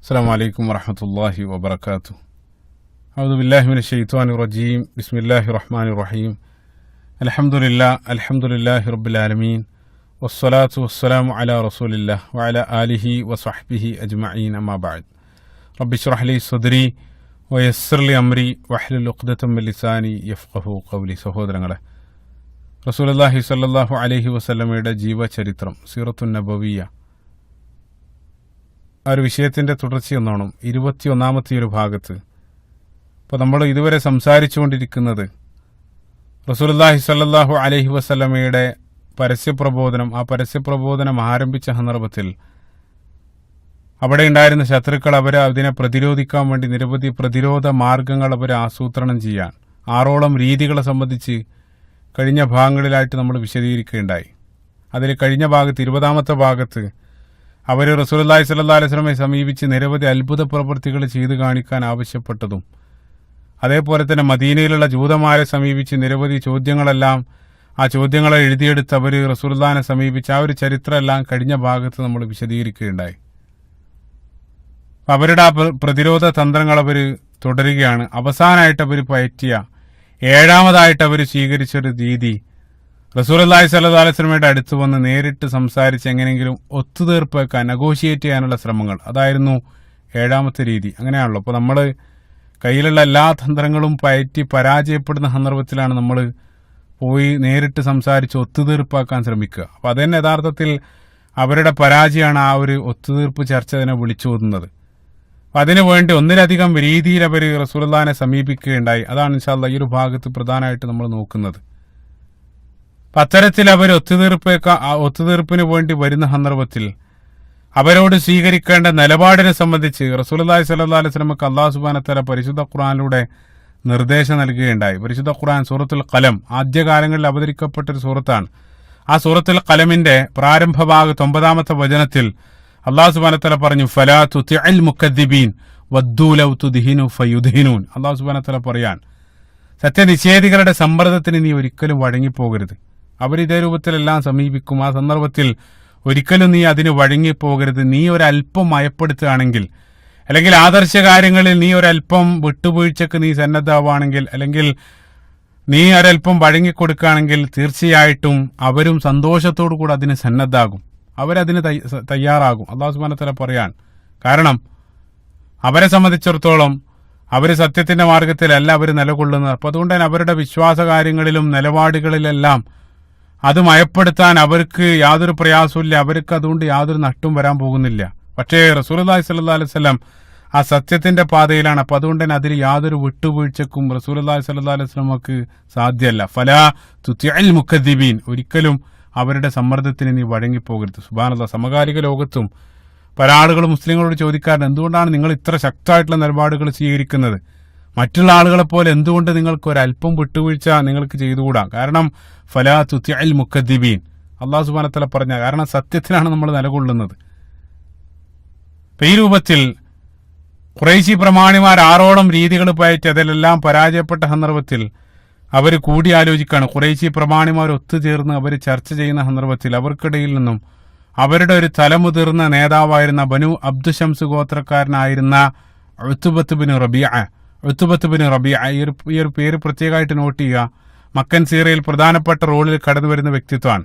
السلام عليكم ورحمة الله وبركاته. أعوذ بالله من الشيطان الرجيم. بسم الله الرحمن الرحيم. الحمد لله رب العالمين والصلاة والسلام على رسول الله وعلى آله وصحبه أجمعين أما بعد. رب اشرح لي صدري ويسر لي أمري واحلل عقدة من لساني يفقهوا قولي. സഹോദരങ്ങളെ, റസൂലുള്ളാഹി സ്വല്ലല്ലാഹു അലൈഹി വസല്ലമയുടെ ജീവചരിത്രം സീറത്തുൻ നബവിയ്യ ആ ഒരു വിഷയത്തിൻ്റെ തുടർച്ചയെന്നോണം 21ാമത്തെ ഒരു ഭാഗത്ത് ഇപ്പോൾ നമ്മൾ ഇതുവരെ സംസാരിച്ചു കൊണ്ടിരിക്കുന്നത് റസൂലുള്ളാഹി സ്വല്ലല്ലാഹു അലൈഹി വസല്ലമയുടെ പരസ്യപ്രബോധനം, ആ പരസ്യപ്രബോധനം ആരംഭിച്ച സന്ദർഭത്തിൽ അവിടെ ഉണ്ടായിരുന്ന ശത്രുക്കൾ അതിനെ പ്രതിരോധിക്കാൻ വേണ്ടി നിരവധി പ്രതിരോധ മാർഗങ്ങൾ ആസൂത്രണം ചെയ്യാൻ 6ഓളം രീതികളെ സംബന്ധിച്ച് കഴിഞ്ഞ ഭാഗങ്ങളിലായിട്ട് നമ്മൾ വിശദീകരിക്കുകയുണ്ടായി. അതിൽ കഴിഞ്ഞ ഭാഗത്ത് 20ാമത്തെ ഭാഗത്ത് അവർ റസൂലുള്ളാഹി സ്വല്ലല്ലാഹു അലൈഹി വസല്ലമയെ സമീപിച്ച് നിരവധി അത്ഭുത പ്രവൃത്തികൾ ചെയ്തു കാണിക്കാൻ ആവശ്യപ്പെട്ടതും, അതേപോലെ തന്നെ മദീനയിലുള്ള ജൂതന്മാരെ സമീപിച്ച് നിരവധി ചോദ്യങ്ങളെല്ലാം ആ ചോദ്യങ്ങളെ എഴുതിയെടുത്ത് അവർ റസൂലുള്ളാഹിനെ സമീപിച്ച് ആ ഒരു ചരിത്രമെല്ലാം കഴിഞ്ഞ ഭാഗത്ത് നമ്മൾ വിശദീകരിക്കുകയുണ്ടായി. അവരുടെ ആ പ്രതിരോധ തന്ത്രങ്ങൾ അവർ തുടരുകയാണ്. അവസാനമായിട്ട് അവർ പയറ്റിയ 7ാമതായിട്ട് അവർ സ്വീകരിച്ചൊരു രീതി, റസൂലുള്ളാഹി സ്വല്ലല്ലാഹു അലൈഹി വസല്ലമയുടെ അടുത്ത് വന്ന് നേരിട്ട് സംസാരിച്ച് എങ്ങനെയെങ്കിലും ഒത്തുതീർപ്പ് വെക്കാൻ, നെഗോഷിയേറ്റ് ചെയ്യാനുള്ള ശ്രമങ്ങൾ. അതായിരുന്നു 7ാമത്തെ രീതി. അങ്ങനെയാണല്ലോ അപ്പോൾ നമ്മൾ കയ്യിലുള്ള എല്ലാ തന്ത്രങ്ങളും പയറ്റി പരാജയപ്പെടുന്ന സന്ദർഭത്തിലാണ് നമ്മൾ പോയി നേരിട്ട് സംസാരിച്ച് ഒത്തുതീർപ്പാക്കാൻ ശ്രമിക്കുക. അപ്പോൾ അതുതന്നെ യഥാർത്ഥത്തിൽ അവരുടെ പരാജയമാണ് ആ ഒരു ഒത്തുതീർപ്പ് ചർച്ച അതിനെ വിളിച്ചോതുന്നത്. അപ്പം അതിനുവേണ്ടി ഒന്നിലധികം രീതിയിൽ അവർ റസൂലുള്ളാഹിനെ സമീപിക്കുകയുണ്ടായി. അതാണ് ഇൻഷാ അല്ലാഹ് ഈ ഒരു ഭാഗത്ത് പ്രധാനമായിട്ട് നമ്മൾ നോക്കുന്നത്. അത്തരത്തിൽ അവർ ഒത്തുതീർപ്പിന് വേണ്ടി വരുന്ന സന്ദർഭത്തിൽ അവരോട് സ്വീകരിക്കേണ്ട നിലപാടിനെ സംബന്ധിച്ച് റസൂലുള്ളാഹി സ്വല്ലല്ലാഹു അലൈഹി വസല്ലമക്ക് അല്ലാഹു സുബ്ഹാനഹു വ തആല പരിശുദ്ധ ഖുർആനിലൂടെ നിർദ്ദേശം നൽകുകയുണ്ടായി. പരിശുദ്ധ ഖുർആൻ സൂറത്തുൽ ഖലം ആദ്യകാലങ്ങളിൽ അവതരിക്കപ്പെട്ടൊരു സൂറത്താണ്. ആ സൂറത്തുൽ ഖലമിന്റെ പ്രാരംഭ ഭാഗത്ത് 9ാമത്തെ വചനത്തിൽ അല്ലാഹു സുബ്ഹാനഹു വ തആല പറഞ്ഞു, ഫലാ തുതിഉൽ മുകദ്ദിബീൻ വദ്ദൂ ലൗ തുദ്ഹിനു ഫയുദ്ഹിനൂൻ. അല്ലാഹു സുബ്ഹാനഹു വ തആല പറയാൻ, സത്യനിഷേധികളുടെ സമ്മർദ്ദത്തിന് നീ ഒരിക്കലും വഴങ്ങിപ്പോകരുത്. അവരിതേ രൂപത്തിലെല്ലാം സമീപിക്കും. ആ സന്ദർഭത്തിൽ ഒരിക്കലും നീ അതിന് വഴങ്ങിപ്പോകരുത്. നീ ഒരല്പം മയപ്പെടുത്തുകയാണെങ്കിൽ, അല്ലെങ്കിൽ ആദർശ കാര്യങ്ങളിൽ നീ ഒരല്പം വിട്ടുവീഴ്ചക്ക് നീ സന്നദ്ധാവുകയാണെങ്കിൽ, അല്ലെങ്കിൽ നീ ഒരല്പം വഴങ്ങിക്കൊടുക്കുകയാണെങ്കിൽ തീർച്ചയായിട്ടും അവരും സന്തോഷത്തോടു കൂടെ അതിന് സന്നദ്ധാകും, അവരതിന് തയ്യാറാകും. അല്ലാഹു സുബ്ഹാനഹു വ തആല പറയാൻ കാരണം, അവരെ സംബന്ധിച്ചിടത്തോളം അവർ സത്യത്തിന്റെ മാർഗത്തിലല്ല അവർ നിലകൊള്ളുന്നത്. അപ്പോൾ അതുകൊണ്ട് തന്നെ അവരുടെ വിശ്വാസ കാര്യങ്ങളിലും നിലപാടുകളിലെല്ലാം അത് മയപ്പെടുത്താൻ അവർക്ക് യാതൊരു പ്രയാസമില്ല, അവർക്ക് അതുകൊണ്ട് യാതൊരു നഷ്ടവും വരാൻ പോകുന്നില്ല. പക്ഷേ റസൂലുള്ളാഹി സ്വല്ലല്ലാഹു അലൈഹി വസല്ലം ആ സത്യത്തിന്റെ പാതയിലാണ്. അപ്പോൾ അതുകൊണ്ട് തന്നെ അതിൽ യാതൊരു വിട്ടുവീഴ്ചക്കും റസൂലുള്ളാഹി സ്വല്ലല്ലാഹു അലൈഹി വസല്ലമക്ക് സാധ്യമല്ല. ഫലാ തുതിഉൽ മുകദ്ദിബീൻ, ഒരിക്കലും അവരുടെ സമ്മർദ്ദത്തിന് നീ വഴങ്ങിപ്പോകരുത്. സുബ്ഹാനല്ലാഹ്, സമകാലിക ലോകത്തും പല ആളുകളും മുസ്ലിങ്ങളോട് ചോദിക്കാറുണ്ട്, എന്തുകൊണ്ടാണ് നിങ്ങൾ ഇത്ര ശക്തമായിട്ടുള്ള നിലപാടുകൾ സ്വീകരിക്കുന്നത്? മറ്റുള്ള ആളുകളെ പോലെ എന്തുകൊണ്ട് നിങ്ങൾക്ക് ഒരല്പം വിട്ടുവീഴ്ച നിങ്ങൾക്ക് ചെയ്തുകൂടാ? കാരണം ഫലാ തുതിഉൽ മുകദ്ദിബീൻ, അല്ലാഹു സുബ്ഹാനഹു വ തആല പറഞ്ഞ കാരണം സത്യത്തിലാണ് നമ്മൾ നിലകൊള്ളുന്നത്. ഈ രൂപത്തിൽ ഖുറൈശി പ്രമാണിമാർ 6ഓളം രീതികൾ പയറ്റി അതിലെല്ലാം പരാജയപ്പെട്ട സന്ദർഭത്തിൽ അവർ കൂടിയാലോചിക്കുകയാണ്. ഖുറൈശി പ്രമാണിമാർ ഒത്തുചേർന്ന് അവർ ചർച്ച ചെയ്യുന്ന സന്ദർഭത്തിൽ അവർക്കിടയിൽ നിന്നും അവരുടെ ഒരു തലമുതിർന്ന നേതാവായിരുന്ന ബനു അബ്ദുശംസ് ഗോത്രക്കാരനായിരുന്ന ഉത്ബത്ത് ബിൻ റബീഅ, ഈ ഒരു പേര് പ്രത്യേകമായിട്ട് നോട്ട് ചെയ്യുക. മക്കൻ സീറയിൽ പ്രധാനപ്പെട്ട റോളിൽ കടന്നു വരുന്ന വ്യക്തിത്വമാണ്.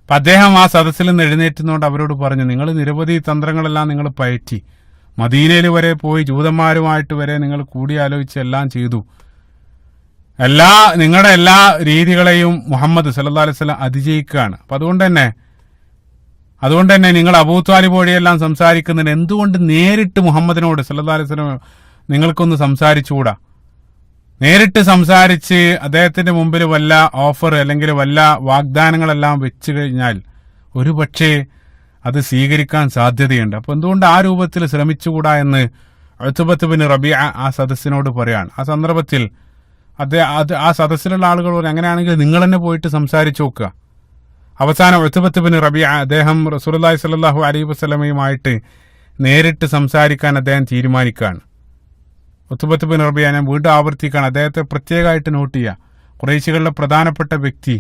അപ്പം അദ്ദേഹം ആ സദസ്സിൽ നിന്ന് എഴുന്നേറ്റുന്നതുകൊണ്ട് അവരോട് പറഞ്ഞു, നിങ്ങൾ നിരവധി തന്ത്രങ്ങളെല്ലാം നിങ്ങൾ പയറ്റി, മദീനയിൽ വരെ പോയി ജൂതന്മാരുമായിട്ട് വരെ നിങ്ങൾ കൂടിയാലോചിച്ച് എല്ലാം ചെയ്തു. നിങ്ങളുടെ എല്ലാ രീതികളെയും മുഹമ്മദ് സല്ലല്ലാഹു അലൈഹി വസല്ലം അതിജയിക്കുകയാണ്. അപ്പം അതുകൊണ്ട് തന്നെ നിങ്ങൾ അബൂ ത്വാലിബ് വഴിയെല്ലാം സംസാരിക്കുന്നുണ്ട്, എന്തുകൊണ്ട് നേരിട്ട് മുഹമ്മദിനോട് സല്ലല്ലാഹു അലൈഹി വസല്ലം നിങ്ങൾക്കൊന്ന് സംസാരിച്ചുകൂടാ? നേരിട്ട് സംസാരിച്ച് അദ്ദേഹത്തിന്റെ മുമ്പിൽ വല്ല ഓഫർ അല്ലെങ്കിൽ വല്ല വാഗ്ദാനങ്ങളെല്ലാം വെച്ചു കഴിഞ്ഞാൽ ഒരു പക്ഷേ അത് സ്വീകരിക്കാൻ സാധ്യതയുണ്ട്. അപ്പോൾ എന്തുകൊണ്ട് ആ രൂപത്തിൽ ശ്രമിച്ചുകൂടാ എന്ന് ഉത്ബത്ത് ബിൻ റബീഅ ആ സദസ്സിനോട് പറയാണ്. ആ സന്ദർഭത്തിൽ ആ സദസ്സിലുള്ള ആളുകൾ പറഞ്ഞു, അങ്ങനെയാണെങ്കിൽ നിങ്ങൾ തന്നെ പോയിട്ട് സംസാരിച്ചു നോക്കുക. അവസാനം ഉത്ബത്ത് ബിൻ റബീഅ അദ്ദേഹം റസൂലുള്ളാഹി സ്വല്ലല്ലാഹു അലൈഹി വസല്ലമയുമായിട്ട് നേരിട്ട് സംസാരിക്കാൻ അദ്ദേഹം തീരുമാനിക്കുകയാണ്. ഉത്ബത്ത് ബിൻ റബീഅ, ഞാൻ വീണ്ടും ആവർത്തിക്കുകയാണ്, അദ്ദേഹത്തെ പ്രത്യേകമായിട്ട് നോട്ട് ചെയ്യുക. ഖുറൈശികളുടെ പ്രധാനപ്പെട്ട വ്യക്തി,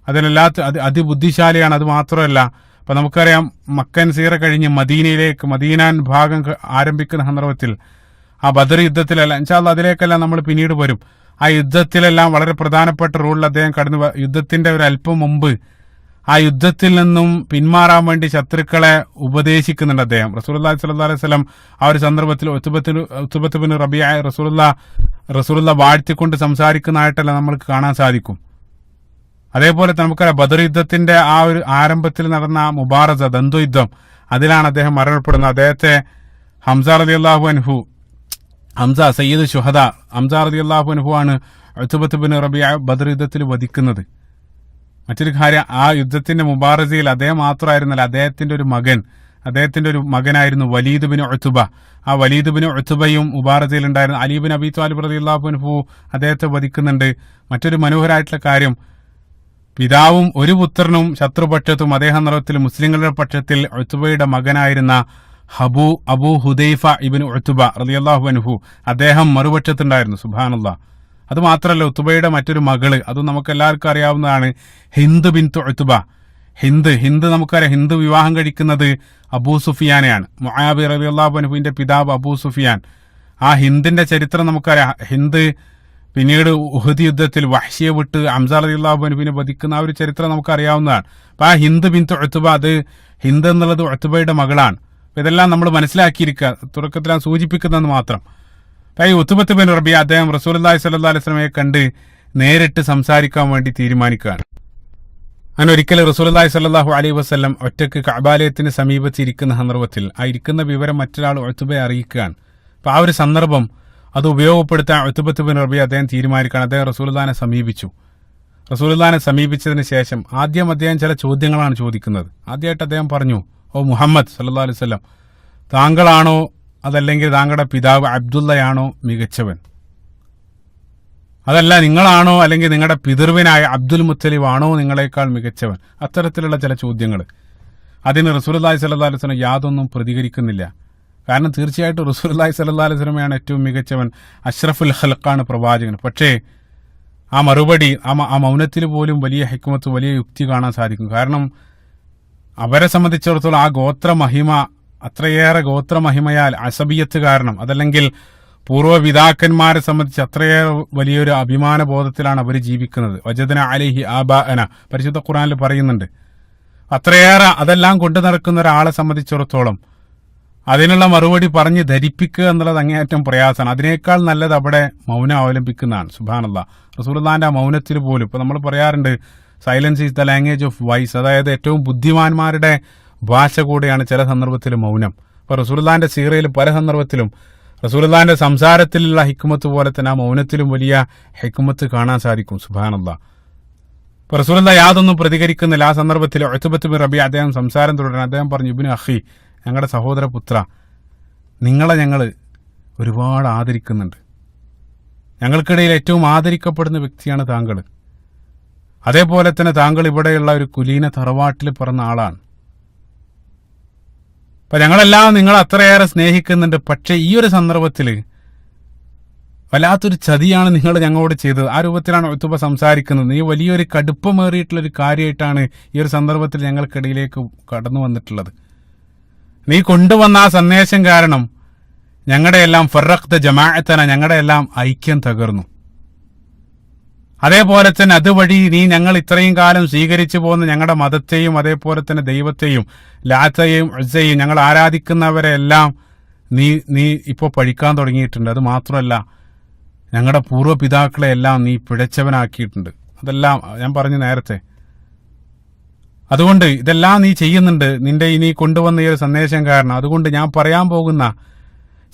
അതിലെല്ലാത്ത അതിബുദ്ധിശാലിയാണ്. അത് മാത്രമല്ല അപ്പൊ നമുക്കറിയാം മക്കൻ സീറ കഴിഞ്ഞ് മദീനയിലേക്ക് മദീനാൻ ഭാഗം ആരംഭിക്കുന്ന സന്ദർഭത്തിൽ ആ ബദർ യുദ്ധത്തിലല്ല, ഇൻഷാ അല്ലാഹ് അതിലേക്കെല്ലാം നമ്മൾ പിന്നീട് വരും. ആ യുദ്ധത്തിലെല്ലാം വളരെ പ്രധാനപ്പെട്ട റോളിൽ അദ്ദേഹം യുദ്ധത്തിന്റെ ഒരു അല്പം മുമ്പ് ആ യുദ്ധത്തിൽ നിന്നും പിന്മാറാൻ വേണ്ടി ശത്രുക്കളെ ഉപദേശിക്കുന്നുണ്ട് അദ്ദേഹം. റസൂലുള്ളാഹി സ്വല്ലല്ലാഹു അലൈഹി വസല്ലം ആ ഒരു സന്ദർഭത്തിൽ ഉത്ബത്ത് ബിൻ റബീഅ റസൂലുള്ളാഹ് വാഴ്ത്തിക്കൊണ്ട് സംസാരിക്കുന്നതായിട്ടെല്ലാം നമുക്ക് കാണാൻ സാധിക്കും. അതേപോലെ നമുക്കറിയാം ബദർ യുദ്ധത്തിന്റെ ആ ഒരു ആരംഭത്തിൽ നടന്ന മുബാറസ ദ്വന്ദ്വയുദ്ധം, അതിലാണ് അദ്ദേഹം മരണപ്പെടുന്നത്. അദ്ദേഹത്തെ ഹംസ റളിയല്ലാഹു അൻഹു, ഹംസ സയ്യിദ് ശുഹദ ഹംസ റളിയല്ലാഹു അൻഹു ആണ് ഉത്ബത്ത് ബിൻ റബീഅ ബദർ യുദ്ധത്തിൽ വധിക്കുന്നത്. മറ്റൊരു കാര്യം, ആ യുദ്ധത്തിന്റെ മുബാറസയിൽ അദ്ദേഹം മാത്രമായിരുന്നല്ല, അദ്ദേഹത്തിന്റെ ഒരു മകനായിരുന്നു വലീദ് ബിൻ ഉത്ബ. ആ വലീദ് ബിൻ ഉത്ബയും മുബാറസയിൽ ഉണ്ടായിരുന്നു. അലി ബിൻ അബി ത്വാലിബ് റളിയല്ലാഹു അൻഹു അദ്ദേഹത്തെ വധിക്കുന്നുണ്ട്. മറ്റൊരു മനോഹരമായിട്ടുള്ള കാര്യം, പിതാവും ഒരു പുത്രനും ശത്രുപക്ഷത്തും അദ്ദേഹം നിറത്തിൽ മുസ്ലിങ്ങളുടെ പക്ഷത്തിൽ ഉത്ബയുടെ മകനായിരുന്ന അബൂ ഹുദൈഫ ഇബ്നു ഉത്ബ റളിയല്ലാഹു അൻഹു അദ്ദേഹം മറുപക്ഷത്തുണ്ടായിരുന്നു. സുബ്ഹാനല്ലാഹ്. അത് മാത്രമല്ല, ഉത്ബയുടെ മറ്റൊരു മകള്, അതും നമുക്ക് എല്ലാവർക്കും അറിയാവുന്നതാണ്, ഹിന്ദ് ബിൻതു ഉത്ബ. ഹിന്ദ് നമുക്കറിയാം, ഹിന്ദ് വിവാഹം കഴിക്കുന്നത് അബൂ സുഫിയാനെയാണ്. മുആവിയ റളിയല്ലാഹു അൻഹുവിന്റെ പിതാവ് അബൂ സുഫിയാൻ. ആ ഹിന്ദിന്റെ ചരിത്രം നമുക്കറിയാം. ഹിന്ദ് പിന്നീട് ഉഹദ് യുദ്ധത്തിൽ വഹ്ശിയെ വിട്ട് ഹംസ റളിയല്ലാഹു അൻഹുവിനെ വധിക്കുന്ന ആ ഒരു ചരിത്രം നമുക്ക് അറിയാവുന്നതാണ്. അപ്പൊ ആ ഹിന്ദ് ബിൻതു ഉത്ബ, അത് ഹിന്ദ് എന്നുള്ളത് ഉത്ബയുടെ മകളാണ്. ഇതെല്ലാം നമ്മൾ മനസ്സിലാക്കിയിരിക്കുക, തുടക്കത്തിൽ ഞാൻ സൂചിപ്പിക്കുന്നതെന്ന് മാത്രം. ഈ ഉത്ബത്ത് ബിൻ റബീഅ അദ്ദേഹം റസൂലുള്ളാഹി സ്വല്ലല്ലാഹു അലൈഹി വസല്ലമയെ കണ്ട് നേരിട്ട് സംസാരിക്കാൻ വേണ്ടി തീരുമാനിക്കുകയാണ്. അങ്ങനെ ഒരിക്കൽ റസൂലുള്ളാഹി സ്വല്ലല്ലാഹു അലൈഹി വസല്ലം ഒറ്റയ്ക്ക് കഅബാലയത്തിന് സമീപത്ത് ഇരിക്കുന്ന സന്ദർഭത്തിൽ ആ ഇരിക്കുന്ന വിവരം മറ്റൊരാൾ ഉത്ബയെ അറിയിക്കുകയാണ്. അപ്പൊ ആ ഒരു സന്ദർഭം അത് ഉപയോഗപ്പെടുത്താൻ ഉത്ബത്ത് ബിൻ റബീഅ അദ്ദേഹം തീരുമാനിക്കുകയാണ്. അദ്ദേഹം റസൂലുള്ളാഹിനെ സമീപിച്ചു. റസൂലുള്ളാഹിനെ സമീപിച്ചതിന് ശേഷം ആദ്യം അദ്ദേഹം ചില ചോദ്യങ്ങളാണ് ചോദിക്കുന്നത്. ആദ്യമായിട്ട് അദ്ദേഹം പറഞ്ഞു, ഓ മുഹമ്മദ് സല്ലല്ലാഹു അലൈഹി വസല്ലം, താങ്കളാണോ അതല്ലെങ്കിൽ താങ്കളുടെ പിതാവ് അബ്ദുള്ളയാണോ മികച്ചവൻ? അതല്ല, നിങ്ങളാണോ അല്ലെങ്കിൽ നിങ്ങളുടെ പിതൃവിനായ അബ്ദുൽ മുത്തലിബ് ആണോ നിങ്ങളെക്കാൾ മികച്ചവൻ? അത്തരത്തിലുള്ള ചില ചോദ്യങ്ങൾ. അതിന് റസൂലുള്ളാഹി സ്വല്ലല്ലാഹു അലൈഹി വസല്ലം യാതൊന്നും പ്രതികരിക്കുന്നില്ല. കാരണം തീർച്ചയായിട്ടും റസൂലുള്ളാഹി സ്വല്ലല്ലാഹു അലൈഹി വസല്ലമയാണ് ഏറ്റവും മികച്ചവൻ, അഷ്റഫുൽ ഖൽഖാണ് പ്രവാചകൻ. പക്ഷേ ആ മറുപടി, ആ മൗനത്തിൽ പോലും വലിയ ഹിക്മത്ത്, വലിയ യുക്തി കാണാൻ സാധിക്കും. കാരണം അവരെ സംബന്ധിച്ചിടത്തോളം ആ ഗോത്രമഹിമ, അത്രയേറെ ഗോത്രമഹിമയാൽ അസബിയത്ത് കാരണം, അതല്ലെങ്കിൽ പൂർവ്വപിതാക്കന്മാരെ സംബന്ധിച്ച് അത്രയേറെ വലിയൊരു അഭിമാന ബോധത്തിലാണ് അവർ ജീവിക്കുന്നത്. വജദന അലൈഹി ആബാഅന പരിശുദ്ധ ഖുർആനിൽ പറയുന്നുണ്ട്. അത്രയേറെ അതെല്ലാം കൊണ്ടു നടക്കുന്ന ഒരാളെ സംബന്ധിച്ചിടത്തോളം അതിനുള്ള മറുപടി പറഞ്ഞ് ധരിപ്പിക്കുക എന്നുള്ളത് അങ്ങേയറ്റം പ്രയാസമാണ്. അതിനേക്കാൾ നല്ലത് അവിടെ മൗനം അവലംബിക്കുന്നതാണ്. സുബ്ഹാനല്ലാഹ്. റസൂലുള്ളാഹിന്റെ ആ മൗനത്തിൽ പോലും ഇപ്പൊ നമ്മൾ പറയാറുണ്ട്, silence is the language of wise, അതായത് ഏറ്റവും ബുദ്ധിമാന്മാരുടെ ഭാഷ കൂടെയാണ് ചില സന്ദർഭത്തിൽ മൗനം. ഇപ്പൊ റസൂലുള്ളാഹിന്റെ സീറയിൽ പല സന്ദർഭത്തിലും റസൂലുള്ളാഹിന്റെ സംസാരത്തിലുള്ള ഹിക്മത്ത് പോലെ തന്നെ ആ മൗനത്തിലും വലിയ ഹിക്മത്ത് കാണാൻ സാധിക്കും. സുബ്ഹാനല്ലാഹ്. ഇപ്പൊ റസൂലുള്ളാഹി യാതൊന്നും പ്രതികരിക്കുന്നില്ല. ആ സന്ദർഭത്തിൽ ഉത്ബത്ത് ബിൻ റബീഅ അദ്ദേഹം സംസാരം തുടരാൻ അദ്ദേഹം പറഞ്ഞു, ഇബ്നു അഖി, ഞങ്ങളുടെ സഹോദരപുത്ര, നിങ്ങളെ ഞങ്ങൾ ഒരുപാട് ആദരിക്കുന്നുണ്ട്. ഞങ്ങൾക്കിടയിൽ ഏറ്റവും ആദരിക്കപ്പെടുന്ന വ്യക്തിയാണ് താങ്കൾ. അതേപോലെ തന്നെ താങ്കൾ ഇവിടെയുള്ള ഒരു കുലീന തറവാട്ടിൽ പിറന്ന ആളാണ്. അപ്പൊ ഞങ്ങളെല്ലാം നിങ്ങൾ അത്രയേറെ സ്നേഹിക്കുന്നുണ്ട്. പക്ഷെ ഈ ഒരു സന്ദർഭത്തിൽ വല്ലാത്തൊരു ചതിയാണ് നിങ്ങൾ ഞങ്ങളോട് ചെയ്തത്. ആ രൂപത്തിലാണ് ഉത്ബ സംസാരിക്കുന്നത്. ഈ വലിയൊരു കടുപ്പമേറിയിട്ടുള്ളൊരു കാര്യമായിട്ടാണ് ഈ ഒരു സന്ദർഭത്തിൽ ഞങ്ങൾക്കിടയിലേക്ക് കടന്നു വന്നിട്ടുള്ളത്. നീ കൊണ്ടുവന്ന ആ സന്ദേശം കാരണം ഞങ്ങളുടെ എല്ലാം ഫറഖ്ത ജമാഅത്തന, ഞങ്ങളുടെ എല്ലാം ഐക്യം തകർന്നു. അതേപോലെ തന്നെ അതുവഴി നീ ഞങ്ങൾ ഇത്രയും കാലം സ്വീകരിച്ചു പോകുന്ന ഞങ്ങളുടെ മതത്തെയും അതേപോലെ തന്നെ ദൈവത്തെയും ലാത്തയെയും ഉസ്സയെയും ഞങ്ങൾ ആരാധിക്കുന്നവരെ എല്ലാം നീ ഇപ്പോൾ പഴിക്കാൻ തുടങ്ങിയിട്ടുണ്ട്. അത് മാത്രമല്ല, ഞങ്ങളുടെ പൂർവ്വപിതാക്കളെ എല്ലാം നീ പിഴച്ചവനാക്കിയിട്ടുണ്ട്. അതെല്ലാം ഞാൻ പറഞ്ഞു നേരത്തെ. അതുകൊണ്ട് ഇതെല്ലാം നീ ചെയ്യുന്നുണ്ട്, നിന്റെ ഇനി കൊണ്ടുവന്ന ഈ ഒരു സന്ദേശം കാരണം. അതുകൊണ്ട് ഞാൻ പറയാൻ പോകുന്ന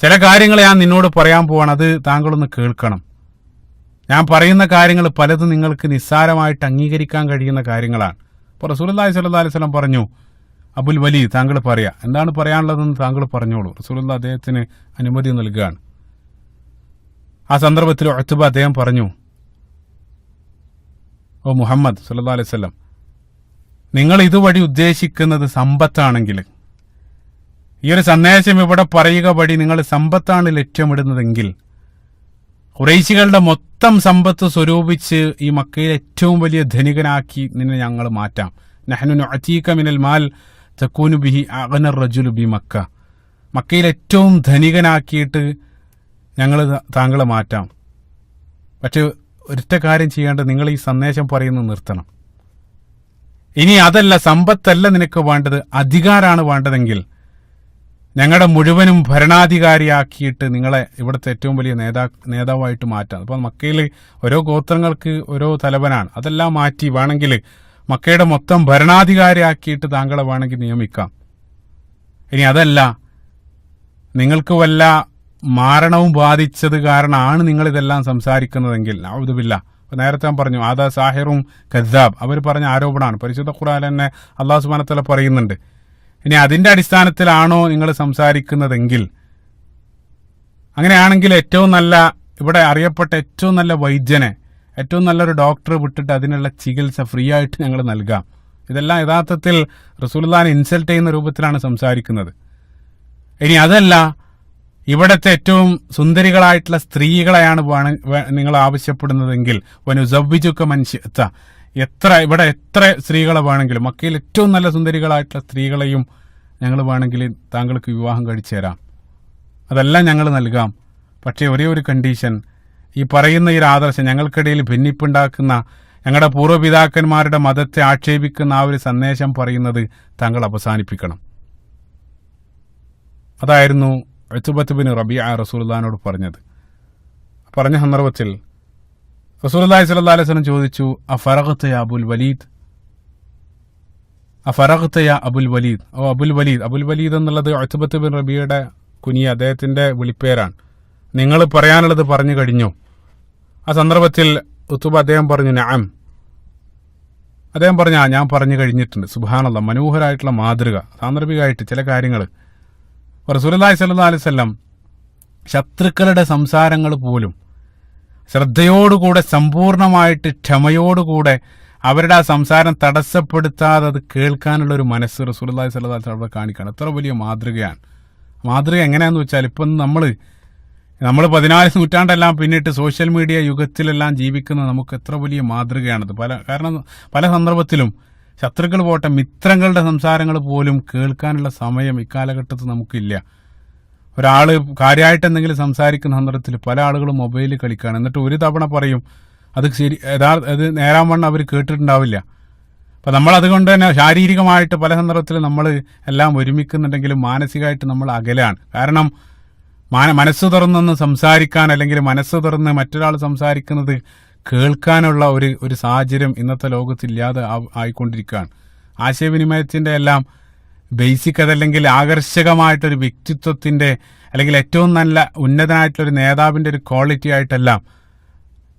ചില കാര്യങ്ങൾ ഞാൻ നിന്നോട് പറയാൻ പോവാണ്, അത് താങ്കളൊന്ന് കേൾക്കണം. ഞാൻ പറയുന്ന കാര്യങ്ങൾ പലതും നിങ്ങൾക്ക് നിസ്സാരമായിട്ട് അംഗീകരിക്കാൻ കഴിയുന്ന കാര്യങ്ങളാണ്. അപ്പോൾ റസൂലുള്ളാഹി സ്വല്ലല്ലാഹു അലൈഹി വസല്ലം പറഞ്ഞു, അബുൽ വലീദ്, താങ്കൾ പറയാ, എന്താണ് പറയാനുള്ളതെന്ന് താങ്കൾ പറഞ്ഞോളൂ. റസൂലുള്ളാഹി അദ്ദേഹത്തിന് അനുമതി നൽകുകയാണ്. ആ സന്ദർഭത്തിൽ ഉത്ബ അദ്ദേഹം പറഞ്ഞു, ഓ മുഹമ്മദ് സ്വല്ലല്ലാഹു അലൈഹി വസല്ലം, നിങ്ങൾ ഇതുവഴി ഉദ്ദേശിക്കുന്നത് സമ്പത്താണെങ്കിൽ, ഈ ഒരു സന്ദേശം ഇവിടെ പറയുക വഴി നിങ്ങൾ സമ്പത്താണ് ലക്ഷ്യമിടുന്നതെങ്കിൽ, ഖുറൈശികളുടെ മൊത്തം സമ്പത്ത് സ്വരൂപിച്ച് ഈ മക്കയിൽ ഏറ്റവും വലിയ ധനികനാക്കി നിന്നെ ഞങ്ങൾ മാറ്റാം. നഹ്നു നുഅതീക മിനൽ മാൽ തക്കൂനു ബിഹി അഗ്നർ റജുലു ബി മക്ക, മക്കയിൽ ഏറ്റവും ധനികനാക്കിയിട്ട് ഞങ്ങൾ താങ്കളെ മാറ്റാം. പക്ഷെ ഒരൊറ്റ കാര്യം ചെയ്യേണ്ടത്, നിങ്ങൾ ഈ സന്ദേശം പറയുന്നത് നിർത്തണം. ഇനി അതല്ല, സമ്പത്തല്ല നിനക്ക് വേണ്ടത്, അധികാരമാണ് വേണ്ടതെങ്കിൽ ഞങ്ങളുടെ മുഴുവനും ഭരണാധികാരിയാക്കിയിട്ട് നിങ്ങളെ ഇവിടുത്തെ ഏറ്റവും വലിയ നേതാവായിട്ട് മാറ്റാം. അപ്പോൾ മക്കയിൽ ഓരോ ഗോത്രങ്ങൾക്ക് ഓരോ തലവനാണ്, അതെല്ലാം മാറ്റി വേണമെങ്കിൽ മക്കയുടെ മൊത്തം ഭരണാധികാരിയാക്കിയിട്ട് താങ്കളെ വേണമെങ്കിൽ നിയമിക്കാം. ഇനി അതല്ല, നിങ്ങൾക്ക് വല്ല മാരണവും ബാധിച്ചത് കാരണമാണ് നിങ്ങളിതെല്ലാം സംസാരിക്കുന്നതെങ്കിൽ നഊദുബില്ല. നേരത്തെ ഞാൻ പറഞ്ഞു, ആദാ സാഹിറും കദ്ദാബ്, അവർ പറഞ്ഞ ആരോപണമാണ്. പരിശുദ്ധ ഖുർആൻ തന്നെ അല്ലാഹു സുബ്ഹാനഹു വ തആല പറയുന്നുണ്ട്. ഇനി അതിന്റെ അടിസ്ഥാനത്തിലാണോ നിങ്ങൾ സംസാരിക്കുന്നതെങ്കിൽ, അങ്ങനെയാണെങ്കിൽ ഏറ്റവും നല്ല, ഇവിടെ അറിയപ്പെട്ട ഏറ്റവും നല്ല വൈദ്യനെ, ഏറ്റവും നല്ലൊരു ഡോക്ടറെ വിട്ടിട്ട് അതിനുള്ള ചികിത്സ ഫ്രീ ആയിട്ട് ഞങ്ങൾ നൽകാം. ഇതെല്ലാം യഥാർത്ഥത്തിൽ റസൂലുള്ളാഹിനെ ഇൻസൾട്ട് ചെയ്യുന്ന രൂപത്തിലാണ് സംസാരിക്കുന്നത്. ഇനി അതല്ല, ഇവിടത്തെ ഏറ്റവും സുന്ദരികളായിട്ടുള്ള സ്ത്രീകളെയാണ് നിങ്ങൾ ആവശ്യപ്പെടുന്നതെങ്കിൽ വനുസവ്വിജുക മൻ ശിഅത, ഇവിടെ എത്ര സ്ത്രീകളെ വേണമെങ്കിലും, മക്കയിൽ ഏറ്റവും നല്ല സുന്ദരികളായിട്ടുള്ള സ്ത്രീകളെയും ഞങ്ങൾ വേണമെങ്കിൽ താങ്കൾക്ക് വിവാഹം കഴിച്ചു തരാം, അതെല്ലാം ഞങ്ങൾ നൽകാം. പക്ഷേ ഒരേ ഒരു കണ്ടീഷൻ, ഈ പറയുന്ന ഈ ആദർശം ഞങ്ങൾക്കിടയിൽ ഭിന്നിപ്പുണ്ടാക്കുന്ന, ഞങ്ങളുടെ പൂർവ്വപിതാക്കന്മാരുടെ മതത്തെ ആക്ഷേപിക്കുന്ന ആ ഒരു സന്ദേശം പറയുന്നത് താങ്കൾ അവസാനിപ്പിക്കണം. അതായിരുന്നു ഉത്ബത്ത് ബിൻ റബീഅ റസൂലുള്ളാഹിനോട് പറഞ്ഞത്. പറഞ്ഞ സന്ദർഭത്തിൽ റസൂലുള്ളാഹി സ്വല്ലല്ലാഹു അലൈഹി വസല്ലം ചോദിച്ചു, അഫറഗ്ത യാ അബുൽ വലീദ്, അഫറഗ്ത യാ അബുൽ വലീദ്. ഓ അബുൽ വലീദ്, അബുൽ വലീദ് എന്നുള്ളത് ഉത്ബത്ത് ബിൻ റബീഅയുടെ കുനിയ, അദ്ദേഹത്തിന്റെ വിളിപ്പേരാണ്. നിങ്ങൾ പറയാനുള്ളത് പറഞ്ഞു കഴിഞ്ഞു. ആ സന്ദർഭത്തിൽ ഉത്ബ അദ്ദേഹം പറഞ്ഞു നഅം, അദ്ദേഹം പറഞ്ഞു ഞാൻ പറഞ്ഞു കഴിഞ്ഞിട്ടുണ്ട്. സുബ്ഹാനല്ലാഹ്, മനോഹരമായിട്ടുള്ള മാതൃക, സാന്ദർഭികമായിട്ട് ചില കാര്യങ്ങൾ. റസൂലുള്ളാഹി സ്വല്ലല്ലാഹു അലൈഹി വസല്ലം ശത്രുക്കളുടെ സംസാരങ്ങൾ പോലും ശ്രദ്ധയോടുകൂടെ, സമ്പൂർണമായിട്ട് ക്ഷമയോടുകൂടെ അവരുടെ ആ സംസാരം തടസ്സപ്പെടുത്താതെ അത് കേൾക്കാനുള്ള ഒരു മനസ്സ് റസൂലുള്ളാഹി സ്വല്ലല്ലാഹു അലൈഹി വസല്ലം അവിടെ കാണിക്കുകയാണ്. എത്ര വലിയ മാതൃകയാണ്. മാതൃക എങ്ങനെയാണെന്ന് വെച്ചാൽ, ഇപ്പം നമ്മൾ 14 നൂറ്റാണ്ടെല്ലാം പിന്നിട്ട് സോഷ്യൽ മീഡിയ യുഗത്തിലെല്ലാം ജീവിക്കുന്ന നമുക്ക് എത്ര വലിയ മാതൃകയാണത്. കാരണം പല സന്ദർഭത്തിലും ശത്രുക്കൾ പോട്ടെ, മിത്രങ്ങളുടെ സംസാരങ്ങൾ പോലും കേൾക്കാനുള്ള സമയം ഇക്കാലഘട്ടത്തിൽ നമുക്കില്ല. ഒരാൾ കാര്യമായിട്ട് എന്തെങ്കിലും സംസാരിക്കുന്ന സന്ദർഭത്തിൽ പല ആളുകളും മൊബൈലിൽ കളിക്കുകയാണ്. എന്നിട്ട് ഒരു തവണ പറയും, അത് ശരി, അത് നേരാവണ്ണം അവർ കേട്ടിട്ടുണ്ടാവില്ല. അപ്പം നമ്മൾ അതുകൊണ്ട് തന്നെ ശാരീരികമായിട്ട് പല സന്ദർഭത്തിൽ നമ്മൾ എല്ലാം ഒരുമിക്കുന്നുണ്ടെങ്കിലും മാനസികമായിട്ട് നമ്മൾ അകലാണ്. കാരണം മനസ്സ് തുറന്നൊന്ന് സംസാരിക്കാൻ, അല്ലെങ്കിൽ മനസ്സ് തുറന്ന് മറ്റൊരാൾ സംസാരിക്കുന്നത് കേൾക്കാനുള്ള ഒരു സാഹചര്യം ഇന്നത്തെ ലോകത്തില്ലാതെ ആയിക്കൊണ്ടിരിക്കുകയാണ്. ആശയവിനിമയത്തിന്റെ എല്ലാം ബേസിക് അതല്ലെങ്കിൽ ആകർഷകമായിട്ടൊരു വ്യക്തിത്വത്തിന്റെ, അല്ലെങ്കിൽ ഏറ്റവും നല്ല ഉന്നതനായിട്ടുള്ളൊരു നേതാവിന്റെ ഒരു ക്വാളിറ്റി ആയിട്ടെല്ലാം,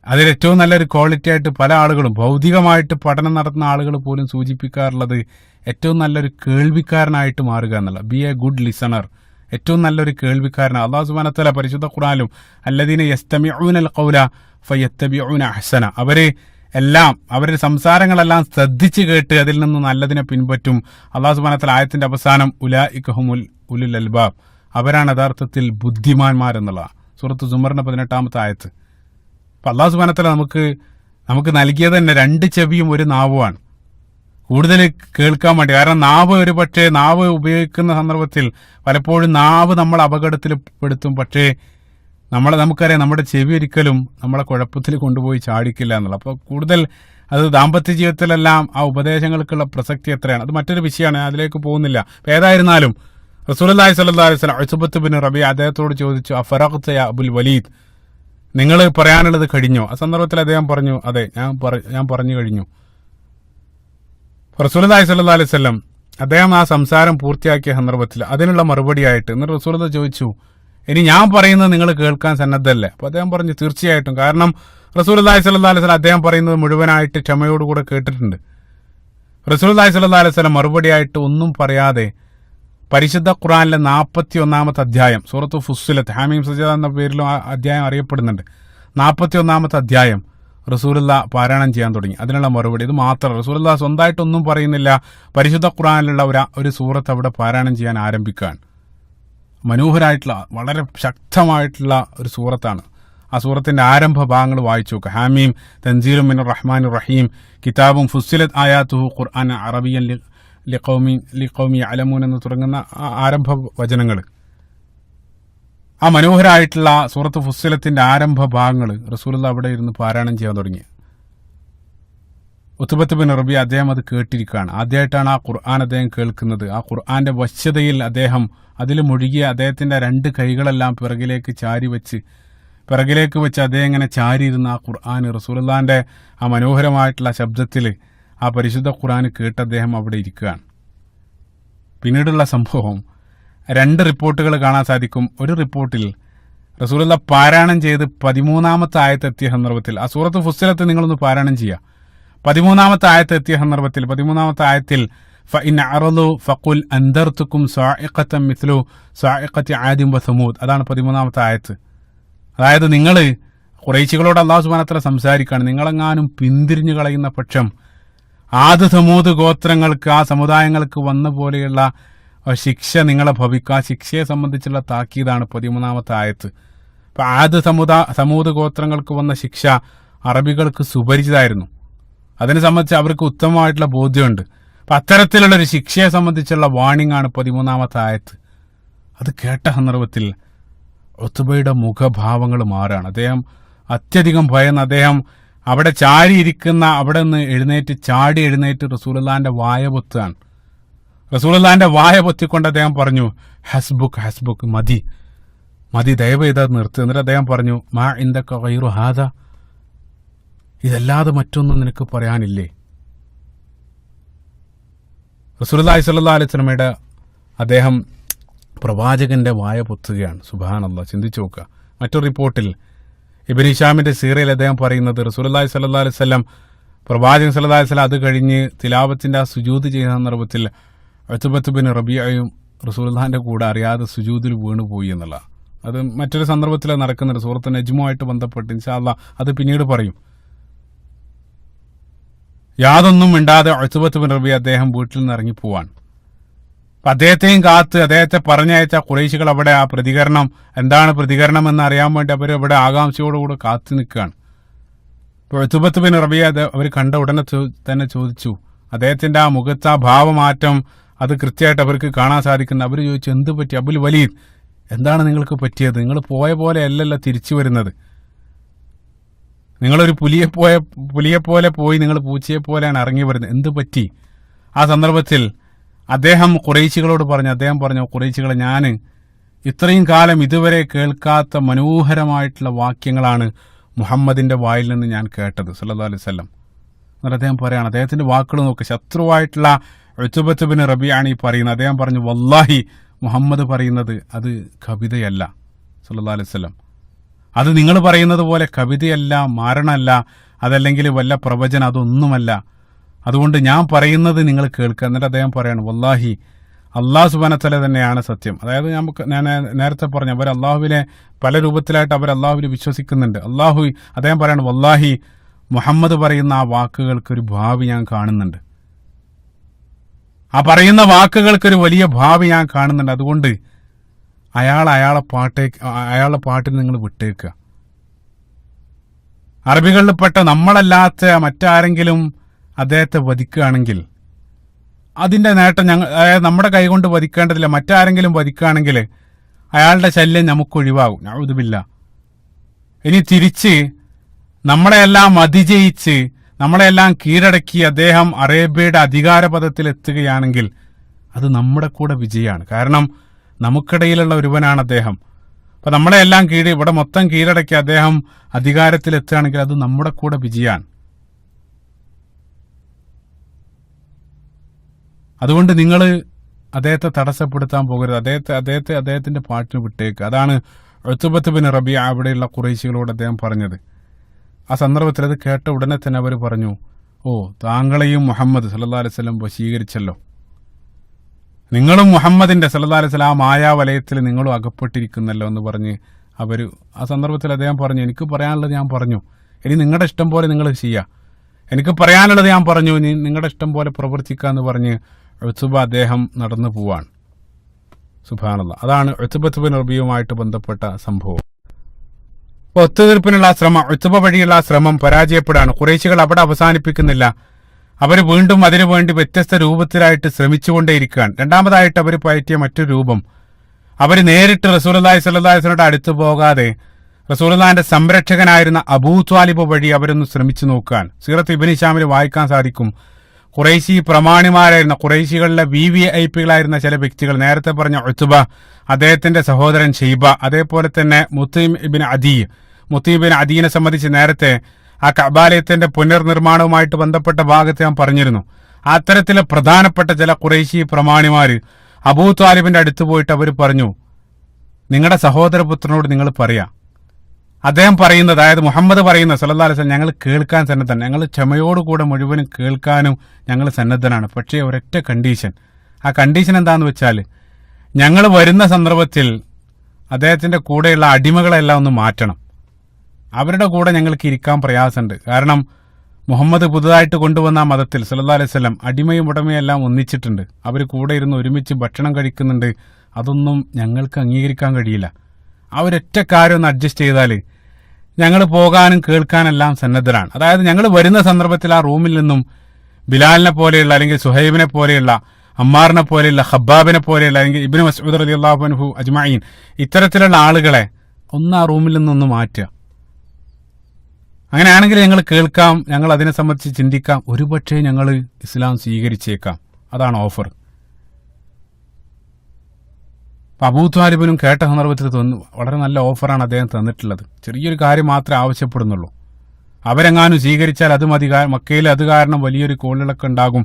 അതിൽ ഏറ്റവും നല്ലൊരു ക്വാളിറ്റി ആയിട്ട് പല ആളുകളും, ഭൗതികമായിട്ട് പഠനം നടത്തുന്ന ആളുകൾ പോലും സൂചിപ്പിക്കാറുള്ളത് ഏറ്റവും നല്ലൊരു കേൾവിക്കാരനായിട്ട് മാറുക എന്നുള്ള. ബി എ ഗുഡ് ലിസണർ, ഏറ്റവും നല്ലൊരു കേൾവിക്കാരനാണ്. അല്ലാഹു സുബ്ഹാനഹു വ തആല പരിശുദ്ധ ഖുർആനിലും അല്ലദീന യസ്തമിഊനൽ ഖൗല ഫയത്തബിഊന അഹ്സന, അവരുടെ സംസാരങ്ങളെല്ലാം ശ്രദ്ധിച്ചു കേട്ട് അതിൽ നിന്ന് നല്ലതിനെ പിൻപറ്റും. അല്ലാഹു സുബ്ഹാനഹു വ തആല ആയത്തിന്റെ അവസാനം ഉലൈക ഹുമുൽ ഉലുൽ അൽബാബ്, അവരാണ് യഥാർത്ഥത്തിൽ ബുദ്ധിമാന്മാരെന്നുള്ള സൂറത്ത് സുമറിന്റെ 18-ാമത്തെ ആയത്ത്. അപ്പൊ അല്ലാഹു സുബ്ഹാനഹു വ തആല നമുക്ക് നൽകിയത് തന്നെ 2 ചെവിയും 1 നാവുമാണ്, കൂടുതൽ കേൾക്കാൻ വേണ്ടി. കാരണം നാവ് ഉപയോഗിക്കുന്ന സന്ദർഭത്തിൽ പലപ്പോഴും നാവ് നമ്മൾ അപകടത്തിൽ പെടുത്തും. പക്ഷേ നമുക്കറിയാം, നമ്മുടെ ചെവി ഒരിക്കലും നമ്മളെ കുഴപ്പത്തിൽ കൊണ്ടുപോയി ചാടിക്കില്ല എന്നുള്ളത്. അപ്പോൾ കൂടുതൽ അത് ദാമ്പത്യ ജീവിതത്തിലെല്ലാം ആ ഉപദേശങ്ങൾക്കുള്ള പ്രസക്തി എത്രയാണ്, അത് മറ്റൊരു വിഷയമാണ്, അതിലേക്ക് പോകുന്നില്ല. അപ്പോൾ ഏതായിരുന്നാലും റസൂലുള്ളാഹി സ്വല്ലല്ലാഹു അലൈഹി വസല്ലം ഉത്ബത്ത് ബിൻ റബീഅ അദ്ദേഹത്തോട് ചോദിച്ചു, അഫറഗ്ത യാ അബുൽ വലീദ്, നിങ്ങൾ പറയാനുള്ളത് കഴിഞ്ഞോ? ആ സന്ദർഭത്തിൽ അദ്ദേഹം പറഞ്ഞു, അതെ ഞാൻ പറഞ്ഞു കഴിഞ്ഞു. റസൂലുള്ളാഹി സ്വല്ലല്ലാഹു അലൈഹി വസല്ലം അദ്ദേഹം ആ സംസാരം പൂർത്തിയാക്കിയ സന്ദർഭത്തിൽ അതിനുള്ള മറുപടിയായിട്ട് എന്നിട്ട് റസൂലുള്ളാഹി ചോദിച്ചു, ഇനി ഞാൻ പറയുന്നത് നിങ്ങൾ കേൾക്കാൻ സന്നദ്ധല്ലേ? അപ്പോൾ അദ്ദേഹം പറഞ്ഞു, തീർച്ചയായിട്ടും. കാരണം റസൂലുള്ളാഹി സ്വല്ലല്ലാഹു അലൈഹി വസല്ലം അദ്ദേഹം പറയുന്നത് മുഴുവനായിട്ട് ക്ഷമയോടുകൂടെ കേട്ടിട്ടുണ്ട്. റസൂലുള്ളാഹി സ്വല്ലല്ലാഹു അലൈഹി വസല്ലം മറുപടിയായിട്ട് ഒന്നും പറയാതെ പരിശുദ്ധ ഖുർആനിലെ 41-ാമത്തെ അധ്യായം, സൂറത്തു ഫുസ്സിലത്ത്, ഹാമീം സജദ എന്ന പേരിലും ആ അധ്യായം അറിയപ്പെടുന്നുണ്ട്. 41-ാമത്തെ അധ്യായം റസൂലുള്ളാഹി പാരായണം ചെയ്യാൻ തുടങ്ങി. അതിനുള്ള മറുപടി ഇത് മാത്രം. റസൂലുള്ളാഹി സ്വന്തമായിട്ടൊന്നും പറയുന്നില്ല, പരിശുദ്ധ ഖുർആനിലുള്ള ഒരു സൂറത്ത് അവിടെ പാരായണം ചെയ്യാൻ ആരംഭിക്കുകയാണ്. മനോഹരമായിട്ടുള്ള, വളരെ ശക്തമായിട്ടുള്ള ഒരു സൂറത്താണ്. ആ സൂറത്തിന്റെ ആരംഭ ഭാഗങ്ങൾ വായിച്ചു നോക്കുക. ഹാമീം തൻസീലും മിനർ റഹ്മാനിർ റഹീം കിതാബും ഫുസ്സിലത് ആയാതുഹു ഖുർആൻ അറബിയൻ ലിഖൗമി യഅലമൂൻ എന്ന് തുടങ്ങുന്ന ആരംഭ വചനങ്ങൾ, ആ മനോഹരമായിട്ടുള്ള സൂറത്ത് ഫുസ്സിലത്തിന്റെ ആരംഭ ഭാഗങ്ങൾ റസൂലുള്ളാഹി അവിടെ ഇരുന്ന് പാരായണം ചെയ്യാൻ തുടങ്ങി. ഉത്ബത്ത് ബിൻ റബീഅ അദ്ദേഹം അത് കേട്ടിരിക്കുകയാണ്. ആദ്യമായിട്ടാണ് ആ ഖുർആൻ അദ്ദേഹം കേൾക്കുന്നത്. ആ ഖുർആന്റെ വശ്യതയിൽ അദ്ദേഹം അതിൽ മുഴുകിയ അദ്ദേഹത്തിന്റെ 2 കൈകളെല്ലാം പിറകിലേക്ക് വെച്ച് അദ്ദേഹം ഇങ്ങനെ ചാരിയിരുന്ന ആ ഖുർആൻ റസൂലുള്ളാഹിന്റെ ആ മനോഹരമായിട്ടുള്ള ശബ്ദത്തിൽ ആ പരിശുദ്ധ ഖുർആൻ കേട്ട് അദ്ദേഹം അവിടെ ഇരിക്കുകയാണ്. പിന്നീടുള്ള സംഭവം 2 റിപ്പോർട്ടുകൾ കാണാൻ സാധിക്കും. ഒരു റിപ്പോർട്ടിൽ റസൂലുള്ളാഹി പാരായണം ചെയ്ത് 13ാമത്തെ ആയത്ത് എത്തിയ സന്ദർഭത്തിൽ, ആ സൂറത്ത് ഫുസ്സിലത്ത് നിങ്ങളൊന്ന് പാരായണം ചെയ്യുക, 13ാമത്തെ ആയത്ത് എത്തിയ സന്ദർഭത്തിൽ 13ാമത്തെ ആയത്തിൽ ഫഇൻ അറളു ഫഖുൽ അൻദർതുക്കും സാഇഖതൻ മിസ്ലു സാഇഖതി ആദിൻ വസമൂദ്, അതാണ് 13ാമത്തെ ആയത്ത്. അതായത് നിങ്ങൾ ഖുറൈശികളോട് അല്ലാഹു സുബ്ഹാനഹു വ തആല സംസാരിക്കുകയാണ്, നിങ്ങളെങ്ങാനും പിന്തിരിഞ്ഞു കളയുന്ന പക്ഷം ആദ് സമൂദ് ഗോത്രങ്ങൾക്ക്, ആ സമുദായങ്ങൾക്ക് വന്ന പോലെയുള്ള ശിക്ഷ നിങ്ങളെ ഭവിക്കുക. ആ ശിക്ഷയെ സംബന്ധിച്ചുള്ള താക്കീതാണ് 13ാമത്തെ ആയത്ത്. അപ്പൊ ആദ് സമൂദ് ഗോത്രങ്ങൾക്ക് വന്ന ശിക്ഷ അറബികൾക്ക് സുപരിചിതമായിരുന്നു. അതിനെ സംബന്ധിച്ച് അവർക്ക് ഉത്തമമായിട്ടുള്ള ബോധ്യമുണ്ട്. അപ്പൊ അത്തരത്തിലുള്ള ഒരു ശിക്ഷയെ സംബന്ധിച്ചുള്ള വാണിംഗ് ആണ് 13ാമത്തെ ആയത്ത്. അത് കേട്ട സന്ദർഭത്തിൽ ഉത്ബയുടെ മുഖഭാവങ്ങൾ മാറാണ്. അദ്ദേഹം അത്യധികം ഭയന്ന് അദ്ദേഹം അവിടെ അവിടെ നിന്ന് ചാടി എഴുന്നേറ്റ് റസൂലുള്ളാഹിന്റെ വായ പൊത്തുകയാണ്. റസൂലുള്ളാഹിന്റെ വായ പൊത്തിക്കൊണ്ട് അദ്ദേഹം പറഞ്ഞു, ഹസ്ബുക്ക്, മതി, ദയവ് ചെയ്ത് നിർത്തി. എന്നിട്ട് അദ്ദേഹം പറഞ്ഞു, മാ ഇൻദക ഗൈറു ഹാദ, ഇതല്ലാതെ മറ്റൊന്നും നിനക്ക് പറയാനില്ലേ? റസൂലുള്ളാഹി സ്വല്ലല്ലാഹു അലൈഹി വസല്ലമയുടെ അദ്ദേഹം പ്രവാചകന്റെ വായ പൊത്തുകയാണ്. സുബ്ഹാനല്ലാഹ്, ചിന്തിച്ചു നോക്കുക. മറ്റൊരു റിപ്പോർട്ടിൽ ഇബ്നു ഹിശാമിന്റെ സീറയിൽ അദ്ദേഹം പറയുന്നത്, റസൂലുള്ളാഹി സ്വല്ലല്ലാഹു അലൈഹി വസല്ലം പ്രവാചകൻ സല്ലല്ലാഹു അലൈഹി വസല്ലം അത് കഴിഞ്ഞ് തിലാവത്തിന്റെ ആ സുജൂദ് ചെയ്യുന്ന സന്ദർഭത്തിൽ ഉത്ബത്ത് ബിൻ റബീഅയും റസൂലുള്ളാഹിന്റെ കൂടെ അറിയാതെ സുജൂദിൽ വീണുപോയി എന്നുള്ള, അത് മറ്റൊരു സന്ദർഭത്തിൽ നടക്കുന്നുണ്ട്. സൂറത്ത് നജ്മുമായിട്ട് ബന്ധപ്പെട്ട് ഇൻഷാ അല്ലാഹ് അത് പിന്നീട് പറയും. യാതൊന്നും മിണ്ടാതെ ഉത്ബത്ത് ബിൻ റബീഅ അദ്ദേഹം വീട്ടിൽ നിന്ന് ഇറങ്ങിപ്പോവാൻ. അദ്ദേഹത്തെയും കാത്ത് അദ്ദേഹത്തെ പറഞ്ഞയച്ച ഖുറൈശികൾ അവിടെ ആ പ്രതികരണം, എന്താണ് പ്രതികരണം എന്ന് അറിയാൻ വേണ്ടി അവർ അവിടെ ആകാംക്ഷയോടുകൂടെ കാത്തു നിൽക്കുകയാണ്. ഇപ്പോൾ ഉത്ബത്ത് ബിൻ റബീഅ അവർ കണ്ട ഉടനെ തന്നെ ചോദിച്ചു, അദ്ദേഹത്തിന്റെ ആ മുഖത്ത് ആ ഭാവമാറ്റം അത് കൃത്യമായിട്ട് അവർക്ക് കാണാൻ സാധിക്കുന്നു. അവർ ചോദിച്ചു, എന്ത് പറ്റി അബുൽ വലീദ്, എന്താണ് നിങ്ങൾക്ക് പറ്റിയത്? നിങ്ങൾ പോയ പോലെ അല്ലല്ലോ തിരിച്ചു വരുന്നത്. നിങ്ങളൊരു പുലിയെപ്പോലെ പോയി നിങ്ങൾ പൂച്ചയെപ്പോലെയാണ് ഇറങ്ങി വരുന്നത്, എന്ത് പറ്റി? ആ സന്ദർഭത്തിൽ അദ്ദേഹം ഖുറൈശികളോട് പറഞ്ഞു, ഖുറൈശികളെ, ഞാൻ ഇത്രയും കാലം ഇതുവരെ കേൾക്കാത്ത മനോഹരമായിട്ടുള്ള വാക്യങ്ങളാണ് മുഹമ്മദിന്റെ വായിൽ നിന്ന് ഞാൻ കേട്ടത് സല്ലല്ലാഹു അലൈഹി വസല്ലം. എന്നിട്ട് അദ്ദേഹം പറയാണ്, അദ്ദേഹത്തിന്റെ വാക്കുകൾ നോക്ക്, ശത്രുവായിട്ടുള്ള ഉത്ബത്ത് ബിൻ റബീഅയാണ് ഈ പറയുന്നത്. അദ്ദേഹം പറഞ്ഞു, വല്ലാഹി മുഹമ്മദ് പറയുന്നത് അത് കവിതയല്ല സല്ലല്ലാഹു അലൈഹി വസല്ലം, അത് നിങ്ങൾ പറയുന്നത് പോലെ കവിതയല്ല, മാരണമല്ല, അതല്ലെങ്കിൽ വല്ല പ്രവചനം, അതൊന്നുമല്ല. അതുകൊണ്ട് ഞാൻ പറയുന്നത് നിങ്ങൾ കേൾക്കുക. എന്നിട്ട് അദ്ദേഹം പറയാണ്, വല്ലാഹി അല്ലാഹു സുബ്ഹാനഹു വ തആല തന്നെയാണ് സത്യം. അതായത് ഞാൻ നേരത്തെ പറഞ്ഞു, അവർ അള്ളാഹുവിനെ പല രൂപത്തിലായിട്ട് അവർ അള്ളാഹുവിനെ വിശ്വസിക്കുന്നുണ്ട്. അദ്ദേഹം പറയാണ്, വല്ലാഹി മുഹമ്മദ് പറയുന്ന ആ വാക്കുകൾക്കൊരു ഭാവി ഞാൻ കാണുന്നുണ്ട്, ആ പറയുന്ന വാക്കുകൾക്കൊരു വലിയ ഭാവി ഞാൻ കാണുന്നുണ്ട്. അതുകൊണ്ട് അയാളുടെ പാട്ടിൽ നിങ്ങൾ വിട്ടേക്കുക. അറബികളിൽപ്പെട്ട നമ്മളല്ലാത്ത മറ്റാരെങ്കിലും അദ്ദേഹത്തെ വധിക്കുകയാണെങ്കിൽ അതിന്റെ നേട്ടം അതായത് നമ്മുടെ കൈകൊണ്ട് വധിക്കേണ്ടതില്ല, മറ്റാരെങ്കിലും വധിക്കുകയാണെങ്കിൽ അയാളുടെ ശല്യം നമുക്ക് ഒഴിവാകും. നഊദു ബില്ലാഹ്. ഇനി തിരിച്ച് നമ്മളെല്ലാം അതിജയിച്ച് നമ്മളെല്ലാം കീഴടക്കി അദ്ദേഹം അറേബ്യയുടെ അധികാരപദത്തിൽ എത്തുകയാണെങ്കിൽ അത് നമ്മുടെ കൂടെ വിജയമാണ്. കാരണം നമുക്കിടയിലുള്ള ഒരുവനാണ് അദ്ദേഹം. അപ്പൊ നമ്മളെല്ലാം ഇവിടെ മൊത്തം കീഴടക്കി അദ്ദേഹം അധികാരത്തിൽ എത്തുകയാണെങ്കിൽ അത് നമ്മുടെ കൂടെ വിജയമാണ്. അതുകൊണ്ട് നിങ്ങൾ അദ്ദേഹത്തെ തടസ്സപ്പെടുത്താൻ പോകരുത്, അദ്ദേഹത്തിന്റെ പാട്ടിന് വിട്ടേക്ക്. അതാണ് ഉത്ബത്ത് ബിൻ റബീഅ അവിടെയുള്ള ഖുറൈശികളോട് അദ്ദേഹം പറഞ്ഞത്. ആ സന്ദർഭത്തിൽ അത് കേട്ട ഉടനെ തന്നെ അവർ പറഞ്ഞു, ഓ, താങ്കളെയും മുഹമ്മദ് സല്ലല്ലാഹു അലൈഹി വസല്ലം വശീകരിച്ചല്ലോ, നിങ്ങളും മുഹമ്മദിന്റെ സല്ലല്ലാഹു അലൈഹി വസല്ലം ആ മായാവലയത്തിൽ നിങ്ങളും അകപ്പെട്ടിരിക്കുന്നല്ലോ എന്ന് പറഞ്ഞ് അവർ ആ സന്ദർഭത്തിൽ അദ്ദേഹം പറഞ്ഞു, എനിക്ക് പറയാനുള്ളത് ഞാൻ പറഞ്ഞു, ഇനി നിങ്ങളുടെ ഇഷ്ടം പോലെ നിങ്ങൾ ചെയ്യുക, എനിക്ക് പറയാനുള്ളത് ഞാൻ പറഞ്ഞു, ഇനി നിങ്ങളുടെ ഇഷ്ടം പോലെ പ്രവർത്തിക്കാന്ന് പറഞ്ഞ് ഉത്ബ അദ്ദേഹം നടന്നു പോവാണ്. സുബ്ഹാനല്ലാഹ്. അതാണ് ഉത്ബത്ത് ബിൻ റബീഅയുമായിട്ട് ബന്ധപ്പെട്ട സംഭവം. ഒത്തുതീർപ്പിനുള്ള ശ്രമം, ഉത്ബ വഴിയുള്ള ശ്രമം പരാജയപ്പെടാണ്. ഖുറൈശികൾ അവിടെ അവസാനിപ്പിക്കുന്നില്ല, അവർ വീണ്ടും അതിനു വേണ്ടി വ്യത്യസ്ത രൂപത്തിലായിട്ട് ശ്രമിച്ചുകൊണ്ടേയിരിക്കുകയാണ്. രണ്ടാമതായിട്ട് അവർ പയറ്റിയ മറ്റൊരു രൂപം, അവർ നേരിട്ട് റസൂലുള്ളാഹി സ്വല്ലല്ലാഹു അലൈഹി വസല്ലമയുടെ അടുത്ത് പോകാതെ റസൂലുള്ളാഹിന്റെ സംരക്ഷകനായിരുന്ന അബൂ ത്വാലിബ് വഴി അവരൊന്ന് ശ്രമിച്ചു നോക്കാൻ. സീറത്ത് ഇബ്നു ഹിശാമിൽ വായിക്കാൻ സാധിക്കും. ഖുറൈശി പ്രമാണിമാരായിരുന്ന, ഖുറൈശികളിലെ VVIPകളായിരുന്ന ചില വ്യക്തികൾ, നേരത്തെ പറഞ്ഞ ഉത്ബ, അദ്ദേഹത്തിന്റെ സഹോദരൻ ഷൈബ, അതേപോലെ തന്നെ മുത്തീം ഇബ്നു അദീനെ സംബന്ധിച്ച് നേരത്തെ ആ കഅബാലയത്തിന്റെ പുനർനിർമ്മാണവുമായിട്ട് ബന്ധപ്പെട്ട ഭാഗത്ത് ഞാൻ പറഞ്ഞിരുന്നു. അത്തരത്തിലെ പ്രധാനപ്പെട്ട ചില ഖുറൈശി പ്രമാണിമാര് അബൂ ത്വാലിബിന്റെ അടുത്ത് പോയിട്ട് അവർ പറഞ്ഞു, നിങ്ങളുടെ സഹോദരപുത്രനോട് നിങ്ങൾ പറയാം, അദ്ദേഹം പറയുന്നത്, അതായത് മുഹമ്മദ് പറയുന്ന സല്ലല്ലാഹു അലൈഹി വസല്ലം, ഞങ്ങൾ കേൾക്കാൻ സന്നദ്ധൻ, ഞങ്ങൾ ക്ഷമയോടുകൂടെ മുഴുവനും കേൾക്കാനും ഞങ്ങൾ സന്നദ്ധനാണ്. പക്ഷേ ഒരൊറ്റ കണ്ടീഷൻ. ആ കണ്ടീഷൻ എന്താണെന്ന് വെച്ചാൽ, ഞങ്ങൾ വരുന്ന സന്ദർഭത്തിൽ അദ്ദേഹത്തിന്റെ കൂടെയുള്ള അടിമകളെല്ലാം ഒന്ന് മാറ്റണം. അവരുടെ കൂടെ ഞങ്ങൾക്ക് ഇരിക്കാൻ പ്രയാസമുണ്ട്. കാരണം മുഹമ്മദ് പുതുതായിട്ട് കൊണ്ടുവന്ന ആ മതത്തിൽ സല്ലല്ലാഹു അലൈഹി വസല്ലം അടിമയും ഉടമയും എല്ലാം ഒന്നിച്ചിട്ടുണ്ട്. അവർ കൂടെ ഇരുന്ന് ഒരുമിച്ച് ഭക്ഷണം കഴിക്കുന്നുണ്ട്. അതൊന്നും ഞങ്ങൾക്ക് അംഗീകരിക്കാൻ കഴിയില്ല. ആ ഒരൊറ്റ കാര്യം ഒന്ന് അഡ്ജസ്റ്റ് ചെയ്താൽ ഞങ്ങൾ പോകാനും കേൾക്കാനെല്ലാം സന്നദ്ധരാണ്. അതായത് ഞങ്ങൾ വരുന്ന സന്ദർഭത്തിൽ ആ റൂമിൽ നിന്നും ബിലാലിനെ പോലെയുള്ള, അല്ലെങ്കിൽ സുഹൈബിനെ പോലെയുള്ള, അമ്മാറിനെ പോലെയുള്ള, ഖബ്ബാബിനെ പോലെയുള്ള, അല്ലെങ്കിൽ ഇബ്നു മസ്ഊദ് റളിയല്ലാഹു അൻഹു അജ്മഈൻ, ഇത്തരത്തിലുള്ള ആളുകളെ ഒന്ന് ആ റൂമിൽ നിന്നൊന്ന് മാറ്റുക. അങ്ങനെയാണെങ്കിൽ ഞങ്ങൾ കേൾക്കാം, ഞങ്ങൾ അതിനെ സംബന്ധിച്ച് ചിന്തിക്കാം, ഒരുപക്ഷെ ഞങ്ങൾ ഇസ്ലാം സ്വീകരിച്ചേക്കാം. അതാണ് ഓഫർ. അബൂ ത്വാലിബിനും കേട്ട സന്ദർഭത്തിൽ തോന്നുന്നു വളരെ നല്ല ഓഫറാണ് അദ്ദേഹം തന്നിട്ടുള്ളത്. ചെറിയൊരു കാര്യം മാത്രമേ ആവശ്യപ്പെടുന്നുള്ളൂ. അവരെങ്ങാനും സ്വീകരിച്ചാൽ അത് മതി. മക്കയിൽ അത് കാരണം വലിയൊരു കോളിളക്കം ഉണ്ടാകും.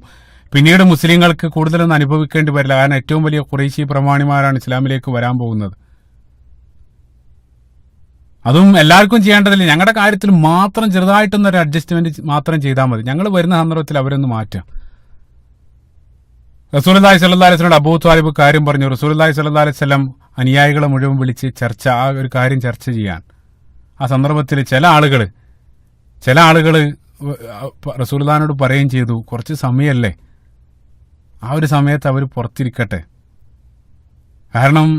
പിന്നീട് മുസ്ലിങ്ങൾക്ക് കൂടുതലൊന്നും അനുഭവിക്കേണ്ടി വരില്ല. കാരണം ഏറ്റവും വലിയ ഖുറൈശി പ്രമാണിമാരാണ് ഇസ്ലാമിലേക്ക് വരാൻ പോകുന്നത്. അതും എല്ലാവർക്കും ചെയ്യേണ്ടതില്ല. ഞങ്ങളുടെ കാര്യത്തിൽ മാത്രം ചെറുതായിട്ടൊന്നൊരു അഡ്ജസ്റ്റ്മെന്റ് മാത്രം ചെയ്താൽ മതി. ഞങ്ങൾ വരുന്ന സന്ദർഭത്തിൽ അവരൊന്ന് മാറ്റാം. റസൂലുള്ളാഹി സ്വല്ലല്ലാഹു അലൈഹി വസല്ലം അബൂ ത്വാലിബ് കാര്യം പറഞ്ഞു. റസൂലുള്ളാഹി സ്വല്ലല്ലാഹു അലൈഹി വസല്ലം അനുയായികളെ മുഴുവൻ വിളിച്ച് ആ ഒരു കാര്യം ചർച്ച ചെയ്യാൻ. ആ സന്ദർഭത്തിൽ ചില ആളുകൾ റസൂലുള്ളാഹിനോട് പറയുകയും ചെയ്തു, കുറച്ച് സമയമല്ലേ, ആ ഒരു സമയത്ത് അവർ പുറത്തിരിക്കട്ടെ. കാരണം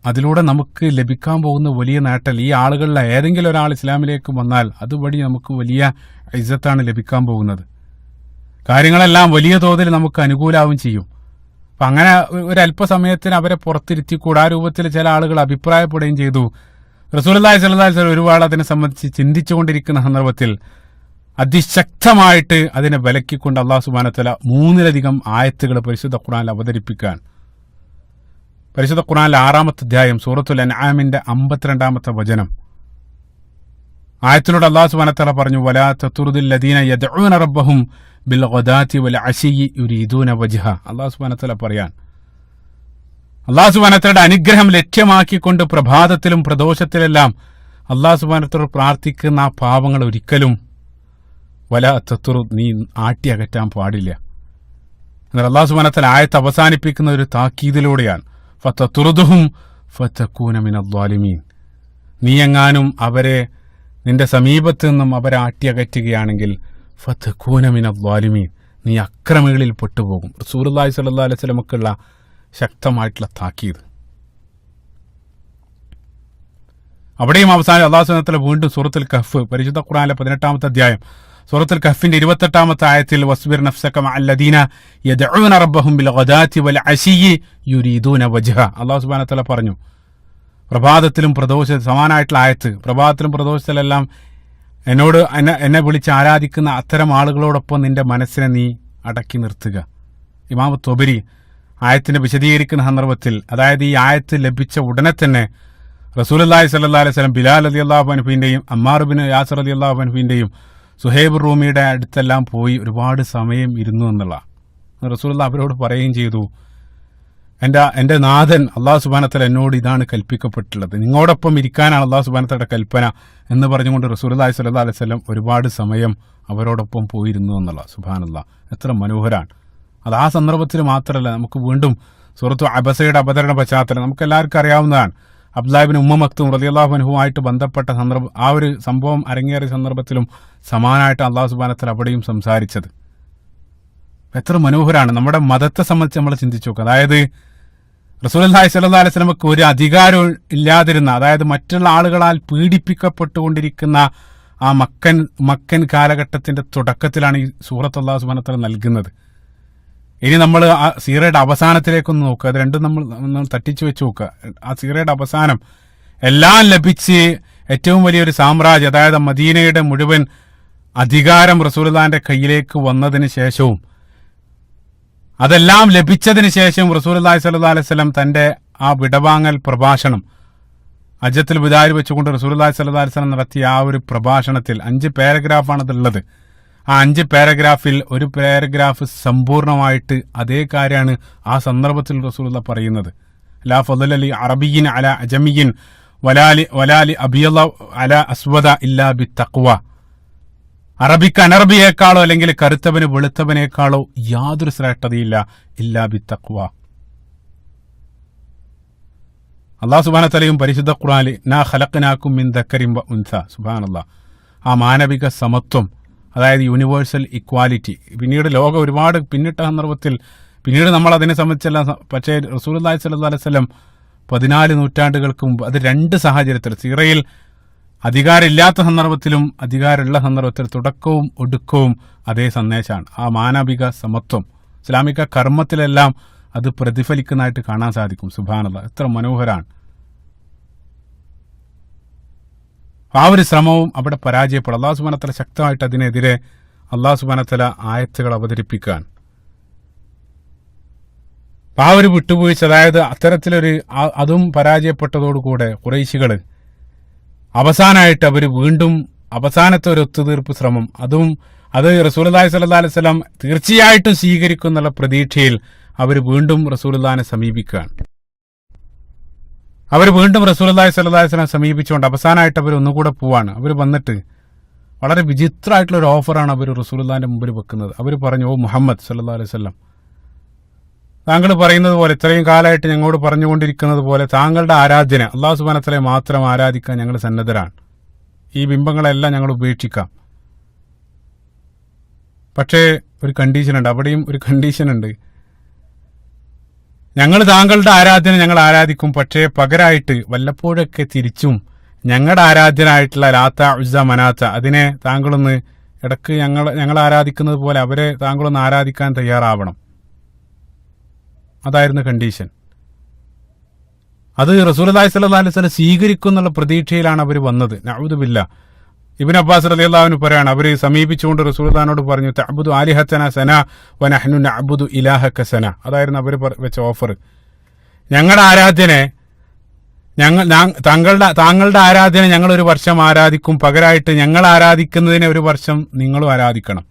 അതിലൂടെ നമുക്ക് ലഭിക്കാൻ പോകുന്ന വലിയ നേട്ടൽ, ഈ ആളുകളിലെ ഏതെങ്കിലും ഒരാൾ ഇസ്ലാമിലേക്ക് വന്നാൽ അതുവഴി നമുക്ക് വലിയ ഇസ്സത്താണ് ലഭിക്കാൻ പോകുന്നത്. കാര്യങ്ങളെല്ലാം വലിയ തോതിൽ നമുക്ക് അനുകൂലമാവും ചെയ്യും. അപ്പം അങ്ങനെ ഒരല്പസമയത്തിന് അവരെ പുറത്തിരുത്തിക്കൂടാ. ആ രൂപത്തിൽ ചില ആളുകൾ അഭിപ്രായപ്പെടുകയും ചെയ്തു. റസൂലുള്ളാഹി സ്വല്ലല്ലാഹു അലൈഹി വസല്ലം ഒരുപാട് അതിനെ സംബന്ധിച്ച് ചിന്തിച്ചുകൊണ്ടിരിക്കുന്ന സന്ദർഭത്തിൽ അതിശക്തമായിട്ട് അതിനെ വിലക്കിക്കൊണ്ട് അല്ലാഹു സുബ്ഹാനഹു വ തആല 3ലധികം ആയത്തുകൾ പരിശുദ്ധ ഖുർആനിൽ അവതരിപ്പിക്കാൻ. പരിശുദ്ധ ഖുർആനിലെ 6-ാമത്തെ അധ്യായം സൂറത്തുൽ അൻആമിന്റെ 52-ാമത്തെ വചനം ആയത്തിലൂടെ അല്ലാഹു സുബ്ഹാനഹു വ തആല പറഞ്ഞു, വലാ തത്റുദിൽ ലദീന യദ്ഊന റബ്ബഹും ബിൽ ഗദാതി വൽ അശിയി യുരീദൂന വജ്ഹ. അല്ലാഹു സുബ്ഹാനഹു വ തആല പറയാൻ, അല്ലാഹു സുബ്ഹാനഹു വ തആലയുടെ അനുഗ്രഹം ലക്ഷ്യമാക്കിക്കൊണ്ട് പ്രഭാതത്തിലും പ്രദോഷത്തിലെല്ലാം അല്ലാഹു സുബ്ഹാനഹു വ തആല പ്രാർത്ഥിക്കുന്ന ആ പാവങ്ങൾ ഒരിക്കലും വലാ തത്റുദ്, നീ ആട്ടി അകറ്റാൻ പാടില്ല. എന്നാൽ അല്ലാഹു സുബ്ഹാനഹു വ തആല ആയത്ത് അവസാനിപ്പിക്കുന്ന ഒരു താക്കീതിലൂടെയാണ്, ഫതത്റുദുഹും ഫതകൂന മിനൽ ളാലിമീൻ. നീ എങ്ങാനും അവരെ നിന്റെ സമീപത്ത് നിന്നും അവരെ ആട്ടിയകറ്റുകയാണെങ്കിൽ ഫതകൂന മിനൽ ളാലിമീൻ, നീ അക്രമികളിൽ പെട്ടുപോകും. റസൂലുള്ളാഹി സ്വല്ലല്ലാഹു അലൈഹി വസല്ലമക്കുള്ള ശക്തമായിട്ടുള്ള താക്കീത്. അവിടെയും അവസാനം അല്ലാഹു സുബ്ഹാനഹു വ തആല വീണ്ടും സൂറത്തുൽ കഹ്ഫ്, പരിശുദ്ധ ഖുർആനിലെ 18-ാമത്തെ അധ്യായം സൂറത്തുൽ കഹ്ഫിന്റെ 28-ാമത്തെ ആയത്തിൽ വസ്ബിർ നഫ്സക മഅല്ലദീന യദ്ഊന റബ്ബഹും ബിൽ ഗദാതി വൽ അശിയി യുരീദൂന വജ്ഹ. അല്ലാഹു സുബ്ഹാനഹു വ തആല പറഞ്ഞു, പ്രഭാതത്തിലും പ്രദോഷത്തിലും സമാനമായിട്ടുള്ള ആയത്ത്, പ്രഭാതത്തിലും പ്രദോഷത്തിലെല്ലാം എന്നെ വിളിച്ച് ആരാധിക്കുന്ന അത്തരം ആളുകളോടൊപ്പം നിന്റെ മനസ്സിനെ നീ അടക്കി നിർത്തുക. ഇമാം തൊബരി ആയത്തിനെ വിശദീകരിക്കുന്ന സന്ദർഭത്തിൽ, അതായത് ഈ ആയത്ത് ലഭിച്ച ഉടനെ തന്നെ റസൂലുള്ളാഹി സ്വല്ലല്ലാഹു അലൈഹി വസല്ലം ബിലാൽ റളിയല്ലാഹു അൻഹുവിന്റെയും അമ്മാർ ഇബ്നു യാസിർ റളിയല്ലാഹു അൻഹുവിന്റെയും സുഹൈബ് റൂമിയുടെ അടുത്തെല്ലാം പോയി ഒരുപാട് സമയം ഇരുന്നു എന്നുള്ള റസൂലുള്ളാഹി അവരോട് പറയുകയും ചെയ്തു, എൻ്റെ നാഥൻ അല്ലാഹു സുബ്ഹാനഹു വ തആല എന്നോട് ഇതാണ് കൽപ്പിക്കപ്പെട്ടുള്ളത്, നിങ്ങളോടൊപ്പം ഇരിക്കാനാണ് അല്ലാഹു സുബ്ഹാനഹു വ തആലയുടെ കൽപ്പന എന്ന് പറഞ്ഞുകൊണ്ട് റസൂലുള്ളാഹി സ്വല്ലല്ലാഹു അലൈഹി വസല്ലം ഒരുപാട് സമയം അവരോടൊപ്പം പോയിരുന്നു എന്നുള്ള. സുബ്ഹാനല്ലാഹ്, എത്ര മനോഹരാണ് അത്. ആ സന്ദർഭത്തിൽ മാത്രമല്ല, നമുക്ക് വീണ്ടും സൂറത്തു അബസയുടെ അവതരണ പശ്ചാത്തലം നമുക്ക് എല്ലാവർക്കും അറിയാവുന്നതാണ്. അബ്ദുല്ലാഹി ഇബ്നു ഉമ്മ മക്തൂം റളിയല്ലാഹു അൻഹുമായിട്ട് ബന്ധപ്പെട്ട സന്ദർഭം, ആ ഒരു സംഭവം അരങ്ങേറിയ സന്ദർഭത്തിലും സമാനമായിട്ട് അല്ലാഹു സുബ്ഹാനഹു വ തആല അവിടെയും സംസാരിച്ചത്. എത്ര മനോഹരാണ്. നമ്മുടെ മതത്തെ സംബന്ധിച്ച് നമ്മൾ ചിന്തിച്ചു നോക്കുക. അതായത് റസൂലുള്ളാഹി സ്വല്ലല്ലാഹു അലൈഹി വസല്ലമക്ക് ഒരു അധികാരവും ഇല്ലാതിരുന്ന, അതായത് മറ്റുള്ള ആളുകളാൽ പീഡിപ്പിക്കപ്പെട്ടുകൊണ്ടിരിക്കുന്ന ആ മക്കൻ കാലഘട്ടത്തിന്റെ തുടക്കത്തിലാണ് ഈ സൂറത്ത് അല്ലാഹു സുബ്ഹാനഹു വ തആല നൽകുന്നത്. ഇനി നമ്മൾ ആ സീറയുടെ അവസാനത്തിലേക്കൊന്ന് നോക്കുക. അത് രണ്ടും നമ്മൾ തട്ടിച്ചു വെച്ച് നോക്കുക. ആ സീറയുടെ അവസാനം എല്ലാം ലഭിച്ച് ഏറ്റവും വലിയൊരു സാമ്രാജ്യം, അതായത് മദീനയുടെ മുഴുവൻ അധികാരം റസൂലുള്ളാഹിന്റെ കയ്യിലേക്ക് വന്നതിന് ശേഷവും അതെല്ലാം ലഭിച്ചതിന് ശേഷം റസൂലുള്ളാഹി സ്വല്ലല്ലാഹു അലൈഹി വസല്ലം തന്റെ ആ വിടവാങ്ങൽ പ്രഭാഷണം ഹജ്ജത്തുൽ വിദായിൽ വെച്ചുകൊണ്ട് റസൂലുള്ളാഹി സ്വല്ലല്ലാഹു അലൈഹി വസല്ലം നടത്തിയ ആ ഒരു പ്രഭാഷണത്തിൽ 5 പാരഗ്രാഫാണ് അതുള്ളത്. ആ 5 പാരഗ്രാഫിൽ ഒരു പാരഗ്രാഫ് സമ്പൂർണമായിട്ട് അതേ കാര്യമാണ് ആ സന്ദർഭത്തിൽ റസൂലുള്ളാഹി പറയുന്നത്. ലാ ഫളല ലി അറബിയ്യിൻ അലാ അജമിയ്യിൻ വലാലി അബിയല്ല അലാ അസ്വദ ഇല്ലാ ബിത്തഖ്വ. അറബിക്ക് അനറബിയേക്കാളോ അല്ലെങ്കിൽ കറുത്തവന് വെളുത്തവനേക്കാളോ യാതൊരു ശ്രേഷ്ഠതയില്ല ഇല്ലാ ബിത്തഖ്വ. അല്ലാഹു സുബ്ഹാനഹു വ തആലയും പരിശുദ്ധ ഖുർആനിൽ നാ ഖലഖനാകും മിൻ ദക്കരിൻ വ ഉൻസ, സുബ്ഹാനല്ലാഹ്, ആ മാനവിക സമത്വം, അതായത് യൂണിവേഴ്സൽ ഇക്വാലിറ്റി. പിന്നീട് ലോകം ഒരുപാട് പിന്നിട്ട സന്ദർഭത്തിൽ പിന്നീട് നമ്മൾ അതിനെ സംബന്ധിച്ചെല്ലാം, പക്ഷേ റസൂലുള്ളാഹി സ്വല്ലല്ലാഹു അലൈഹി വസല്ലം 14 നൂറ്റാണ്ടുകൾക്ക് മുമ്പ് അത് 2 സാഹചര്യത്തിൽ, സീറയിൽ അധികാരമില്ലാത്ത സന്ദർഭത്തിലും അധികാരമുള്ള സന്ദർഭത്തിൽ തുടക്കവും ഒടുക്കവും അതേ സന്ദേശമാണ്. ആ മാനവിക സമത്വം ഇസ്ലാമിക കർമ്മത്തിലെല്ലാം അത് പ്രതിഫലിക്കുന്നതായിട്ട് കാണാൻ സാധിക്കും. സുബ്ഹാനല്ലാഹ്, എത്ര മനോഹരാണ്. ആ ഒരു ശ്രമവും അവിടെ പരാജയപ്പെടും. അല്ലാഹു സുബ്ഹാനഹു വ തആല ശക്തമായിട്ട് അതിനെതിരെ അല്ലാഹു സുബ്ഹാനഹു വ തആല ആയത്തുകൾ അവതരിപ്പിക്കാൻ, ആ ഒരു വിട്ടുവീഴ്ച, അതായത് അത്തരത്തിലൊരു അതും പരാജയപ്പെട്ടതോടുകൂടെ ഖുറൈശികൾ അവസാനമായിട്ട് അവർ വീണ്ടും അവസാനത്തെ ഒരു ഒത്തുതീർപ്പ് ശ്രമം, അത് റസൂലുള്ളാഹി സ്വല്ലല്ലാഹു അലൈഹി വസല്ലം തീർച്ചയായിട്ടും സ്വീകരിക്കുന്നുള്ള പ്രതീക്ഷയിൽ അവർ വീണ്ടും റസൂലുള്ളാഹിനെ സമീപിക്കുകയാണ്. അവർ വീണ്ടും റസൂലുള്ളാഹി സ്വല്ലല്ലാഹു അലൈഹി വസല്ലം സമീപിച്ചുകൊണ്ട് അവസാനമായിട്ട് അവർ ഒന്നുകൂടെ പോവാണ്. അവർ വന്നിട്ട് വളരെ വിചിത്രമായിട്ടുള്ള ഒരു ഓഫറാണ് അവർ റസൂലുള്ളാഹിന്റെ മുമ്പിൽ വെക്കുന്നത്. അവർ പറഞ്ഞു, ഓ മുഹമ്മദ് സ്വല്ലല്ലാഹു അലൈഹി വസല്ലം, താങ്കൾ പറയുന്നത് പോലെ, ഇത്രയും കാലമായിട്ട് ഞങ്ങളോട് പറഞ്ഞുകൊണ്ടിരിക്കുന്നത് പോലെ താങ്കളുടെ ആരാധന അല്ലാഹു സുബ്ഹാനഹു വ തആലയെ മാത്രം ആരാധിക്കാൻ ഞങ്ങൾ സന്നദ്ധരാണ്. ഈ ബിംബങ്ങളെല്ലാം ഞങ്ങൾ ഉപേക്ഷിക്കാം. പക്ഷേ ഒരു കണ്ടീഷനുണ്ട്, അവിടെയും ഒരു കണ്ടീഷനുണ്ട്. ഞങ്ങൾ താങ്കളുടെ ആരാധന ഞങ്ങൾ ആരാധിക്കും, പക്ഷേ പകരമായിട്ട് വല്ലപ്പോഴൊക്കെ തിരിച്ചും ഞങ്ങളുടെ ആരാധനായിട്ടുള്ള ലാത്ത ഉസ്സ മനാത്ത അതിനെ താങ്കളൊന്ന് ഇടക്ക് ഞങ്ങൾ ആരാധിക്കുന്നത് പോലെ അവരെ താങ്കളൊന്ന് ആരാധിക്കാൻ തയ്യാറാവണം. അതായിരുന്നു കണ്ടീഷൻ. അത് റസൂലുള്ളാഹി സ്വല്ലല്ലാഹു അലൈഹി വസല്ലം സ്വീകരിക്കുന്നുള്ള പ്രതീക്ഷയിലാണ് അവർ വന്നത്. നഊദു ബില്ലാഹ്. ഇബ്നു അബ്ബാസ് റളിയല്ലാഹു അൻഹു പറയാണ്, അവർ സമീപിച്ചുകൊണ്ട് റസൂലുള്ളാഹിനോട് പറഞ്ഞു, തഅബുദു ആലിഹതന സന വ നഹ്നു നഅബുദു ഇലാഹക സന. അതായിരുന്നു അവർ വെച്ച ഓഫർ. ഞങ്ങളുടെ ആരാധന താങ്കളുടെ ആരാധന ഞങ്ങൾ ഒരു വർഷം ആരാധിക്കും, പകരമായിട്ട് ഞങ്ങൾ ആരാധിക്കുന്നതിനെ ഒരു വർഷം നിങ്ങളും ആരാധിക്കണം.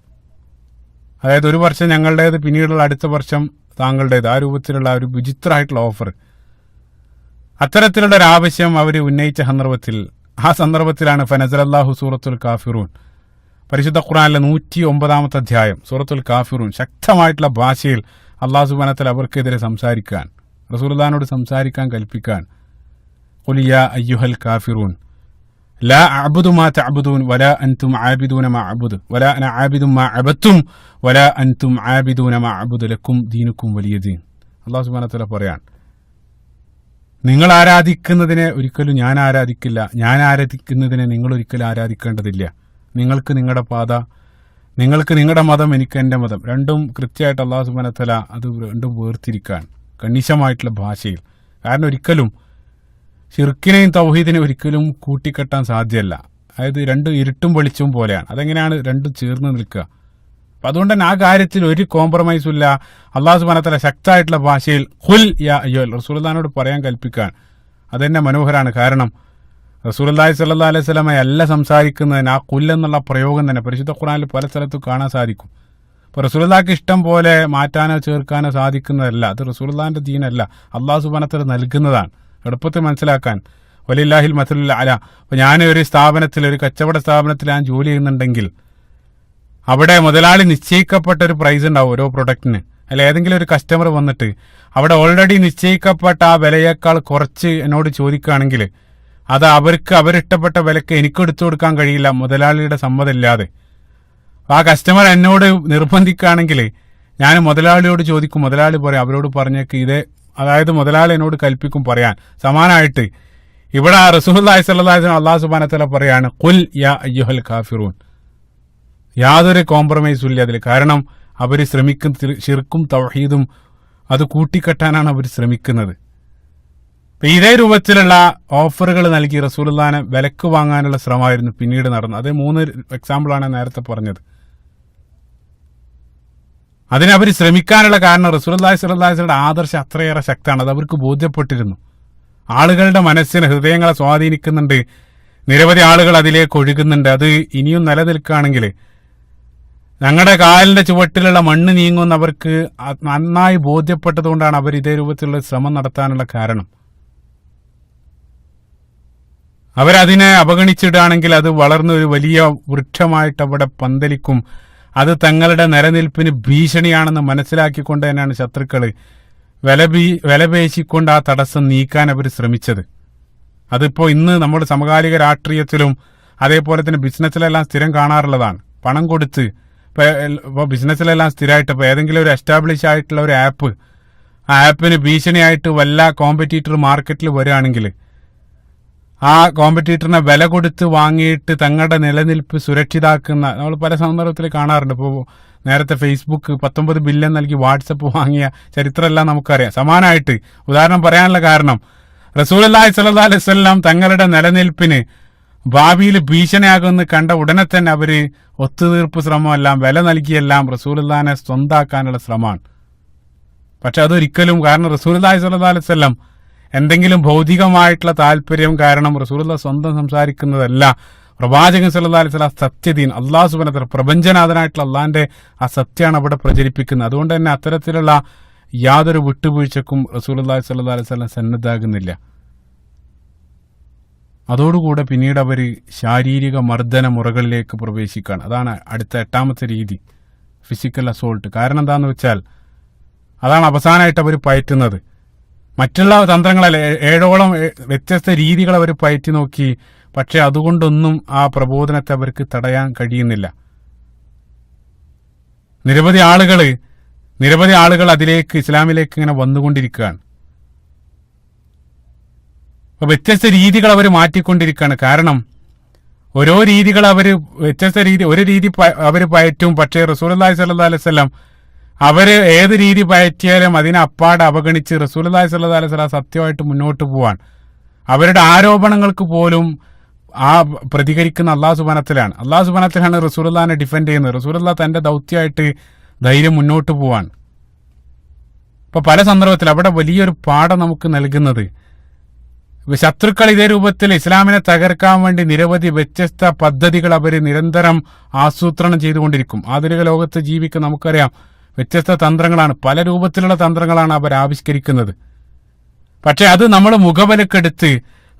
അതായത് ഒരു വർഷം ഞങ്ങളുടേത്, പിന്നീടുള്ള അടുത്ത വർഷം താങ്കളുടേത്. ആ രൂപത്തിലുള്ള ഒരു വിചിത്രമായിട്ടുള്ള ഓഫർ, അത്തരത്തിലുള്ള ഒരു ആവശ്യം അവർ ഉന്നയിച്ച ആ സന്ദർഭത്തിലാണ് ഫനസലല്ലാഹു സൂറത്തുൽ കാഫിറൂൻ, പരിശുദ്ധ ഖുർആനിലെ 109 അധ്യായം സൂറത്തുൽ കാഫിറൂൻ. ശക്തമായിട്ടുള്ള ഭാഷയിൽ അല്ലാഹു സുബ്ഹാനഹു വ തആല അവർക്കെതിരെ സംസാരിക്കാൻ, റസൂലുള്ളാഹിനോട് സംസാരിക്കാൻ കൽപ്പിക്കാൻ. ഖുൽ യാ അയ്യുഹൽ കാഫിറൂൻ ലാ അഅ്ബുദു മാ തഅ്ബുദൂൻ വലാ അൻതും ആബിദൂന മാ അഅ്ബുദു വലാ അന ആബിദും മാ അബത്തും വലാ അൻതും ആബിദൂന മാ അഅ്ബുദു ലക്കും ദീനുക്കും വലിയ ദീൻ. അല്ലാഹു സുബ്ഹാനഹു വ തആല പറയാൻ, നിങ്ങൾ ആരാധിക്കുന്നതിനെ ഒരിക്കലും ഞാൻ ആരാധിക്കില്ല, ഞാൻ ആരാധിക്കുന്നതിനെ നിങ്ങൾ ഒരിക്കലും ആരാധിക്കേണ്ടതില്ല. നിങ്ങൾക്ക് നിങ്ങളുടെ പാത, നിങ്ങൾക്ക് നിങ്ങളുടെ മതം, എനിക്ക് എൻ്റെ മതം. രണ്ടും കൃത്യമായിട്ട് അല്ലാഹു സുബ്ഹാനഹു വ തആല അത് രണ്ടും വേർതിരിക്കാൻ കണിശമായിട്ടുള്ള ഭാഷയിൽ. കാരണം ഒരിക്കലും ശിർക്കിനെയും തൗഹീദിനെയും ഒരിക്കലും കൂട്ടിക്കെട്ടാൻ സാധ്യമല്ല. അതായത് രണ്ട് ഇരുട്ടും വെളിച്ചവും പോലെയാണ്. അതെങ്ങനെയാണ് രണ്ടും ചേർന്ന് നിൽക്കുക? അപ്പം അതുകൊണ്ട് തന്നെ ആ കാര്യത്തിൽ ഒരു കോംപ്രമൈസും ഇല്ല. അല്ലാഹു സുബ്ഹാനഹു വ തആല ശക്തമായിട്ടുള്ള ഭാഷയിൽ ഖുൽ യാ അയ്യുഹൽ, റസൂലുള്ളാഹിനോട് പറയാൻ കൽപ്പിക്കാൻ. അതെന്നെ മനോഹരമാണ്. കാരണം റസൂലുള്ളാഹി സ്വല്ലല്ലാഹു അലൈഹി വസല്ലമ അല്ല സംസാരിക്കുന്നതിന് ആ ഖുൽ എന്നുള്ള പ്രയോഗം തന്നെ പരിശുദ്ധ ഖുർആനിൽ പല സ്ഥലത്തും കാണാൻ സാധിക്കും. അപ്പോൾ റസൂലുള്ളാഹിക്ക് ഇഷ്ടം പോലെ മാറ്റാനോ ചേർക്കാനോ സാധിക്കുന്നതല്ല. അത് റസൂലുള്ളാഹിന്റെ ദീനല്ല, അല്ലാഹു സുബ്ഹാനഹു വ തആല നൽകുന്നതാണ്. എളുപ്പത്തിൽ മനസ്സിലാക്കാൻ വലില്ലാഹിൽ മസലുൽ അല. അപ്പോൾ ഞാൻ ഒരു സ്ഥാപനത്തിൽ, ഒരു കച്ചവട സ്ഥാപനത്തിൽ ഞാൻ ജോലി ചെയ്യുന്നുണ്ടെങ്കിൽ അവിടെ മുതലാളി നിശ്ചയിക്കപ്പെട്ട ഒരു പ്രൈസ് ഉണ്ടാവും ഓരോ പ്രൊഡക്റ്റിന്. അല്ല ഏതെങ്കിലും ഒരു കസ്റ്റമർ വന്നിട്ട് അവിടെ ഓൾറെഡി നിശ്ചയിക്കപ്പെട്ട ആ വിലയേക്കാൾ കുറച്ച് എന്നോട് ചോദിക്കുകയാണെങ്കിൽ അത് അവരിഷ്ടപ്പെട്ട വിലക്ക് എനിക്ക് എടുത്തു കൊടുക്കാൻ കഴിയില്ല, മുതലാളിയുടെ സമ്മതമില്ലാതെ. ആ കസ്റ്റമർ എന്നോട് നിർബന്ധിക്കുകയാണെങ്കിൽ ഞാൻ മുതലാളിയോട് ചോദിക്കും, മുതലാളി പറയും അവരോട് പറഞ്ഞേക്ക് ഇതേ, അതായത് മുതലാളി എന്നോട് കൽപ്പിക്കും പറയാൻ. സമാനമായിട്ട് ഇവിടെ റസൂലുള്ളാഹി സ്വല്ലല്ലാഹു അലൈഹി വസല്ലം അല്ലാഹു സുബ്ഹാനഹു വ തആല പറയാണ് ഖുൽ യാ അയ്യുഹൽ കാഫിറൂൻ. യാതൊരു കോംപ്രമൈസും ഇല്ല അതിൽ. കാരണം അവർ ശ്രമിക്കുന്ന ശിർക്കും തൗഹീദും അത് കൂട്ടിക്കെട്ടാനാണ് അവർ ശ്രമിക്കുന്നത്. ഇതേ രൂപത്തിലുള്ള ഓഫറുകൾ നൽകി റസൂലുള്ളാഹിനെ വിലക്ക് വാങ്ങാനുള്ള ശ്രമമായിരുന്നു പിന്നീട് നടന്നത്. അത് 3 എക്സാമ്പിളാണ് നേരത്തെ പറഞ്ഞത്. അതിനവർ ശ്രമിക്കാനുള്ള കാരണം റസൂലുള്ളാഹി സ്വല്ലല്ലാഹു അലൈഹി വസല്ലം ആദർശം അത്രയേറെ ശക്തമാണ്. അത് അവർക്ക് ബോധ്യപ്പെട്ടിരുന്നു. ആളുകളുടെ മനസ്സിന് ഹൃദയങ്ങളെ സ്വാധീനിക്കുന്നുണ്ട്. നിരവധി ആളുകൾ അതിലേക്ക് ഒഴുകുന്നുണ്ട്. അത് ഇനിയും നിലനിൽക്കുകയാണെങ്കിൽ ഞങ്ങളുടെ കാലിന്റെ ചുവട്ടിലുള്ള മണ്ണ് നീങ്ങുമെന്ന് അവർക്ക് നന്നായി ബോധ്യപ്പെട്ടതുകൊണ്ടാണ് അവർ ഇതേ രൂപത്തിലുള്ള ശ്രമം നടത്താനുള്ള കാരണം. അവരതിനെ അവഗണിച്ചിടുകയാണെങ്കിൽ അത് വളർന്ന ഒരു വലിയ വൃക്ഷമായിട്ട് അവിടെ പന്തലിക്കും. അത് തങ്ങളുടെ നിലനിൽപ്പിന് ഭീഷണിയാണെന്ന് മനസ്സിലാക്കിക്കൊണ്ട് തന്നെയാണ് ശത്രുക്കൾ വിലപേശിക്കൊണ്ട് ആ തടസ്സം നീക്കാൻ അവർ ശ്രമിച്ചത്. അതിപ്പോൾ ഇന്ന് നമ്മുടെ സമകാലിക രാഷ്ട്രീയത്തിലും അതേപോലെ തന്നെ ബിസിനസ്സിലെല്ലാം സ്ഥിരം കാണാറുള്ളതാണ്. പണം കൊടുത്ത് ഇപ്പോൾ ബിസിനസ്സിലെല്ലാം സ്ഥിരമായിട്ട് ഇപ്പോൾ ഏതെങ്കിലും ഒരു എസ്റ്റാബ്ലിഷ് ആയിട്ടുള്ള ഒരു ആപ്പ്, ആ ആപ്പിന് ഭീഷണിയായിട്ട് വല്ല കോമ്പറ്റീറ്റർ മാർക്കറ്റിൽ വരികയാണെങ്കിൽ ആ കോമ്പറ്റീറ്ററിനെ വില കൊടുത്ത് വാങ്ങിയിട്ട് തങ്ങളുടെ നിലനിൽപ്പ് സുരക്ഷിതാക്കുന്ന നമ്മൾ പല സന്ദർഭത്തിൽ കാണാറുണ്ട്. ഇപ്പോൾ നേരത്തെ ഫേസ്ബുക്ക് 19 ബില്യൺ നൽകി വാട്സപ്പ് വാങ്ങിയ ചരിത്രമെല്ലാം നമുക്കറിയാം. സമാനമായിട്ട് ഉദാഹരണം പറയാനുള്ള കാരണം റസൂലുള്ളാഹി സ്വല്ലല്ലാഹു അലൈഹി വസല്ലം തങ്ങളുടെ നിലനിൽപ്പിന് ഭാവിയിൽ ഭീഷണിയാകുമെന്ന് കണ്ട ഉടനെ തന്നെ അവർ ഒത്തുതീർപ്പ് ശ്രമമെല്ലാം വില നൽകിയെല്ലാം റസൂലുള്ളാഹിനെ സ്വന്താക്കാനുള്ള ശ്രമമാണ്. പക്ഷെ അതൊരിക്കലും, കാരണം റസൂലുള്ളാഹി സ്വല്ലല്ലാഹു അലൈഹി വസല്ലം എന്തെങ്കിലും ഭൗതികമായിട്ടുള്ള താല്പര്യം കാരണം റസൂലുള്ളാഹി സ്വന്തം സംസാരിക്കുന്നതല്ല. പ്രവാചകൻ സല്ലല്ലാഹു അലൈഹി വസല്ലം സത്യദീൻ, അല്ലാഹു സുബ്ഹാനഹു വ തആല പ്രപഞ്ചനാഥനായിട്ടുള്ള അള്ളാഹിന്റെ ആ സത്യമാണ് അവിടെ പ്രചരിപ്പിക്കുന്നത്. അതുകൊണ്ട് തന്നെ അത്തരത്തിലുള്ള യാതൊരു വിട്ടുവീഴ്ചക്കും റസൂലുള്ളാഹി സ്വല്ലല്ലാഹു അലൈഹി വസല്ലം സന്നദ്ധാകുന്നില്ല. അതോടുകൂടെ പിന്നീട് അവർ ശാരീരിക മർദ്ദന മുറകളിലേക്ക് പ്രവേശിക്കുകയാണ്. അതാണ് അടുത്ത 8ാമത്തെ രീതി, ഫിസിക്കൽ അസോൾട്ട്. കാരണം എന്താണെന്ന് വെച്ചാൽ അതാണ് അവസാനമായിട്ട് അവർ പയറ്റുന്നത്. മറ്റുള്ള തന്ത്രങ്ങളല്ല, 7ഓളം വ്യത്യസ്ത രീതികൾ അവർ പയറ്റി നോക്കി. പക്ഷെ അതുകൊണ്ടൊന്നും ആ പ്രബോധനത്തെ അവർക്ക് തടയാൻ കഴിയുന്നില്ല. നിരവധി ആളുകൾ അതിലേക്ക്, ഇസ്ലാമിലേക്ക് ഇങ്ങനെ വന്നുകൊണ്ടിരിക്കുകയാണ്. അപ്പൊ വ്യത്യസ്ത രീതികൾ അവർ മാറ്റിക്കൊണ്ടിരിക്കുകയാണ്. കാരണം ഓരോ രീതികൾ അവർ ഒരു രീതി അവർ പയറ്റും. പക്ഷേ റസൂലുള്ളാഹി സ്വല്ലല്ലാഹു അലൈഹി വസല്ലം അവര് ഏത് രീതി പയറ്റിയാലും അതിനെ അപ്പാടെ അവഗണിച്ച് റസൂലുള്ളാഹി സ്വല്ലല്ലാഹു അലൈഹി വസല്ലം സത്യമായിട്ട് മുന്നോട്ട് പോവാൻ. അവരുടെ ആരോപണങ്ങൾക്ക് പോലും ആ പ്രതികരിക്കുന്ന അല്ലാഹു സുബ്ഹാനഹു വ തആലയാണ് റസൂലുള്ളാഹിനെ ഡിഫെൻഡ് ചെയ്യുന്നത്. റസൂലുള്ളാഹി തന്റെ ദൗത്യമായിട്ട് ധൈര്യം മുന്നോട്ട് പോവാൻ. ഇപ്പൊ പല സന്ദർഭത്തിൽ അവിടെ വലിയൊരു പാഠം നമുക്ക് നൽകുന്നത്, ശത്രുക്കൾ ഇതേ രൂപത്തിൽ ഇസ്ലാമിനെ തകർക്കാൻ വേണ്ടി നിരവധി വ്യത്യസ്ത പദ്ധതികൾ അവർ നിരന്തരം ആസൂത്രണം ചെയ്തുകൊണ്ടിരിക്കും. ആധുനിക ലോകത്ത് ജീവിക്കാൻ നമുക്കറിയാം വ്യത്യസ്ത തന്ത്രങ്ങളാണ്, പല രൂപത്തിലുള്ള തന്ത്രങ്ങളാണ് അവർ ആവിഷ്കരിക്കുന്നത്. പക്ഷെ അത് നമ്മൾ മുഖവിലക്കെടുത്ത്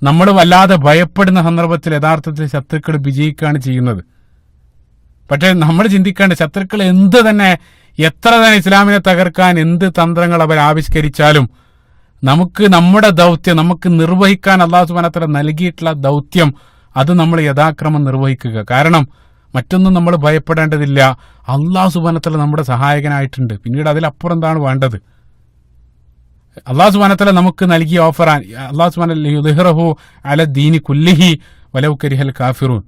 നമ്മൾ വല്ലാതെ ഭയപ്പെടുന്ന സന്ദർഭത്തിൽ യഥാർത്ഥത്തിൽ ശത്രുക്കൾ വിജയിക്കുകയാണ് ചെയ്യുന്നത്. പക്ഷെ നമ്മൾ ചിന്തിക്കേണ്ട, ശത്രുക്കൾ എത്ര തന്നെ ഇസ്ലാമിനെ തകർക്കാൻ എന്ത് തന്ത്രങ്ങൾ അവർ ആവിഷ്കരിച്ചാലും നമുക്ക് നമ്മുടെ ദൗത്യം, നമുക്ക് നിർവഹിക്കാൻ അല്ലാഹു സുബ്ഹാനഹു വ തആല നൽകിയിട്ടുള്ള ദൗത്യം അത് നമ്മൾ യഥാക്രമം നിർവഹിക്കുക. കാരണം മറ്റൊന്നും നമ്മൾ ഭയപ്പെടേണ്ടതില്ല. അല്ലാഹു സുബ്ഹാനഹു വ തആല നമ്മുടെ സഹായകനായിട്ടുണ്ട്. പിന്നീട് അതിലപ്പുറം എന്താണ് വേണ്ടത്? അല്ലാഹു സുബ്ഹാനഹു വ തആല നമുക്ക് നൽകിയ ഓഫറാൻ അല്ലാഹു സുബ്ഹാനഹു യുദ്ഹിറഹു അല ദീനി കുല്ലിഹി വലൗ കരിഹൽ കാഫിറൂൻ.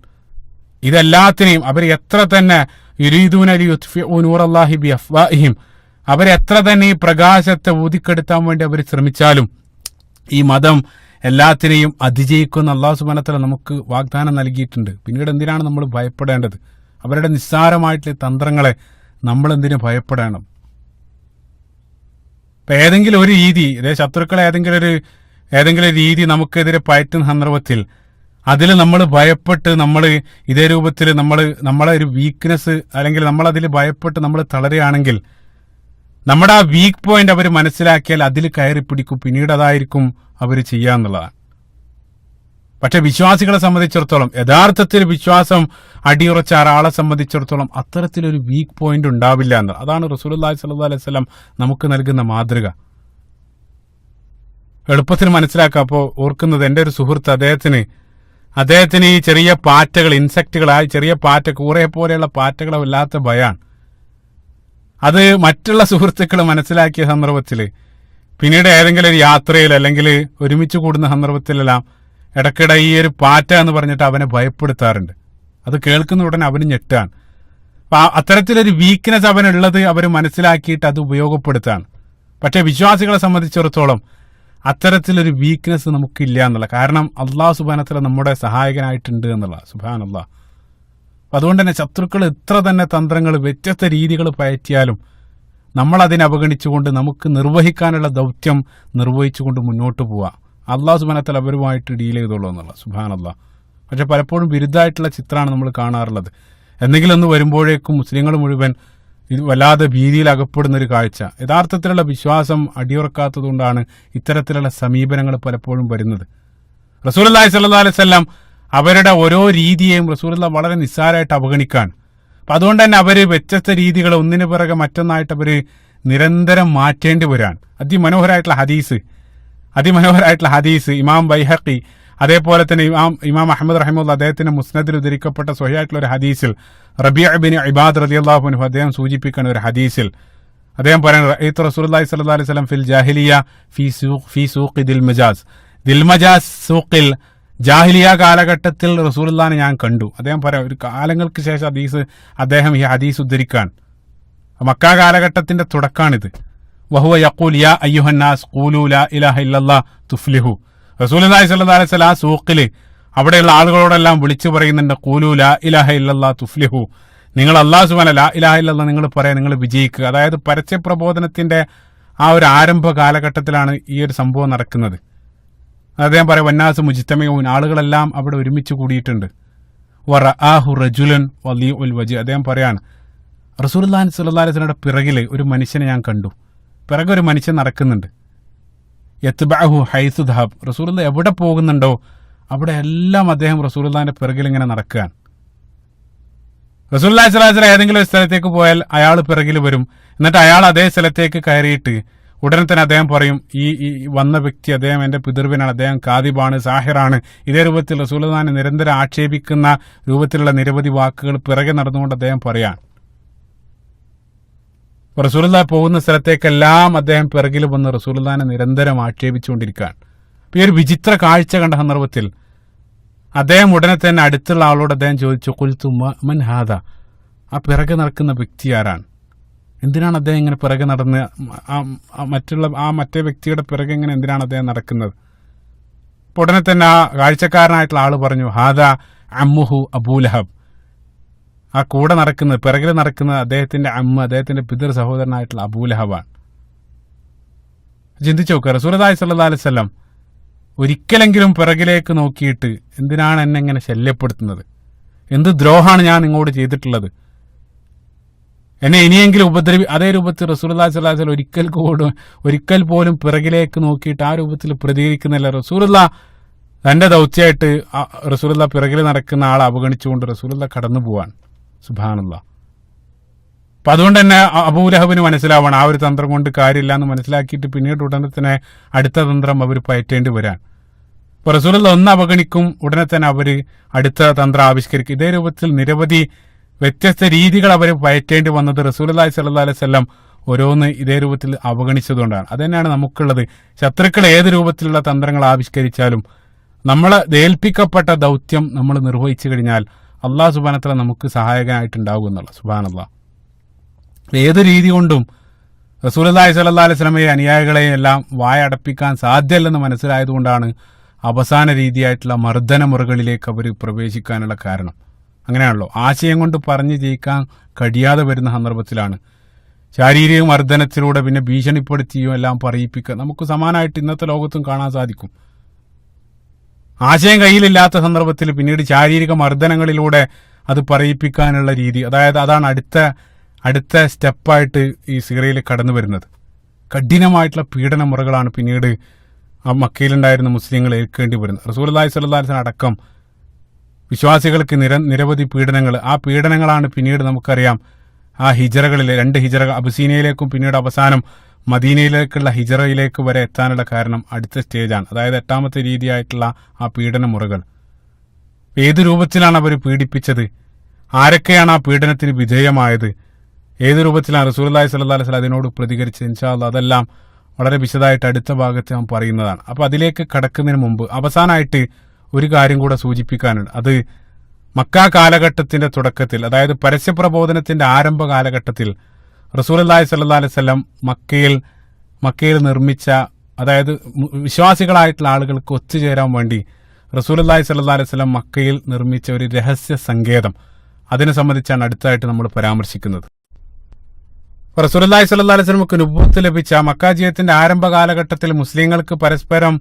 ഇതെല്ലാത്തിനെയും അവർ എത്ര തന്നെ യുരീദൂന ലിയുത്ഫിഉ നൂറല്ലാഹി ബിഅഫ്വാഹിഹിം, അവരെത്ര തന്നെ ഈ പ്രകാശത്തെ ഊതിക്കെടുത്താൻ വേണ്ടി അവർ ശ്രമിച്ചാലും ഈ മതം എല്ലാത്തിനെയും അതിജയിക്കുന്ന അല്ലാഹു സുബ്ഹാനഹു വ തആല നമുക്ക് വാഗ്ദാനം നൽകിയിട്ടുണ്ട്. പിന്നീട് എന്തിനാണ് നമ്മൾ ഭയപ്പെടേണ്ടത്? അവരുടെ നിസ്സാരമായിട്ടുള്ള തന്ത്രങ്ങളെ നമ്മൾ എന്തിനു ഭയപ്പെടണം? ഇപ്പൊ ഏതെങ്കിലും ഒരു രീതി, ശത്രുക്കളെ ഏതെങ്കിലും ഒരു രീതി നമുക്കെതിരെ പയറ്റുന്ന സന്ദർഭത്തിൽ അതിൽ നമ്മൾ ഭയപ്പെട്ട് നമ്മൾ ഇതേ രൂപത്തിൽ നമ്മളെ ഒരു വീക്ക്നെസ് അല്ലെങ്കിൽ നമ്മളതിൽ ഭയപ്പെട്ട് നമ്മൾ തളരുകയാണെങ്കിൽ നമ്മുടെ ആ വീക്ക് പോയിന്റ് അവർ മനസ്സിലാക്കിയാൽ അതിൽ കയറി പിടിക്കും. പിന്നീട് അതായിരിക്കും അവർ ചെയ്യാന്നുള്ളതാണ്. പക്ഷെ വിശ്വാസികളെ സംബന്ധിച്ചിടത്തോളം, യഥാർത്ഥത്തിൽ വിശ്വാസം അടിയുറച്ച ഒരാളെ സംബന്ധിച്ചിടത്തോളം അത്തരത്തിലൊരു വീക്ക് പോയിന്റ് ഉണ്ടാവില്ല എന്ന്. അതാണ് റസൂലുള്ളാഹി സ്വല്ലല്ലാഹു അലൈഹി വസല്ലം നമുക്ക് നൽകുന്ന മാതൃക. എളുപ്പത്തിൽ മനസ്സിലാക്കാം. അപ്പോൾ ഓർക്കുന്നത്, എൻ്റെ ഒരു സുഹൃത്ത്, അദ്ദേഹത്തിന് ഈ ചെറിയ പാറ്റകൾ, ഇൻസെക്റ്റുകൾ, ആ ചെറിയ പാറ്റ, കൂറയെ പോലെയുള്ള പാറ്റകളെ വല്ലാത്ത ഭയാണ്. അത് മറ്റുള്ള സുഹൃത്തുക്കൾ മനസ്സിലാക്കിയ സന്ദർഭത്തിൽ പിന്നീട് ഏതെങ്കിലും ഒരു യാത്രയിൽ അല്ലെങ്കിൽ ഒരുമിച്ച് കൂടുന്ന സന്ദർഭത്തിലെല്ലാം ഇടയ്ക്കിടെ ഈ ഒരു പാറ്റ എന്ന് പറഞ്ഞിട്ട് അവനെ ഭയപ്പെടുത്താറുണ്ട്. അത് കേൾക്കുന്ന ഉടനെ അവന് ഞെട്ടാണ്. അപ്പൊ അത്തരത്തിലൊരു വീക്ക്നെസ് അവനുള്ളത് അവർ മനസ്സിലാക്കിയിട്ട് അത് ഉപയോഗപ്പെടുത്താണ്. പക്ഷെ വിശ്വാസികളെ സംബന്ധിച്ചിടത്തോളം അത്തരത്തിലൊരു വീക്ക്നെസ് നമുക്കില്ല എന്നുള്ള, കാരണം അള്ളാഹു സുബ്ഹാനഹു വ തആല നമ്മുടെ സഹായകനായിട്ടുണ്ട് എന്നുള്ള. സുബ്ഹാനല്ലാഹ്. അപ്പം അതുകൊണ്ട് തന്നെ ശത്രുക്കൾ എത്ര തന്നെ തന്ത്രങ്ങൾ, വ്യത്യസ്ത രീതികൾ പയറ്റിയാലും നമ്മൾ അതിനെ അവഗണിച്ചുകൊണ്ട് നമുക്ക് നിർവഹിക്കാനുള്ള ദൗത്യം നിർവഹിച്ചുകൊണ്ട് മുന്നോട്ട് പോവാം. അള്ളാഹു സുബ്ഹാനഹു വ തആല അവരുമായിട്ട് ഡീൽ ചെയ്തോളൂ എന്നുള്ള. സുബ്ഹാനല്ലാഹ്. പക്ഷെ പലപ്പോഴും വിരുദ്ധമായിട്ടുള്ള ചിത്രമാണ് നമ്മൾ കാണാറുള്ളത്. എന്തെങ്കിലും ഒന്ന് വരുമ്പോഴേക്കും മുസ്ലിങ്ങൾ മുഴുവൻ ഇത് വല്ലാതെ ഭീതിയിൽ അകപ്പെടുന്ന ഒരു കാഴ്ച. യഥാർത്ഥത്തിലുള്ള വിശ്വാസം അടിയുറക്കാത്തത് കൊണ്ടാണ് ഇത്തരത്തിലുള്ള സമീപനങ്ങൾ പലപ്പോഴും വരുന്നത്. റസൂലുള്ളാഹി സ്വല്ലല്ലാഹു അലൈഹി വസല്ലം അവരുടെ ഓരോ രീതിയെയും റസൂലുള്ളാഹി വളരെ നിസ്സാരമായിട്ട് അവഗണിക്കാൻ. അപ്പം അതുകൊണ്ട് തന്നെ അവർ വ്യത്യസ്ത രീതികൾ ഒന്നിനു പിറകെ മറ്റൊന്നായിട്ട് അവർ നിരന്തരം മാറ്റേണ്ടി വരാൻ. അതിമനോഹരമായിട്ടുള്ള ഹദീസ് ഇമാം ബൈഹഖി, അതേപോലെ തന്നെ ഇമാം അഹ്മദ് റഹിമഹുല്ലാഹ് അദ്ദേഹത്തിന്റെ മുസ്നദിൽ ഉദ്ധരിക്കപ്പെട്ട സ്വഹീഹായിട്ടുള്ള ഒരു ഹദീസിൽ റബീഅ ബിൻ ഇബാദ് റളിയല്ലാഹു അൻഹു അദ്ദേഹം സൂചിപ്പിക്കുന്ന ഒരു ഹദീസിൽ അദ്ദേഹം പറയുന്നത്, റഅയ്തു റസൂലുള്ളാഹി സ്വല്ലല്ലാഹു അലൈഹി വസല്ലം ഫിൽ ജാഹിലിയ ഫീ സൂഖി ദിൽമജാസ് സൂഖിൽ ജാഹിലിയ കാലഘട്ടത്തിൽ റസൂലുള്ളാഹിനെ ഞാൻ കണ്ടു. അദ്ദേഹം പറയാം, ഒരു കാലങ്ങൾക്ക് ശേഷം അദ്ദേഹം ഈ ഹദീസ് ഉദ്ധരിക്കാൻ. മക്ക കാലഘട്ടത്തിന്റെ തുടക്കാണിത്. വഹുവ യഖൂൽ യാ അയ്യുഹന്നാസ് ഖൂലൂ ലാ ഇലാഹ ഇല്ലല്ലാഹ് തുഫ്ലിഹു. റസൂലുള്ളാഹി സ്വല്ലല്ലാഹു അലൈഹി വസല്ലം ആ സൂഖില് അവിടെയുള്ള ആളുകളോടെല്ലാം വിളിച്ചു പറയുന്നുണ്ട്, ഖൂലൂ ലാ ഇലാഹ ഇല്ലല്ലാഹ് തുഫ്ലിഹു, നിങ്ങൾ അല്ലാഹു സുബ്ഹാനഹു ലാ ഇലാഹ ഇല്ലല്ലാഹ് നിങ്ങൾ പറയാൻ, നിങ്ങൾ വിജയിക്കുക. അതായത് പരസ്യ പ്രബോധനത്തിന്റെ ആ ഒരു ആരംഭ കാലഘട്ടത്തിലാണ് ഈ ഒരു സംഭവം നടക്കുന്നത്. അദ്ദേഹം പറയാം, വന്നാസ് മുജ്തമിഊൻ, ആളുകളെല്ലാം അവിടെ ഒരുമിച്ച് കൂടിയിട്ടുണ്ട്. വറആഹു റജുലൻ വളീഉൽ വജ്ഹ്, അദ്ദേഹം പറയാണ്, റസൂലുള്ളാഹി സ്വല്ലല്ലാഹു അലൈഹി വസല്ലമയുടെ പിറകില് ഒരു മനുഷ്യനെ ഞാൻ കണ്ടു. പിറകെ ഒരു മനുഷ്യൻ നടക്കുന്നുണ്ട്. യത്ബഅഹു ഹൈസു ദഹബ്, റസൂലുള്ളാഹി എവിടെ പോകുന്നുണ്ടോ അവിടെ എല്ലാം അദ്ദേഹം റസൂലുള്ളാഹിന്റെ പിറകിൽ ഇങ്ങനെ നടക്കുകയാണ്. റസൂലുള്ളാഹി സ്വല്ലല്ലാഹു അലൈഹി വസല്ലം ഏതെങ്കിലും ഒരു സ്ഥലത്തേക്ക് പോയാൽ അയാൾ പിറകിൽ വരും. എന്നിട്ട് അയാൾ അതേ സ്ഥലത്തേക്ക് കയറിയിട്ട് ഉടനെ തന്നെ അദ്ദേഹം പറയും, ഈ വന്ന വ്യക്തി അദ്ദേഹം എന്റെ പിതൃവിനാണ്, അദ്ദേഹം കാദിബാണ്, സാഹിറാണ്. ഇതേ രൂപത്തിൽ റസൂലുള്ളാഹിനെ നിരന്തരം ആക്ഷേപിക്കുന്ന രൂപത്തിലുള്ള നിരവധി വാക്കുകൾ പിറകെ നടന്നുകൊണ്ട് അദ്ദേഹം പറയാൻ. റസൂലുള്ളാഹി പോകുന്ന സ്ഥലത്തേക്കെല്ലാം അദ്ദേഹം പിറകിൽ വന്ന് റസൂലുള്ളാഹിനെ നിരന്തരം ആക്ഷേപിച്ചുകൊണ്ടിരിക്കുകയാണ്. ഈ ഒരു വിചിത്ര കാഴ്ച കണ്ട സന്ദർഭത്തിൽ അദ്ദേഹം ഉടനെ തന്നെ അടുത്തുള്ള ആളോട് അദ്ദേഹം ചോദിച്ചു, ഖുൽതു മൻ ഹാദ, ആ പിറകെ നടക്കുന്ന വ്യക്തി ആരാണ്? എന്തിനാണ് അദ്ദേഹം ഇങ്ങനെ പിറകെ നടന്ന് മറ്റേ വ്യക്തിയുടെ പിറകെ ഇങ്ങനെ എന്തിനാണ് അദ്ദേഹം നടക്കുന്നത്? അപ്പോൾ ഉടനെ തന്നെ ആ കാഴ്ചക്കാരനായിട്ടുള്ള ആൾ പറഞ്ഞു, ഹാദ അമ്മുഹു അബൂലഹബ്, ആ കൂടെ നടക്കുന്നത്, പിറകിൽ നടക്കുന്നത് അദ്ദേഹത്തിന്റെ അദ്ദേഹത്തിന്റെ പിതൃ സഹോദരനായിട്ടുള്ള അബൂലഹബാണ്. ചിന്തിച്ചു നോക്കുക, റസൂലുള്ളാഹി സ്വല്ലല്ലാഹു അലൈഹി വസല്ലം ഒരിക്കലെങ്കിലും പിറകിലേക്ക് നോക്കിയിട്ട് എന്തിനാണ് എന്നെ ഇങ്ങനെ ശല്യപ്പെടുത്തുന്നത്, എന്ത് ദ്രോഹമാണ് ഞാൻ നിങ്ങളോട് ചെയ്തിട്ടുള്ളത്, എന്നെ ഇനിയെങ്കിലും അതേ രൂപത്തിൽ റസൂലുള്ളാഹി സ്വല്ലല്ലാഹു അലൈഹി വസല്ലം ഒരിക്കൽ പോലും പിറകിലേക്ക് നോക്കിയിട്ട് ആ രൂപത്തിൽ പ്രതികരിക്കുന്നില്ല. റസൂലുള്ളാഹി തന്റെ ദൗത്യമായിട്ട് റസൂലുള്ളാഹി പിറകിൽ നടക്കുന്ന ആളെ അവഗണിച്ചുകൊണ്ട് റസൂലുള്ളാഹി കടന്നു പോവാണ്. സുബ്ഹാനല്ലാഹ്. അപ്പൊ അതുകൊണ്ട് തന്നെ അബൂലഹബിന് മനസ്സിലാവണം ആ ഒരു തന്ത്രം കൊണ്ട് കാര്യമില്ല എന്ന് മനസ്സിലാക്കിയിട്ട് പിന്നീട് ഉടനെ തന്നെ അടുത്ത തന്ത്രം അവർ പയറ്റേണ്ടി വരാൻ. ഇപ്പൊ റസൂലുള്ളാഹി ഒന്ന് അവഗണിക്കും, ഉടനെ തന്നെ അവർ അടുത്ത തന്ത്രം ആവിഷ്കരിക്കും. ഇതേ രൂപത്തിൽ നിരവധി വ്യത്യസ്ത രീതികൾ അവർ പയറ്റേണ്ടി വന്നത് റസൂലുള്ളാഹി സ്വല്ലല്ലാഹു അലൈഹി വസല്ലം ഓരോന്ന് ഇതേ രൂപത്തിൽ അവഗണിച്ചതുകൊണ്ടാണ്. അത് തന്നെയാണ് നമുക്കുള്ളത്. ശത്രുക്കൾ ഏത് രൂപത്തിലുള്ള തന്ത്രങ്ങൾ ആവിഷ്കരിച്ചാലും നമ്മളെ ഏൽപ്പിക്കപ്പെട്ട ദൗത്യം നമ്മൾ നിർവഹിച്ചു കഴിഞ്ഞാൽ അള്ളാഹു സുബ്ഹാനഹു വ തആല നമുക്ക് സഹായകനായിട്ടുണ്ടാകും എന്നുള്ള. സുബ്ഹാനല്ലാഹ്. ഏത് രീതി കൊണ്ടും റസൂലുള്ളാഹി സ്വല്ലല്ലാഹു അലൈഹി വസല്ലമയെ അനുയായികളെയും എല്ലാം വായടപ്പിക്കാൻ സാധ്യമല്ലെന്ന് മനസ്സിലായതുകൊണ്ടാണ് അവസാന രീതിയായിട്ടുള്ള മർദ്ദന മുറകളിലേക്ക് അവർ പ്രവേശിക്കാനുള്ള കാരണം. അങ്ങനെയാണല്ലോ, ആശയം കൊണ്ട് പറഞ്ഞു ജയിക്കാൻ കഴിയാതെ വരുന്ന സന്ദർഭത്തിലാണ് ശാരീരിക മർദ്ദനത്തിലൂടെ പിന്നെ ഭീഷണിപ്പെടുത്തിയും എല്ലാം പറയിപ്പിക്കുക. നമുക്ക് സമാനമായിട്ട് ഇന്നത്തെ ലോകത്തും കാണാൻ സാധിക്കും. ആശയം കയ്യിലില്ലാത്ത സന്ദർഭത്തിൽ പിന്നീട് ശാരീരിക മർദ്ദനങ്ങളിലൂടെ അത് പറയിപ്പിക്കാനുള്ള രീതി, അതായത് അതാണ് അടുത്ത സ്റ്റെപ്പായിട്ട് ഈ സിറിയയിൽ കടന്നു വരുന്നത്. കഠിനമായിട്ടുള്ള പീഡന മുറകളാണ് പിന്നീട് ആ മക്കയിലുണ്ടായിരുന്ന മുസ്ലിങ്ങൾ ഏൽക്കേണ്ടി വരുന്നത്. റസൂലുള്ളാഹി സ്വല്ലല്ലാഹു അലൈഹി വസല്ലം അടക്കം വിശ്വാസികൾക്ക് നിരവധി പീഡനങ്ങൾ, ആ പീഡനങ്ങളാണ് പിന്നീട് നമുക്കറിയാം ആ ഹിജറകളിൽ 2 ഹിജറകൾ, അബസീനയിലേക്കും പിന്നീട് അവസാനം മദീനയിലേക്കുള്ള ഹിജറയിലേക്ക് വരെ എത്താനുള്ള കാരണം അടുത്ത സ്റ്റേജാണ്. അതായത് 8ാമത്തെ രീതിയായിട്ടുള്ള ആ പീഡന മുറകൾ. ഏത് രൂപത്തിലാണ് അവർ പീഡിപ്പിച്ചത്, ആരൊക്കെയാണ് ആ പീഡനത്തിന് വിധേയമായത്, ഏത് രൂപത്തിലാണ് റസൂലുള്ളാഹി സ്വല്ലല്ലാഹു അലൈഹി വസല്ലം അതിനോട് പ്രതികരിച്ചത്, ഇൻഷാ അല്ലാഹ് അതെല്ലാം വളരെ വിശദമായിട്ട് അടുത്ത ഭാഗത്ത് നാം പറയുന്നതാണ്. അപ്പോൾ അതിലേക്ക് കടക്കുന്നതിന് മുമ്പ് അവസാനമായിട്ട് ഒരു കാര്യം കൂടെ സൂചിപ്പിക്കാനുണ്ട്. അത് മക്ക കാലഘട്ടത്തിന്റെ തുടക്കത്തിൽ, അതായത് പരസ്യപ്രബോധനത്തിന്റെ ആരംഭ കാലഘട്ടത്തിൽ റസൂലുള്ളാഹി സ്വല്ലല്ലാഹു അലൈഹി വസല്ലം മക്കയിൽ നിർമ്മിച്ച, അതായത് വിശ്വാസികളായിട്ടുള്ള ആളുകൾക്ക് ഒത്തുചേരാൻ വേണ്ടി റസൂലുള്ളാഹി സ്വല്ലല്ലാഹു അലൈഹി വസല്ലം മക്കയിൽ നിർമ്മിച്ച ഒരു രഹസ്യ സങ്കേതം, അതിനെ സംബന്ധിച്ചാണ് അടുത്തായിട്ട് നമ്മൾ പരാമർശിക്കുന്നത്. റസൂലുള്ളാഹി സ്വല്ലല്ലാഹു അലൈഹി വസല്ലമക്ക് നുബുവത്ത് ലഭിച്ച മക്ക ജീവിതത്തിന്റെ ആരംഭ കാലഘട്ടത്തിൽ മുസ്ലിങ്ങൾക്ക് പരസ്പരം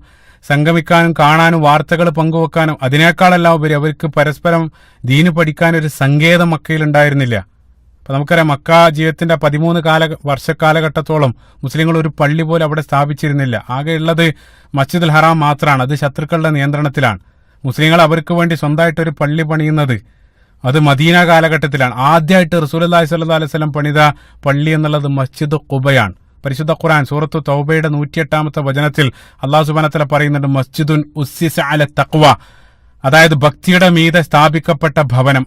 സംഗമിക്കാനും കാണാനും വാർത്തകൾ പങ്കുവെക്കാനും അതിനേക്കാളെല്ലാം ഉപരി അവർക്ക് പരസ്പരം ദീന് പഠിക്കാനും ഒരു സങ്കേതം മക്കയിൽ ഉണ്ടായിരുന്നില്ല. അപ്പൊ നമുക്കറിയാം, മക്ക ജീവിതത്തിന്റെ 13 വർഷക്കാലഘട്ടത്തോളം മുസ്ലിങ്ങൾ ഒരു പള്ളി പോലും അവിടെ സ്ഥാപിച്ചിരുന്നില്ല. ആകെയുള്ളത് മസ്ജിദുൽ ഹറാം മാത്രമാണ്. അത് ശത്രുക്കളുടെ നിയന്ത്രണത്തിലാണ്. മുസ്ലിങ്ങൾ അവർക്ക് വേണ്ടി സ്വന്തമായിട്ടൊരു പള്ളി പണിയുന്നത് അത് മദീന കാലഘട്ടത്തിലാണ്. ആദ്യമായിട്ട് റസൂലുള്ളാഹി സ്വല്ലല്ലാഹു അലൈഹി വസല്ലം പണിത പള്ളി എന്നുള്ളത് മസ്ജിദ് ഖുബയാണ്. പരിശുദ്ധ ഖുർആൻ സൂറത്തു തൗബയുടെ 108-ാമത്തെ വചനത്തിൽ അല്ലാഹു സുബ്ഹാനഹു വ തആല പറയുന്നുണ്ട്, മസ്ജിദുൻ ഉസ്സിസ അല തഖ്വ, അതായത് ഭക്തിയുടെ മീതെ സ്ഥാപിക്കപ്പെട്ട ഭവനം.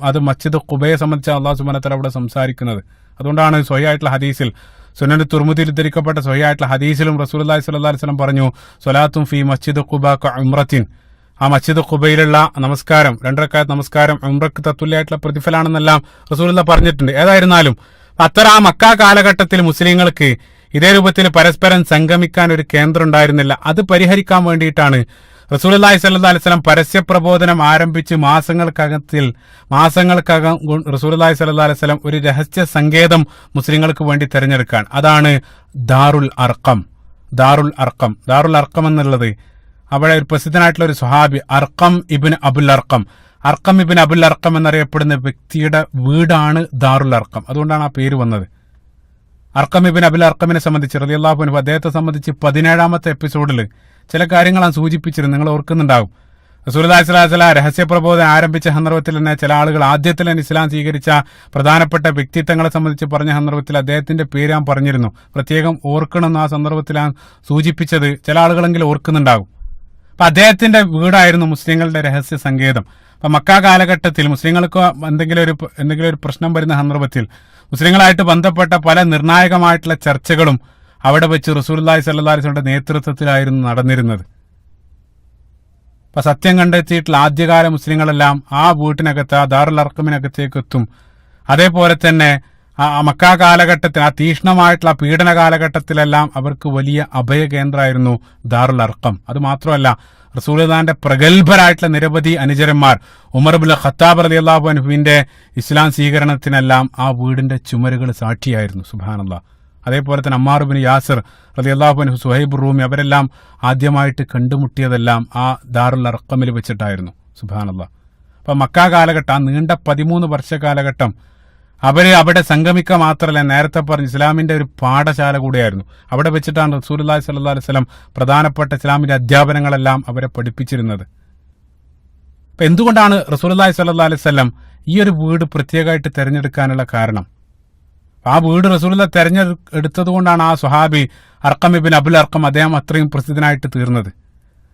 അത് മസ്ജിദ് ഖുബയെ സംബന്ധിച്ച് അല്ലാഹു സുബ്ഹാനഹു വ തആല അവിടെ സംസാരിക്കുന്നത്. അതുകൊണ്ടാണ് സ്വഹീഹായിട്ടുള്ള ഹദീസിൽ, സുനൻ തുർമുദിയിൽ ഉദ്ധരിക്കപ്പെട്ട സ്വഹീഹായിട്ടുള്ള ഹദീസിലും റസൂലുള്ളാഹി സ്വല്ലല്ലാഹു അലൈഹി വസല്ലം പറഞ്ഞു, സ്വലാത്തും ഫീ മസ്ജിദ് ഖുബ കഉംറത്തിൻ, ആ മസ്ജിദ് ഖുബയിലുള്ള നമസ്കാരം, 2 റക്അത്ത് നമസ്കാരം ഉംറക്ക് തത്തുല്യമായിട്ടുള്ള പ്രതിഫലാണെന്നെല്ലാം റസൂലുള്ളാഹി പറഞ്ഞിട്ടുണ്ട്. ഏതായിരുന്നാലും ആ മക്ക കാലഘട്ടത്തിൽ മുസ്ലിങ്ങൾക്ക് ഇതേ രൂപത്തിൽ പരസ്പരം സംഗമിക്കാൻ ഒരു കേന്ദ്രം ഉണ്ടായിരുന്നില്ല. അത് പരിഹരിക്കാൻ വേണ്ടിയിട്ടാണ് റസൂലുള്ളാഹി സ്വല്ലല്ലാഹു അലൈഹി വസല്ലം പരസ്യപ്രബോധനം ആരംഭിച്ച് മാസങ്ങൾക്കകം റസൂലുള്ളാഹി സ്വല്ലല്ലാഹു അലൈഹി വസല്ലം ഒരു രഹസ്യ സങ്കേതം മുസ്ലിങ്ങൾക്ക് വേണ്ടി തിരഞ്ഞെടുക്കാൻ. അതാണ് ദാറുൽ അർഖം. ദാറുൽ അർഖം എന്നുള്ളത് അവിടെ ഒരു പ്രസിദ്ധനായിട്ടുള്ള ഒരു സ്വഹാബി അർഖം ഇബ്നു അബുൽ അർഖം എന്നറിയപ്പെടുന്ന വ്യക്തിയുടെ വീടാണ് ദാറുൽ അർഖം. അതുകൊണ്ടാണ് ആ പേര് വന്നത്. അർഖം ഇബ്നു അബുൽ അർഖമിനെ സംബന്ധിച്ച് റളിയല്ലാഹു അൻഹു അദ്ദേഹത്തെ സംബന്ധിച്ച് 17-ാമത്തെ എപ്പിസോഡിൽ ചില കാര്യങ്ങളാണ് സൂചിപ്പിച്ചിരുന്നത്, നിങ്ങൾ ഓർക്കുന്നുണ്ടാകും. റസൂലുള്ളാഹി സ്വല്ലല്ലാഹു അലൈഹി വസല്ലം രഹസ്യപ്രബോധനം ആരംഭിച്ച സന്ദർഭത്തിൽ തന്നെ ചില ആളുകൾ ആദ്യത്തിൽ തന്നെ ഇസ്ലാം സ്വീകരിച്ച പ്രധാനപ്പെട്ട വ്യക്തിത്വങ്ങളെ സംബന്ധിച്ച് പറഞ്ഞ സന്ദർഭത്തിൽ അദ്ദേഹത്തിന്റെ പേര് ഞാൻ പറഞ്ഞിരുന്നു. പ്രത്യേകം ഓർക്കണമെന്ന് ആ സന്ദർഭത്തിൽ ഞാൻ സൂചിപ്പിച്ചത് ചില ആളുകളെങ്കിലും ഓർക്കുന്നുണ്ടാകും. അപ്പൊ അദ്ദേഹത്തിന്റെ വീടായിരുന്നു മുസ്ലിങ്ങളുടെ രഹസ്യ സങ്കേതം. അപ്പൊ മക്ക കാലഘട്ടത്തിൽ മുസ്ലിങ്ങൾക്ക് എന്തെങ്കിലും ഒരു പ്രശ്നം വരുന്ന സന്ദർഭത്തിൽ മുസ്ലിങ്ങളായിട്ട് ബന്ധപ്പെട്ട പല നിർണായകമായിട്ടുള്ള ചർച്ചകളും അവിടെ വെച്ച് റസൂലുള്ളാഹി സ്വല്ലല്ലാഹു അലൈഹി വസല്ലമയുടെ നേതൃത്വത്തിലായിരുന്നു നടന്നിരുന്നത്. അപ്പൊ സത്യം കണ്ടെത്തിയിട്ടുള്ള ആദ്യകാല മുസ്ലിങ്ങളെല്ലാം ആ വീട്ടിനകത്ത്, ആ ദാറുൽ അർഖമിനകത്തേക്ക് എത്തും. അതേപോലെ തന്നെ ആ മക്ക കാലഘട്ടത്തിൽ, ആ തീക്ഷ്ണമായിട്ടുള്ള പീഡന കാലഘട്ടത്തിലെല്ലാം അവർക്ക് വലിയ അഭയകേന്ദ്രമായിരുന്നു ദാറുൽ അർഖം. അത് മാത്രമല്ല, റസൂലുള്ളാഹിന്റെ പ്രഗത്ഭരായിട്ടുള്ള നിരവധി അനുചരന്മാർ, ഉമർ ഇബ്നുൽ ഖത്താബ് റളിയല്ലാഹു അൻഹുവിന്റെ ഇസ്ലാം സ്വീകരണത്തിനെല്ലാം ആ വീടിന്റെ ചുമരുകൾ സാക്ഷിയായിരുന്നു. സുബ്ഹാനല്ലാഹ്. അതേപോലെ തന്നെ അമ്മാർ ഇബ്നു യാസിർ റളിയല്ലാഹു അൻഹു, സുഹൈബ് റൂമി, അവരെല്ലാം ആദ്യമായിട്ട് കണ്ടുമുട്ടിയതെല്ലാം ആ ദാറുൽ അർഖമിൽ വെച്ചിട്ടായിരുന്നു. സുബ്ഹാനല്ലാഹ്. അപ്പൊ മക്ക കാലഘട്ടം, ആ നീണ്ട 13 വർഷ കാലഘട്ടം അവിടെ സംഗമിക്കുക മാത്രമല്ല, നേരത്തെ പറഞ്ഞ ഇസ്ലാമിന്റെ ഒരു പാഠശാല കൂടിയായിരുന്നു. അവിടെ വെച്ചിട്ടാണ് റസൂലുള്ളാഹി സ്വല്ലല്ലാഹു അലൈഹി വസല്ലം പ്രധാനപ്പെട്ട ഇസ്ലാമിന്റെ അധ്യാപനങ്ങളെല്ലാം അവരെ പഠിപ്പിച്ചിരുന്നത്. അപ്പൊ എന്തുകൊണ്ടാണ് റസൂലുള്ളാഹി സ്വല്ലല്ലാഹു അലൈഹി വസല്ലം ഈ ഒരു വീട് പ്രത്യേകമായിട്ട് തെരഞ്ഞെടുക്കാനുള്ള കാരണം? ആ വീട് റസൂലുള്ളാഹി തെരഞ്ഞെടുത്തത് കൊണ്ടാണ് ആ സ്വഹാബി അർഖം ഇബ്നു അബുൽ അർഖം അദ്ദേഹം അത്രയും പ്രസിദ്ധനായിട്ട് തീർന്നത്.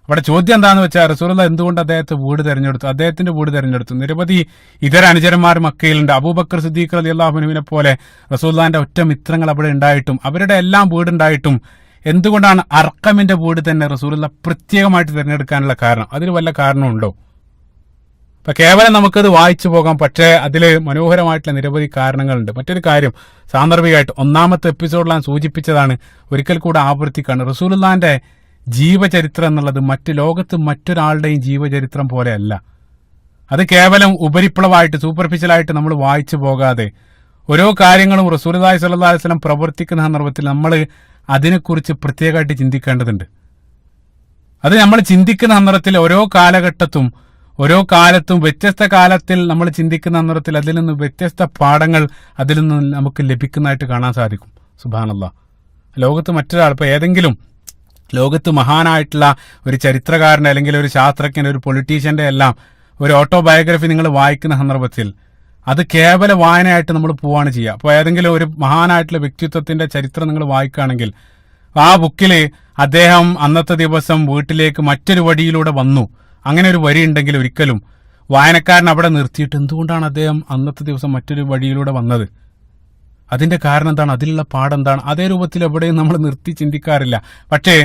അവിടെ ചോദ്യം എന്താന്ന് വെച്ചാൽ, റസൂലുള്ളാഹി എന്തുകൊണ്ട് അദ്ദേഹത്തിന്റെ വീട് തെരഞ്ഞെടുത്തു? നിരവധി ഇതര അനുചരന്മാർ മക്കയിലുണ്ട്. അബൂബക്കർ സിദ്ദീഖ് റളിയല്ലാഹു അൻഹുവിനെ പോലെ റസൂലുള്ളാഹിന്റെ ഒറ്റ മിത്രങ്ങൾ അവിടെ ഉണ്ടായിട്ടും, അവരുടെ എല്ലാം വീടുണ്ടായിട്ടും എന്തുകൊണ്ടാണ് അർഖമിന്റെ വീട് തന്നെ റസൂലുള്ളാഹി പ്രത്യേകമായിട്ട് തിരഞ്ഞെടുക്കാനുള്ള കാരണം? അതിന് വല്ല കാരണമുണ്ടോ? അപ്പൊ കേവലം നമുക്കത് വായിച്ചു പോകാം, പക്ഷേ അതിൽ മനോഹരമായിട്ടുള്ള നിരവധി കാരണങ്ങളുണ്ട്. മറ്റൊരു കാര്യം, സാന്ദർഭികമായിട്ട് 1-ാമത്തെ എപ്പിസോഡിൽ ഞാൻ സൂചിപ്പിച്ചതാണ്, ഒരിക്കൽ കൂടെ ആവർത്തിക്കാണ്. റസൂലുള്ളാഹിന്റെ ജീവചരിത്രം എന്നുള്ളത് ലോകത്ത് മറ്റൊരാളുടെയും ജീവചരിത്രം പോലെയല്ല. അത് കേവലം ഉപരിപ്ലവമായിട്ട്, സൂപ്പർഫിഷ്യലായിട്ട് നമ്മൾ വായിച്ചു പോകാതെ ഓരോ കാര്യങ്ങളും റസൂലുള്ളാഹി സ്വല്ലല്ലാഹു അലൈഹി വസല്ലം പ്രവർത്തിക്കുന്ന സന്ദർഭത്തിൽ നമ്മൾ അതിനെക്കുറിച്ച് പ്രത്യേകമായിട്ട് ചിന്തിക്കേണ്ടതുണ്ട്. അത് നമ്മൾ ചിന്തിക്കുന്ന സന്ദർഭത്തിൽ ഓരോ കാലത്തും വ്യത്യസ്ത കാലത്തിൽ നമ്മൾ ചിന്തിക്കുന്ന സന്ദർഭത്തിൽ അതിൽ നിന്ന് വ്യത്യസ്ത പാഠങ്ങൾ അതിൽ നിന്ന് നമുക്ക് ലഭിക്കുന്നതായിട്ട് കാണാൻ സാധിക്കും. സുബ്ഹാനല്ലാഹ്. ലോകത്ത് മറ്റൊരാൾ, ഇപ്പൊ ഏതെങ്കിലും ലോകത്ത് മഹാനായിട്ടുള്ള ഒരു ചരിത്രകാരന്റെ അല്ലെങ്കിൽ ഒരു ശാസ്ത്രജ്ഞന്റെ, ഒരു പൊളിറ്റീഷ്യന്റെ എല്ലാം ഒരു ഓട്ടോബയോഗ്രഫി നിങ്ങൾ വായിക്കുന്ന സന്ദർഭത്തിൽ അത് കേവല വായനയായിട്ട് നമ്മൾ പോവാണ് ചെയ്യുക. അപ്പോൾ ഏതെങ്കിലും ഒരു മഹാനായിട്ടുള്ള വ്യക്തിത്വത്തിന്റെ ചരിത്രം നിങ്ങൾ വായിക്കുകയാണെങ്കിൽ ആ ബുക്കിൽ അദ്ദേഹം അന്നത്തെ ദിവസം വീട്ടിലേക്ക് മറ്റൊരു വഴിയിലൂടെ വന്നു, അങ്ങനെ ഒരു വരി ഉണ്ടെങ്കിൽ ഒരിക്കലും വായനക്കാരൻ അവിടെ നിർത്തിയിട്ട് എന്തുകൊണ്ടാണ് അദ്ദേഹം അന്നത്തെ ദിവസം മറ്റൊരു വഴിയിലൂടെ വന്നത്, അതിന്റെ കാരണം എന്താണ്, അതിലുള്ള പാഠം എന്താണ്, അതേ രൂപത്തിൽ എവിടെയും നമ്മൾ നിർത്തി ചിന്തിക്കാറില്ല. പക്ഷേ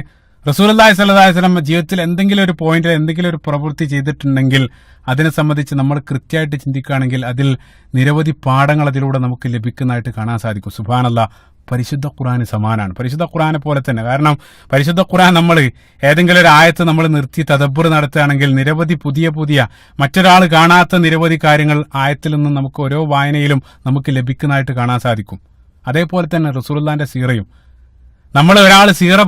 റസൂലുള്ളാഹി സ്വല്ലല്ലാഹി അലൈഹി വസല്ലം ജീവിതത്തിൽ എന്തെങ്കിലും ഒരു പോയിന്റിൽ എന്തെങ്കിലും ഒരു പ്രവൃത്തി ചെയ്തിട്ടുണ്ടെങ്കിൽ അതിനെ സംബന്ധിച്ച് നമ്മൾ കൃത്യമായിട്ട് ചിന്തിക്കുകയാണെങ്കിൽ അതിൽ നിരവധി പാഠങ്ങൾ അതിലൂടെ നമുക്ക് ലഭിക്കുന്നതായിട്ട് കാണാൻ സാധിക്കും. സുബ്ഹാനല്ലാഹ്, പരിശുദ്ധ ഖുർആന് സമാനാണ്. പരിശുദ്ധ ഖുർആനെ പോലെ തന്നെ. കാരണം പരിശുദ്ധ ഖുർആൻ നമ്മൾ ഏതെങ്കിലും ഒരു ആയത്ത് നമ്മൾ നിർത്തി തദബ്ബുർ നടത്തുകയാണെങ്കിൽ നിരവധി പുതിയ പുതിയ മറ്റൊരാൾ കാണാത്ത നിരവധി കാര്യങ്ങൾ ആയത്തിൽ നിന്നും നമുക്ക് ഓരോ വായനയിലും നമുക്ക് ലഭിക്കുന്നതായിട്ട് കാണാൻ സാധിക്കും. അതേപോലെ തന്നെ റസൂലുള്ളാഹിന്റെ സീറയും. നമ്മൾ ഒരാൾ സീറ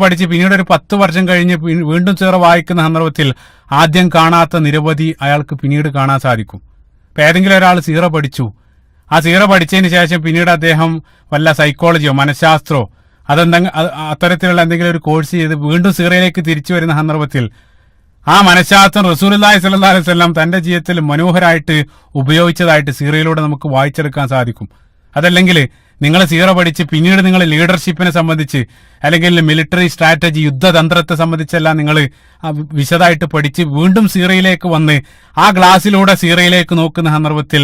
പഠിച്ച് പിന്നീട് ഒരു 10 വർഷം കഴിഞ്ഞ് വീണ്ടും സീറ വായിക്കുന്ന സന്ദർഭത്തിൽ ആദ്യം കാണാത്ത നിരവധി അയാൾക്ക് പിന്നീട് കാണാൻ സാധിക്കും. ഇപ്പൊ ഏതെങ്കിലും ഒരാൾ സീറ പഠിച്ചു, ആ സീറ പഠിച്ചതിന് ശേഷം പിന്നീട് അദ്ദേഹം വല്ല സൈക്കോളജിയോ മനഃശാസ്ത്രമോ അത്തരത്തിലുള്ള എന്തെങ്കിലും ഒരു കോഴ്സ് ചെയ്ത് വീണ്ടും സീറയിലേക്ക് തിരിച്ചു വരുന്ന സന്ദർഭത്തിൽ ആ മനഃശാസ്ത്രം റസൂലുള്ളാഹി സ്വല്ലല്ലാഹി അലൈഹി വസല്ലം തന്റെ ജീവിതത്തിൽ മനോഹരമായിട്ട് ഉപയോഗിച്ചതായിട്ട് സീറയിലൂടെ നമുക്ക് വായിച്ചെടുക്കാൻ സാധിക്കും. അതല്ലെങ്കിൽ നിങ്ങൾ സീറ പഠിച്ച് പിന്നീട് നിങ്ങൾ ലീഡർഷിപ്പിനെ സംബന്ധിച്ച് അല്ലെങ്കിൽ മിലിറ്ററി സ്ട്രാറ്റജി യുദ്ധതന്ത്രത്തെ സംബന്ധിച്ചെല്ലാം നിങ്ങൾ വിശദമായിട്ട് പഠിച്ച് വീണ്ടും സീറയിലേക്ക് വന്ന് ആ ഗ്ലാസ്സിലൂടെ സീറയിലേക്ക് നോക്കുന്ന സന്ദർഭത്തിൽ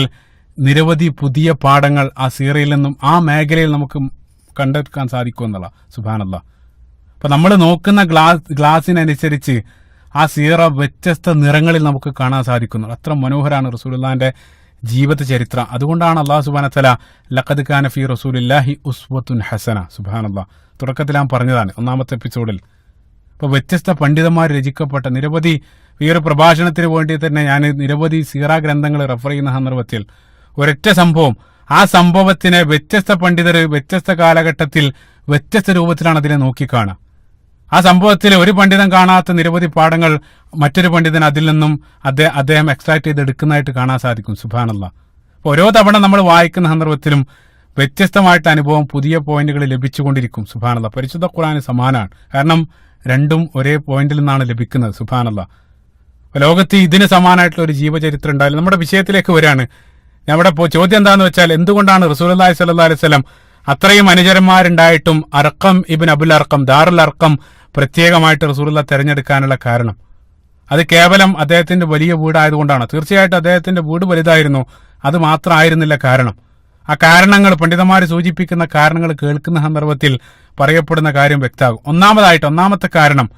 നിരവധി പുതിയ പാഠങ്ങൾ ആ സീറയിൽ നിന്നും ആ മേഖലയിൽ നമുക്ക് കണ്ടെടുക്കാൻ സാധിക്കും എന്നുള്ള. സുബ്ഹാനല്ലാഹ്. അപ്പൊ നമ്മൾ നോക്കുന്ന ഗ്ലാസിനനുസരിച്ച് ആ സീറ വ്യത്യസ്ത നിറങ്ങളിൽ നമുക്ക് കാണാൻ സാധിക്കുന്നു. അത്ര മനോഹരമാണ് റസൂലുള്ളാഹിന്റെ ജീവിത ചരിത്രം. അതുകൊണ്ടാണ് അല്ലാഹു സുബ്ഹാനഹു വ തആല ലഖദ് കാന ഫീ റസൂലില്ലാഹി ഉസ്വത്തുൻ ഹസന. സുബ്ഹാനല്ലാഹ്, തുടക്കത്തിൽ ഞാൻ പറഞ്ഞതാണ് ഒന്നാമത്തെ എപ്പിസോഡിൽ. അപ്പോൾ വ്യത്യസ്ത പണ്ഡിതന്മാർ രചിക്കപ്പെട്ട നിരവധി ഈ ഒരു പ്രഭാഷണത്തിന് വേണ്ടി തന്നെ ഞാൻ നിരവധി സീറ ഗ്രന്ഥങ്ങൾ റെഫർ ചെയ്യുന്ന സന്ദർഭത്തിൽ ഒരൊറ്റ സംഭവം, ആ സംഭവത്തിനെ വ്യത്യസ്ത പണ്ഡിതർ വ്യത്യസ്ത കാലഘട്ടത്തിൽ വ്യത്യസ്ത രൂപത്തിലാണ് അതിനെ നോക്കിക്കാണുക. ആ സംഭവത്തിൽ ഒരു പണ്ഡിതൻ കാണാത്ത നിരവധി പാഠങ്ങൾ മറ്റൊരു പണ്ഡിതൻ അതിൽ നിന്നും അദ്ദേഹം എക്സ്ട്രാക്ട് ചെയ്ത് എടുക്കുന്നതായിട്ട് കാണാൻ സാധിക്കും. സുബ്ഹാനല്ലാഹ്. ഓരോ തവണ നമ്മൾ വായിക്കുന്ന സന്ദർഭത്തിലും വ്യത്യസ്തമായിട്ട് അനുഭവം, പുതിയ പോയിന്റുകൾ ലഭിച്ചുകൊണ്ടിരിക്കും. സുബ്ഹാനല്ലാഹ്. പരിശുദ്ധ ഖുർആന് സമാനാണ്. കാരണം രണ്ടും ഒരേ പോയിന്റിൽ നിന്നാണ് ലഭിക്കുന്നത്. സുബ്ഹാനല്ലാഹ്. ലോകത്ത് ഇതിന് സമാനമായിട്ടുള്ള ഒരു ജീവചരിത്രം ഉണ്ടായാലും നമ്മുടെ വിഷയത്തിലേക്ക് വരികയാണ്. നമ്മുടെ ചോദ്യം എന്താണെന്ന് വെച്ചാൽ, എന്തുകൊണ്ടാണ് റസൂലുള്ളാഹി സ്വല്ലല്ലാഹി അലൈഹി വസല്ലം അത്രയും അനുചരന്മാരുണ്ടായിട്ടും അർഖം ഇബ്ൻ അബുൽ അർഖം, ദാറുൽ അർഖം പ്രത്യേകമായിട്ട് റസൂലുള്ളാഹി തെരഞ്ഞെടുക്കാനുള്ള കാരണം? അത് കേവലം അദ്ദേഹത്തിന്റെ വലിയ വീടായതുകൊണ്ടാണ്. തീർച്ചയായിട്ടും അദ്ദേഹത്തിന്റെ വീട് വലുതായിരുന്നു, അത് മാത്രമായിരുന്നില്ല കാരണം. ആ കാരണങ്ങൾ, പണ്ഡിതന്മാർ സൂചിപ്പിക്കുന്ന കാരണങ്ങൾ കേൾക്കുന്ന സന്ദർഭത്തിൽ പറയപ്പെടുന്ന കാര്യം വ്യക്തമാകും. ഒന്നാമത്തെ കാരണം,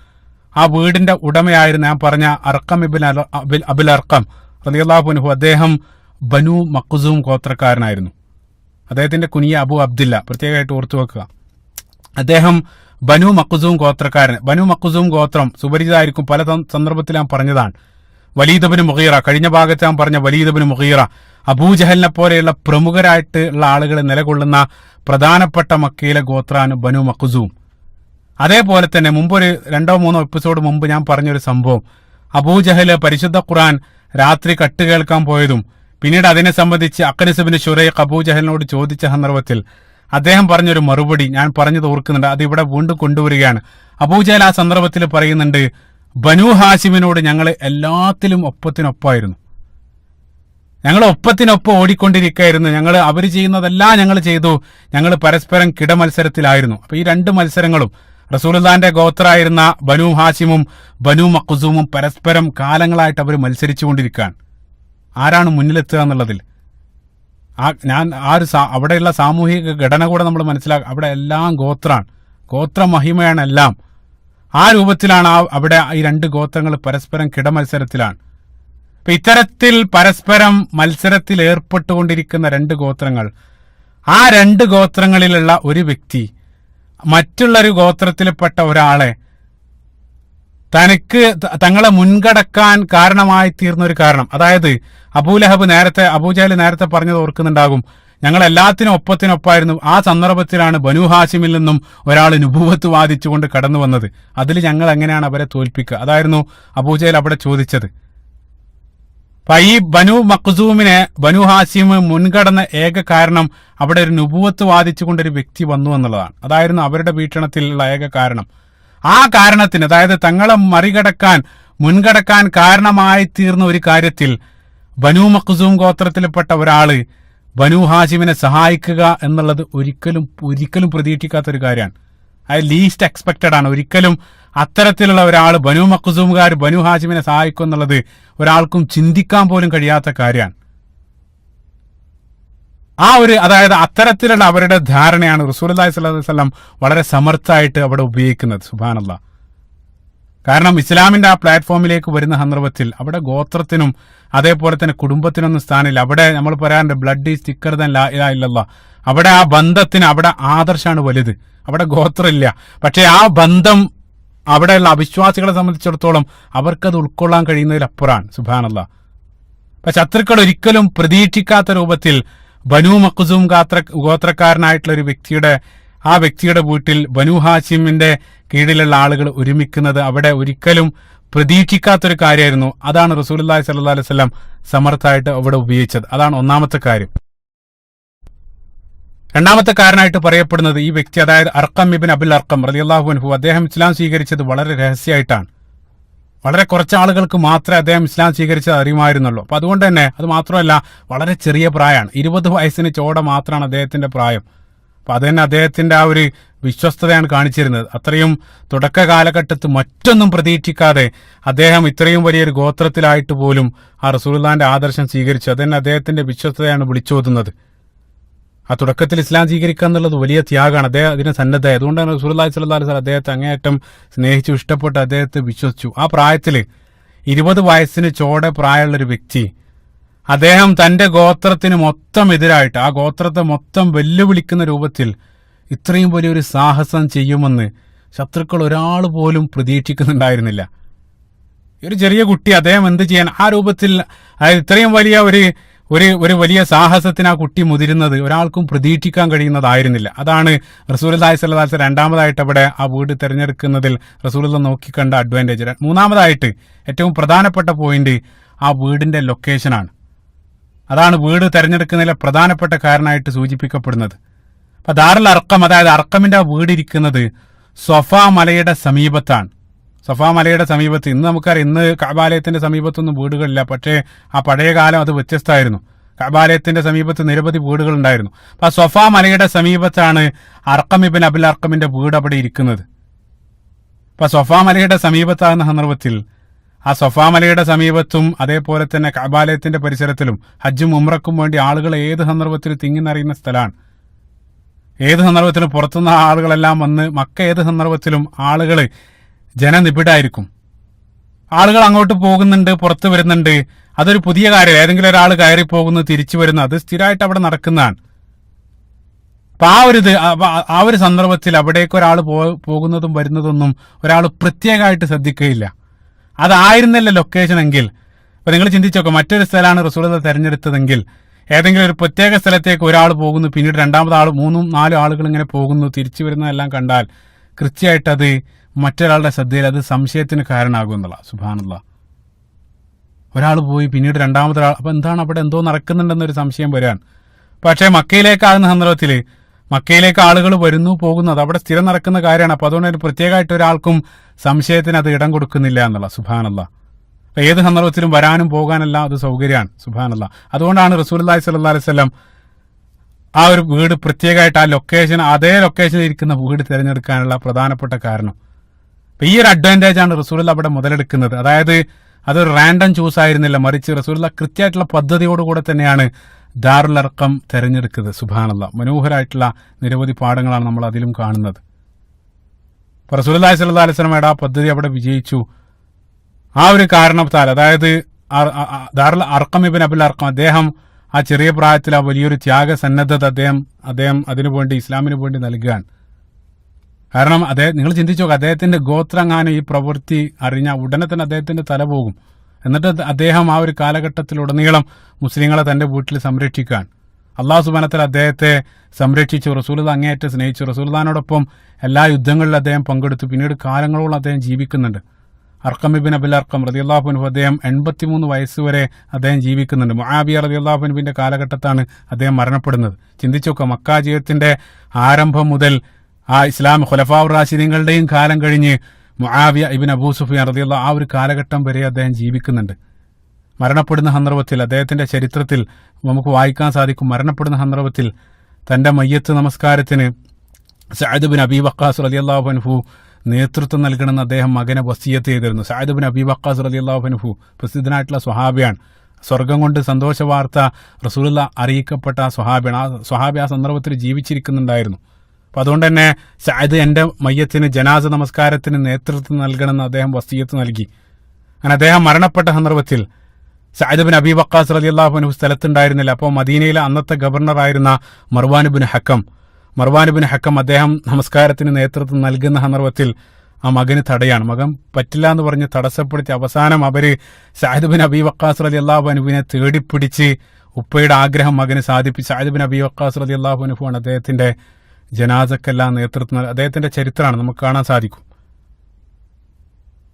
ആ വീടിന്റെ ഉടമയായിരുന്നു ഞാൻ പറഞ്ഞ അർഖം ഇബ്ൻ അബുൽ അർഖം റളിയല്ലാഹു അൻഹു. അദ്ദേഹം ബനു മഖ്സൂം ഗോത്രക്കാരനായിരുന്നു. അദ്ദേഹത്തിന്റെ കുനിയ അബു അബ്ദില്ല, പ്രത്യേകമായിട്ട് ഓർത്തു വെക്കുക. അദ്ദേഹം ബനു മഖ്സൂം ഗോത്രക്കാരൻ. ബനു മഖ്സൂം ഗോത്രം സുപരിചിതമായിരിക്കും, പല സന്ദർഭത്തിൽ ഞാൻ പറഞ്ഞതാണ്. വലീദ് ഇബ്നു മുഗീറ, കഴിഞ്ഞ ഭാഗത്ത് ഞാൻ പറഞ്ഞ വലീദ് ഇബ്നു മുഗീറ, അബൂജഹലിനെ പോലെയുള്ള പ്രമുഖരായിട്ടുള്ള ആളുകൾ നിലകൊള്ളുന്ന പ്രധാനപ്പെട്ട മക്കയിലെ ഗോത്രാണ് ബനു മഖ്സൂം. അതേപോലെ തന്നെ മുമ്പൊരു 2-3 എപ്പിസോഡ് മുമ്പ് ഞാൻ പറഞ്ഞൊരു സംഭവം, അബൂജഹല് പരിശുദ്ധ ഖുർആൻ രാത്രി കട്ട് കേൾക്കാൻ പോയതും പിന്നീട് അതിനെ സംബന്ധിച്ച് അഖ്നസ് ഇബ്നു ശുറൈഖ് അബൂജഹലിനോട് ചോദിച്ച സന്ദർഭത്തിൽ അദ്ദേഹം പറഞ്ഞൊരു മറുപടി ഞാൻ പറഞ്ഞത് ഓർക്കുന്നുണ്ട്. അത് ഇവിടെ വീണ്ടും കൊണ്ടുവരികയാണ്. അബൂജഹൽ ആ സന്ദർഭത്തിൽ പറയുന്നുണ്ട്, ബനു ഹാഷിമിനോട് ഞങ്ങൾ എല്ലാത്തിലും ഒപ്പത്തിനൊപ്പമായിരുന്നു, ഞങ്ങൾ ഒപ്പത്തിനൊപ്പം ഓടിക്കൊണ്ടിരിക്കുകയായിരുന്നു, ഞങ്ങൾ അവർ ചെയ്യുന്നതെല്ലാം ഞങ്ങൾ ചെയ്തു, ഞങ്ങൾ പരസ്പരം കിടമത്സരത്തിലായിരുന്നു. അപ്പൊ ഈ 2 മത്സരങ്ങളും റസൂലുള്ളാഹിന്റെ ഗോത്രായിരുന്ന ബനു ഹാഷിമും ബനു മഖ്സൂമും പരസ്പരം കാലങ്ങളായിട്ട് അവർ മത്സരിച്ചുകൊണ്ടിരിക്കുകയാണ്, ആരാണ് മുന്നിലെത്തുക എന്നുള്ളതിൽ. അവിടെയുള്ള സാമൂഹിക ഘടന കൂടെ നമ്മൾ മനസ്സിലാക്കുക. അവിടെ എല്ലാം ഗോത്രാണ്, ഗോത്ര മഹിമയാണ് എല്ലാം. ആ രൂപത്തിലാണ് അവിടെ ഈ 2 ഗോത്രങ്ങൾ പരസ്പരം കിടമത്സരത്തിലാണ്. അപ്പൊ ഇത്തരത്തിൽ പരസ്പരം മത്സരത്തിൽ ഏർപ്പെട്ടുകൊണ്ടിരിക്കുന്ന 2 ഗോത്രങ്ങൾ, ആ 2 ഗോത്രങ്ങളിലുള്ള ഒരു വ്യക്തി മറ്റുള്ളൊരു ഗോത്രത്തിൽപ്പെട്ട ഒരാളെ തങ്ങളെ മുൻകടക്കാൻ കാരണമായി തീർന്ന ഒരു കാരണം, അതായത് അബൂജഹൽ നേരത്തെ പറഞ്ഞത് ഓർക്കുന്നുണ്ടാകും, ഞങ്ങൾ എല്ലാത്തിനും ഒപ്പത്തിനൊപ്പമായിരുന്നു. ആ സന്ദർഭത്തിലാണ് ബനു ഹാഷിമിൽ നിന്നും ഒരാൾ നുബുവത്ത് വാദിച്ചുകൊണ്ട് കടന്നു വന്നത്. അതിൽ ഞങ്ങൾ എങ്ങനെയാണ് അവരെ തോൽപ്പിക്കുക? അതായിരുന്നു അബൂജഹൽ അവിടെ ചോദിച്ചത്. അപ്പൊ ഈ ബനു മഖ്സൂമിനെ ബനു ഹാഷിം മുൻകടന്ന ഏക കാരണം അവിടെ ഒരു നുബുവത്ത് വാദിച്ചുകൊണ്ടൊരു വ്യക്തി വന്നു എന്നുള്ളതാണ്. അതായിരുന്നു അവരുടെ വീക്ഷണത്തിലുള്ള ഏക കാരണം. ആ കാരണത്തിന്, അതായത് തങ്ങളെ മുൻകടക്കാൻ കാരണമായി തീർന്ന ഒരു കാര്യത്തിൽ ബനു മഖ്സൂം ഗോത്രത്തിൽപ്പെട്ട ഒരാള് ബനു ഹാഷിമിനെ സഹായിക്കുക എന്നുള്ളത് ഒരിക്കലും പ്രതീക്ഷിക്കാത്ത ഒരു കാര്യമാണ്. അത് ലീസ്റ്റ് എക്സ്പെക്റ്റഡ് ആണ്. ഒരിക്കലും അത്തരത്തിലുള്ള ഒരാൾ ബനു മഖ്സൂമുകാർ ബനു ഹാഷിമിനെ സഹായിക്കും എന്നുള്ളത് ഒരാൾക്കും ചിന്തിക്കാൻ പോലും കഴിയാത്ത കാര്യമാണ്. അതായത് അത്തരത്തിലുള്ള അവരുടെ ധാരണയാണ് റസൂലുള്ളാഹി സ്വല്ലല്ലാഹു അലൈഹി വസല്ലം വളരെ സമർത്ഥമായിട്ട് അവിടെ ഉപയോഗിക്കുന്നത്. സുബ്ഹാനല്ലാഹ്. കാരണം ഇസ്ലാമിന്റെ ആ പ്ലാറ്റ്ഫോമിലേക്ക് വരുന്ന സന്ദർഭത്തിൽ അവിടെ ഗോത്രത്തിനും അതേപോലെ തന്നെ കുടുംബത്തിനൊന്നും സ്ഥാനമില്ല. അവിടെ നമ്മൾ പറയാറുണ്ട് ബ്ലഡ് ഈസ് തിക്കർ ദാൻ ലാ ഇലാഹ ഇല്ലല്ലാഹ്. അവിടെ ആ ബന്ധത്തിന് അവിടെ ആദർശമാണ് വലുത്, അവിടെ ഗോത്രമില്ല. പക്ഷെ ആ ബന്ധം അവിടെയുള്ള അവിശ്വാസികളെ സംബന്ധിച്ചിടത്തോളം അവർക്കത് ഉൾക്കൊള്ളാൻ കഴിയുന്നതിലപ്പുറമാണ്. സുബ്ഹാനല്ലാഹ്. അപ്പൊ ശത്രുക്കൾ ഒരിക്കലും പ്രതീക്ഷിക്കാത്ത രൂപത്തിൽ ബനു മഖ്സൂം ഗോത്രക്കാരനായിട്ടുള്ള ഒരു വ്യക്തിയുടെ വീട്ടിൽ ബനു ഹാഷിമിന്റെ കീഴിലുള്ള ആളുകൾ ഒരുമിക്കുന്നത് അവിടെ ഒരിക്കലും പ്രതീക്ഷിക്കാത്തൊരു കാര്യമായിരുന്നു. അതാണ് റസൂലുള്ളാഹി സ്വല്ലല്ലാഹു അലൈഹി വസല്ലം സമർത്ഥമായിട്ട് അവിടെ ഉപയോഗിച്ചത്. അതാണ് ഒന്നാമത്തെ കാര്യം. രണ്ടാമത്തെ കാരണമായിട്ട് പറയപ്പെടുന്നത് ഈ വ്യക്തി, അതായത് അർഖം ഇബ്ൻ അബുൽ അർഖം റളിയല്ലാഹു അൻഹു, അദ്ദേഹം ഇസ്ലാം സ്വീകരിച്ചത് വളരെ രഹസ്യമായിട്ടാണ്. വളരെ കുറച്ച് ആളുകൾക്ക് മാത്രമേ അദ്ദേഹം ഇസ്ലാം സ്വീകരിച്ചത് അറിയുമായിരുന്നുള്ളൂ. അപ്പൊ അതുകൊണ്ട് തന്നെ അത് മാത്രമല്ല വളരെ ചെറിയ പ്രായമാണ്, 20 വയസ്സിന് ചോട മാത്രമാണ് അദ്ദേഹത്തിന്റെ പ്രായം. അപ്പൊ അത് തന്നെ അദ്ദേഹത്തിന്റെ ആ ഒരു വിശ്വസ്തതയാണ് കാണിച്ചിരുന്നത്. അത്രയും തുടക്ക കാലഘട്ടത്ത് മറ്റൊന്നും പ്രതീക്ഷിക്കാതെ അദ്ദേഹം ഇത്രയും വലിയൊരു ഗോത്രത്തിലായിട്ട് പോലും ആ റസൂലുള്ളാഹിന്റെ ആദർശം സ്വീകരിച്ചു. അത് തന്നെ അദ്ദേഹത്തിന്റെ വിശ്വസ്തതയാണ് വിളിച്ചോതുന്നത്. ആ തുടക്കത്തിൽ ഇസ്ലാം സ്വീകരിക്കുക എന്നുള്ളത് വലിയ ത്യാഗമാണ്. അദ്ദേഹം അതിന് സന്നദ്ധമായി. അതുകൊണ്ടാണ് റസൂലുള്ളാഹി സ്വല്ലല്ലാഹു അലൈഹി വസല്ലം അദ്ദേഹത്തെ അങ്ങേയറ്റം സ്നേഹിച്ചു, ഇഷ്ടപ്പെട്ട് അദ്ദേഹത്തെ വിശ്വസിച്ചു. ആ പ്രായത്തിൽ 20 വയസ്സിന് ചോടെ പ്രായമുള്ളൊരു വ്യക്തി, അദ്ദേഹം തന്റെ ഗോത്രത്തിന് മൊത്തം എതിരായിട്ട് ആ ഗോത്രത്തെ മൊത്തം വെല്ലുവിളിക്കുന്ന രൂപത്തിൽ ഇത്രയും വലിയൊരു സാഹസം ചെയ്യുമെന്ന് ശത്രുക്കൾ ഒരാൾ പോലും പ്രതീക്ഷിക്കുന്നുണ്ടായിരുന്നില്ല. ഒരു ചെറിയ കുട്ടി അദ്ദേഹം എന്ത് ചെയ്യാൻ ആ രൂപത്തിൽ, അതായത് ഇത്രയും വലിയ ഒരു വലിയ സാഹസത്തിന് ആ കുട്ടി മുതിരുന്നത് ഒരാൾക്കും പ്രതീക്ഷിക്കാൻ കഴിയുന്നതായിരുന്നില്ല. അതാണ് റസൂലുള്ളാഹി സ്വല്ലല്ലാഹു അലൈഹി വസല്ലം രണ്ടാമതായിട്ട് അവിടെ ആ വീട് തിരഞ്ഞെടുക്കുന്നതിൽ റസൂലുള്ളാഹി നോക്കിക്കണ്ട അഡ്വാൻറ്റേജ്. മൂന്നാമതായിട്ട് ഏറ്റവും പ്രധാനപ്പെട്ട പോയിന്റ് ആ വീടിന്റെ ലൊക്കേഷനാണ്. അതാണ് വീട് തെരഞ്ഞെടുക്കുന്നതിലെ പ്രധാനപ്പെട്ട കാരണമായിട്ട് സൂചിപ്പിക്കപ്പെടുന്നത്. അപ്പൊ ദാറുൽ അർഖം, അതായത് അർഖമിന്റെ ആ വീട് ഇരിക്കുന്നത് സഫാ മലയുടെ സമീപത്താണ്. സഫാ മലയുടെ സമീപത്ത്, ഇന്ന് നമുക്കറിയാം ഇന്ന് കഅബാലയത്തിന്റെ സമീപത്തൊന്നും വീടുകളില്ല. പക്ഷേ ആ പഴയ കാലം അത് വ്യത്യസ്തമായിരുന്നു. കഅബാലയത്തിന്റെ സമീപത്ത് നിരവധി വീടുകൾ ഉണ്ടായിരുന്നു. അപ്പൊ ആ സഫാ മലയുടെ സമീപത്താണ് അർഖം ഇബ്ൻ അബുൽ അർഖമിന്റെ വീട് അവിടെ ഇരിക്കുന്നത്. അപ്പൊ സഫാ മലയുടെ സമീപത്താകുന്ന സന്ദർഭത്തിൽ ആ സഫാ മലയുടെ സമീപത്തും അതേപോലെ തന്നെ കഅബാലയത്തിന്റെ പരിസരത്തിലും ഹജ്ജും ഉംറക്കും വേണ്ടി ആളുകൾ ഏത് സന്ദർഭത്തിൽ തിങ്ങിന്നറിയുന്ന സ്ഥലമാണ്. ഏത് സന്ദർഭത്തിലും പുറത്തുനിന്ന് ആളുകളെല്ലാം വന്ന് മക്ക ഏത് സന്ദർഭത്തിലും ആളുകൾ ജനനിബിഡായിരിക്കും. ആളുകൾ അങ്ങോട്ട് പോകുന്നുണ്ട്, പുറത്തു വരുന്നുണ്ട്. അതൊരു പുതിയ കാര്യം. ഏതെങ്കിലും ഒരാൾ കയറി പോകുന്നു, തിരിച്ചു വരുന്നു, അത് സ്ഥിരമായിട്ട് അവിടെ നടക്കുന്നതാണ്. അപ്പൊ ആ ഒരു സന്ദർഭത്തിൽ അവിടേക്ക് ഒരാൾ പോകുന്നതും വരുന്നതൊന്നും ഒരാൾ പ്രത്യേകമായിട്ട് ശ്രദ്ധിക്കുകയില്ല. അതായിരുന്നല്ല ലൊക്കേഷൻ എങ്കിൽ, അപ്പൊ നിങ്ങൾ ചിന്തിച്ചോക്കെ, മറ്റൊരു സ്ഥലമാണ് റസൂലുള്ളാഹി തെരഞ്ഞെടുത്തതെങ്കിൽ ഏതെങ്കിലും ഒരു പ്രത്യേക സ്ഥലത്തേക്ക് ഒരാൾ പോകുന്നു, പിന്നീട് രണ്ടാമത് ആൾ 3-4 ആളുകൾ ഇങ്ങനെ പോകുന്നു, തിരിച്ചു വരുന്നതെല്ലാം കണ്ടാൽ കൃത്യമായിട്ട് അത് മറ്റൊരാളുടെ ശ്രദ്ധയിൽ അത് സംശയത്തിന് കാരണമാകും എന്നുള്ള. സുബ്ഹാനല്ലാഹ്. ഒരാൾ പോയി പിന്നീട് രണ്ടാമതൊരാൾ, അപ്പൊ എന്താണ് അവിടെ എന്തോ നടക്കുന്നുണ്ടെന്നൊരു സംശയം വരാൻ. പക്ഷേ മക്കയിലേക്കാകുന്ന സന്ദർഭത്തിൽ മക്കയിലേക്ക് ആളുകൾ വരുന്നു പോകുന്നു, അത് അവിടെ സ്ഥിരം നടക്കുന്ന കാര്യമാണ്. അപ്പൊ അതുകൊണ്ട് പ്രത്യേകമായിട്ട് ഒരാൾക്കും സംശയത്തിന് അത് ഇടം കൊടുക്കുന്നില്ല എന്നുള്ള. സുബ്ഹാനല്ലാഹ്. ഏത് സന്ദർഭത്തിലും വരാനും പോകാനെല്ലാം അത് സൗകര്യമാണ്. സുബ്ഹാനല്ലാഹ്. അതുകൊണ്ടാണ് റസൂലുള്ളാഹി സ്വല്ലല്ലാഹു അലൈഹി വസല്ലം ആ ഒരു വീട് പ്രത്യേകമായിട്ട് ആ ലൊക്കേഷൻ, അതേ ലൊക്കേഷനിൽ ഇരിക്കുന്ന വീട് തിരഞ്ഞെടുക്കാനുള്ള പ്രധാനപ്പെട്ട കാരണം. അപ്പൊ ഈ ഒരു അഡ്വാൻറ്റേജ് ആണ് റസൂലുള്ളാഹി അവിടെ മുതലെടുക്കുന്നത്. അതായത് അതൊരു റാൻഡം ചൂസ് ആയിരുന്നില്ല, മറിച്ച് റസൂലുള്ളാഹി കൃത്യമായിട്ടുള്ള പദ്ധതിയോടുകൂടെ തന്നെയാണ് ദാറുൽ അർഖം തെരഞ്ഞെടുക്കുന്നത്. സുബ്ഹാനല്ലാഹ്. മനോഹരമായിട്ടുള്ള നിരവധി പാഠങ്ങളാണ് നമ്മൾ അതിലും കാണുന്നത്. അപ്പൊ റസൂലുള്ളാഹി സ്വല്ലല്ലാഹു അലൈഹി വസല്ലമയുടെ ആ പദ്ധതി അവിടെ വിജയിച്ചു. ആ ഒരു കാരണത്താൽ, അതായത് ദാറുൽ അർഖം ഇബ്ൻ അബുൽ അർഖം, അദ്ദേഹം ആ ചെറിയ പ്രായത്തിൽ ആ വലിയൊരു ത്യാഗസന്നദ്ധത അദ്ദേഹം അതിനുവേണ്ടി, ഇസ്ലാമിന് വേണ്ടി നൽകുകയാണ്. കാരണം നിങ്ങൾ ചിന്തിച്ചു നോക്കുക, അദ്ദേഹത്തിന്റെ ഗോത്രങ്ങാനും ഈ പ്രവൃത്തി അറിഞ്ഞ ഉടനെ തന്നെ അദ്ദേഹത്തിന്റെ തല പോകും. എന്നിട്ട് അദ്ദേഹം ആ ഒരു കാലഘട്ടത്തിലുടനീളം മുസ്ലിങ്ങളെ തന്റെ വീട്ടിൽ സംരക്ഷിക്കാൻ അള്ളാഹു സുബ്ഹാനഹു വ തആല അദ്ദേഹത്തെ സംരക്ഷിച്ചു. റസൂലുള്ളാഹി അങ്ങേയറ്റം സ്നേഹിച്ചു. റസൂലുള്ളാഹിനോടൊപ്പം എല്ലാ യുദ്ധങ്ങളിലും അദ്ദേഹം പങ്കെടുത്തു. പിന്നീട് കാലങ്ങളോളം അദ്ദേഹം ജീവിക്കുന്നുണ്ട്. അർഖം ഇബ്ൻ അബുൽ അർഖം റളിയല്ലാഹു അൻഹു അദ്ദേഹം 83 വയസ്സ് വരെ അദ്ദേഹം ജീവിക്കുന്നുണ്ട്. മുആവിയ റളിയല്ലാഹു അൻഹുവിന്റെ കാലഘട്ടത്താണ് അദ്ദേഹം മരണപ്പെടുന്നത്. ചിന്തിച്ചു നോക്കുക, മക്ക ജീവിതത്തിന്റെ ആരംഭം മുതൽ ആ ഇസ്ലാം ഖുലഫാഉർ റാഷിദീങ്ങളുടെയും കാലം കഴിഞ്ഞ് മുആവിയ ഇബ്ൻ അബൂ സുഫിയാൻ റളിയല്ലാഹു ആ ഒരു കാലഘട്ടം വരെ അദ്ദേഹം ജീവിക്കുന്നുണ്ട്. മരണപ്പെടുന്ന സന്ദർഭത്തിൽ അദ്ദേഹത്തിന്റെ ചരിത്രത്തിൽ നമുക്ക് വായിക്കാൻ സാധിക്കും. മരണപ്പെടുന്ന സന്ദർഭത്തിൽ തന്റെ മയ്യത്ത് നമസ്കാരത്തിന് സഅദ് ബിൻ അബീ വഖാസ് റളിയല്ലാഹു അൻഹു നേതൃത്വം നൽകണമെന്ന് അദ്ദേഹം മകനെ വസിയത്ത് ചെയ്തിരുന്നു. സഅദ് ബിൻ അബീ വഖാസ് റളിയല്ലാഹു അൻഹു പ്രസിദ്ധനായിട്ടുള്ള സ്വഹാബിയാണ്. സ്വർഗം കൊണ്ട് സന്തോഷ വാർത്ത റസൂലുള്ള അറിയിക്കപ്പെട്ട സ്വഹാബി ആ സന്ദർഭത്തിൽ ജീവിച്ചിരിക്കുന്നുണ്ടായിരുന്നു. അപ്പം അതുകൊണ്ട് തന്നെ സഅദ് എൻ്റെ മയ്യത്തിന് ജനാസ നമസ്കാരത്തിന് നേതൃത്വം നൽകണമെന്ന് അദ്ദേഹം വസിയത്ത് നൽകി. അങ്ങനെ അദ്ദേഹം മരണപ്പെട്ട സന്ദർഭത്തിൽ സഅദ് ബിൻ അബീ വഖാസ് റളിയല്ലാഹു അൻഹു സ്ഥലത്തുണ്ടായിരുന്നില്ല. അപ്പോൾ മദീനയിലെ അന്നത്തെ ഗവർണറായിരുന്ന മർവാൻ ബിൻ ഹക്കം അദ്ദേഹം നമസ്കാരത്തിന് നേതൃത്വം നൽകുന്ന സന്ദർഭത്തിൽ ആ മകന് തടയാണ്. മകൻ പറ്റില്ല എന്ന് പറഞ്ഞ് തടസ്സപ്പെടുത്തി അവസാനം അവര് സഅദ് ബിൻ അബീ വഖാസ് റളിയല്ലാഹു അൻഹുവിനെ തേടിപ്പിടിച്ച് ഉപ്പയുടെ ആഗ്രഹം മകന് സാധിപ്പിച്ച് സഅദ് ബിൻ അബീ വഖാസ് റളിയല്ലാഹു അൻഹു ആണ് അദ്ദേഹത്തിന്റെ ജനാസക്കെല്ലാം നേതൃത്വം. അദ്ദേഹത്തിന്റെ ചരിത്രമാണ് നമുക്ക് കാണാൻ സാധിക്കും.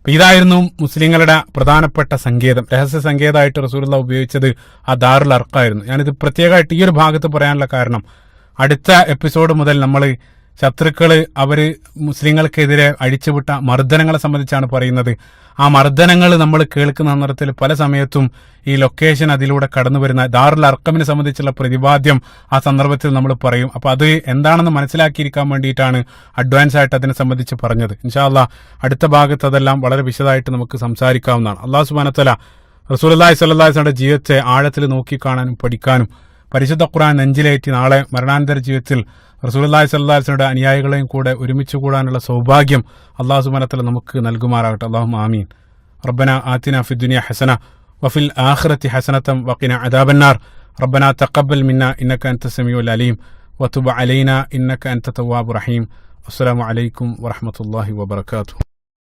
ഇതായിരുന്നു മുസ്ലിങ്ങളുടെ പ്രധാനപ്പെട്ട സങ്കേതം, രഹസ്യ സങ്കേതമായിട്ട് റസൂലുള്ളാഹി ഉപയോഗിച്ചത് ആ ദാറുൽ അർഖായിരുന്നു. ഞാനിത് പ്രത്യേകമായിട്ട് ഈ ഒരു ഭാഗത്ത് പറയാനുള്ള കാരണം, അടുത്ത എപ്പിസോഡ് മുതൽ നമ്മൾ ശത്രുക്കൾ അവർ മുസ്ലിങ്ങൾക്കെതിരെ അഴിച്ചുവിട്ട മർദ്ദനങ്ങളെ സംബന്ധിച്ചാണ് പറയുന്നത്. ആ മർദ്ദനങ്ങൾ നമ്മൾ കേൾക്കുന്ന സന്ദർഭത്തിൽ പല സമയത്തും ഈ ലൊക്കേഷൻ അതിലൂടെ കടന്നു വരുന്ന ദാറുൽ അർഖമിനെ സംബന്ധിച്ചുള്ള പ്രതിപാദ്യം ആ സന്ദർഭത്തിൽ നമ്മൾ പറയും. അപ്പോൾ അത് എന്താണെന്ന് മനസ്സിലാക്കിയിരിക്കാൻ വേണ്ടിയിട്ടാണ് അഡ്വാൻസ് ആയിട്ട് അതിനെ സംബന്ധിച്ച് പറഞ്ഞത്. ഇൻഷാ അല്ലാഹ് അടുത്ത ഭാഗത്ത് അതെല്ലാം വളരെ വിശദമായിട്ട് നമുക്ക് സംസാരിക്കാവുന്നതാണ്. അല്ലാഹു സുബ്ഹാനഹു വ തആല റസൂലുള്ളാഹി സ്വല്ലല്ലാഹു അലൈഹി വസല്ലമയുടെ ജീവിതത്തെ ആഴത്തിൽ നോക്കിക്കാണാനും പഠിക്കാനും പരിശുദ്ധ ഖുർആൻ നെഞ്ചിലേറ്റി നാളെ മരണാനന്തര ജീവിതത്തിൽ റസൂലുള്ളാഹി സ്വല്ലല്ലാഹു അലൈഹി വസല്ലമയുടെ അനുയായികളെയും കൂടെ ഒരുമിച്ച് കൂടാനുള്ള സൗഭാഗ്യം അല്ലാഹു സുബ്ഹാനഹു വ തആല നമുക്ക് നൽകുമാറാകട്ടെ. അല്ലാഹുമ്മ ആമീൻ. റബ്ബനാ ആതിനാ ഫിദ്ദുനിയ ഹസന വഫിൽ ആഖിറതി ഹസനതൻ വഖിനാ അദാബന്നാർ. റബ്ബനാ തഖബ്ബൽ മിന്നാ ഇന്നക അൻത സമീഉൽ അലീം വതുബ് അലൈനാ ഇന്നക അൻത തവ്വാബുർ റഹീം. അസ്സലാമു അലൈക്കും വറഹ്മത്തുള്ളാഹി വബറകാതുഹു.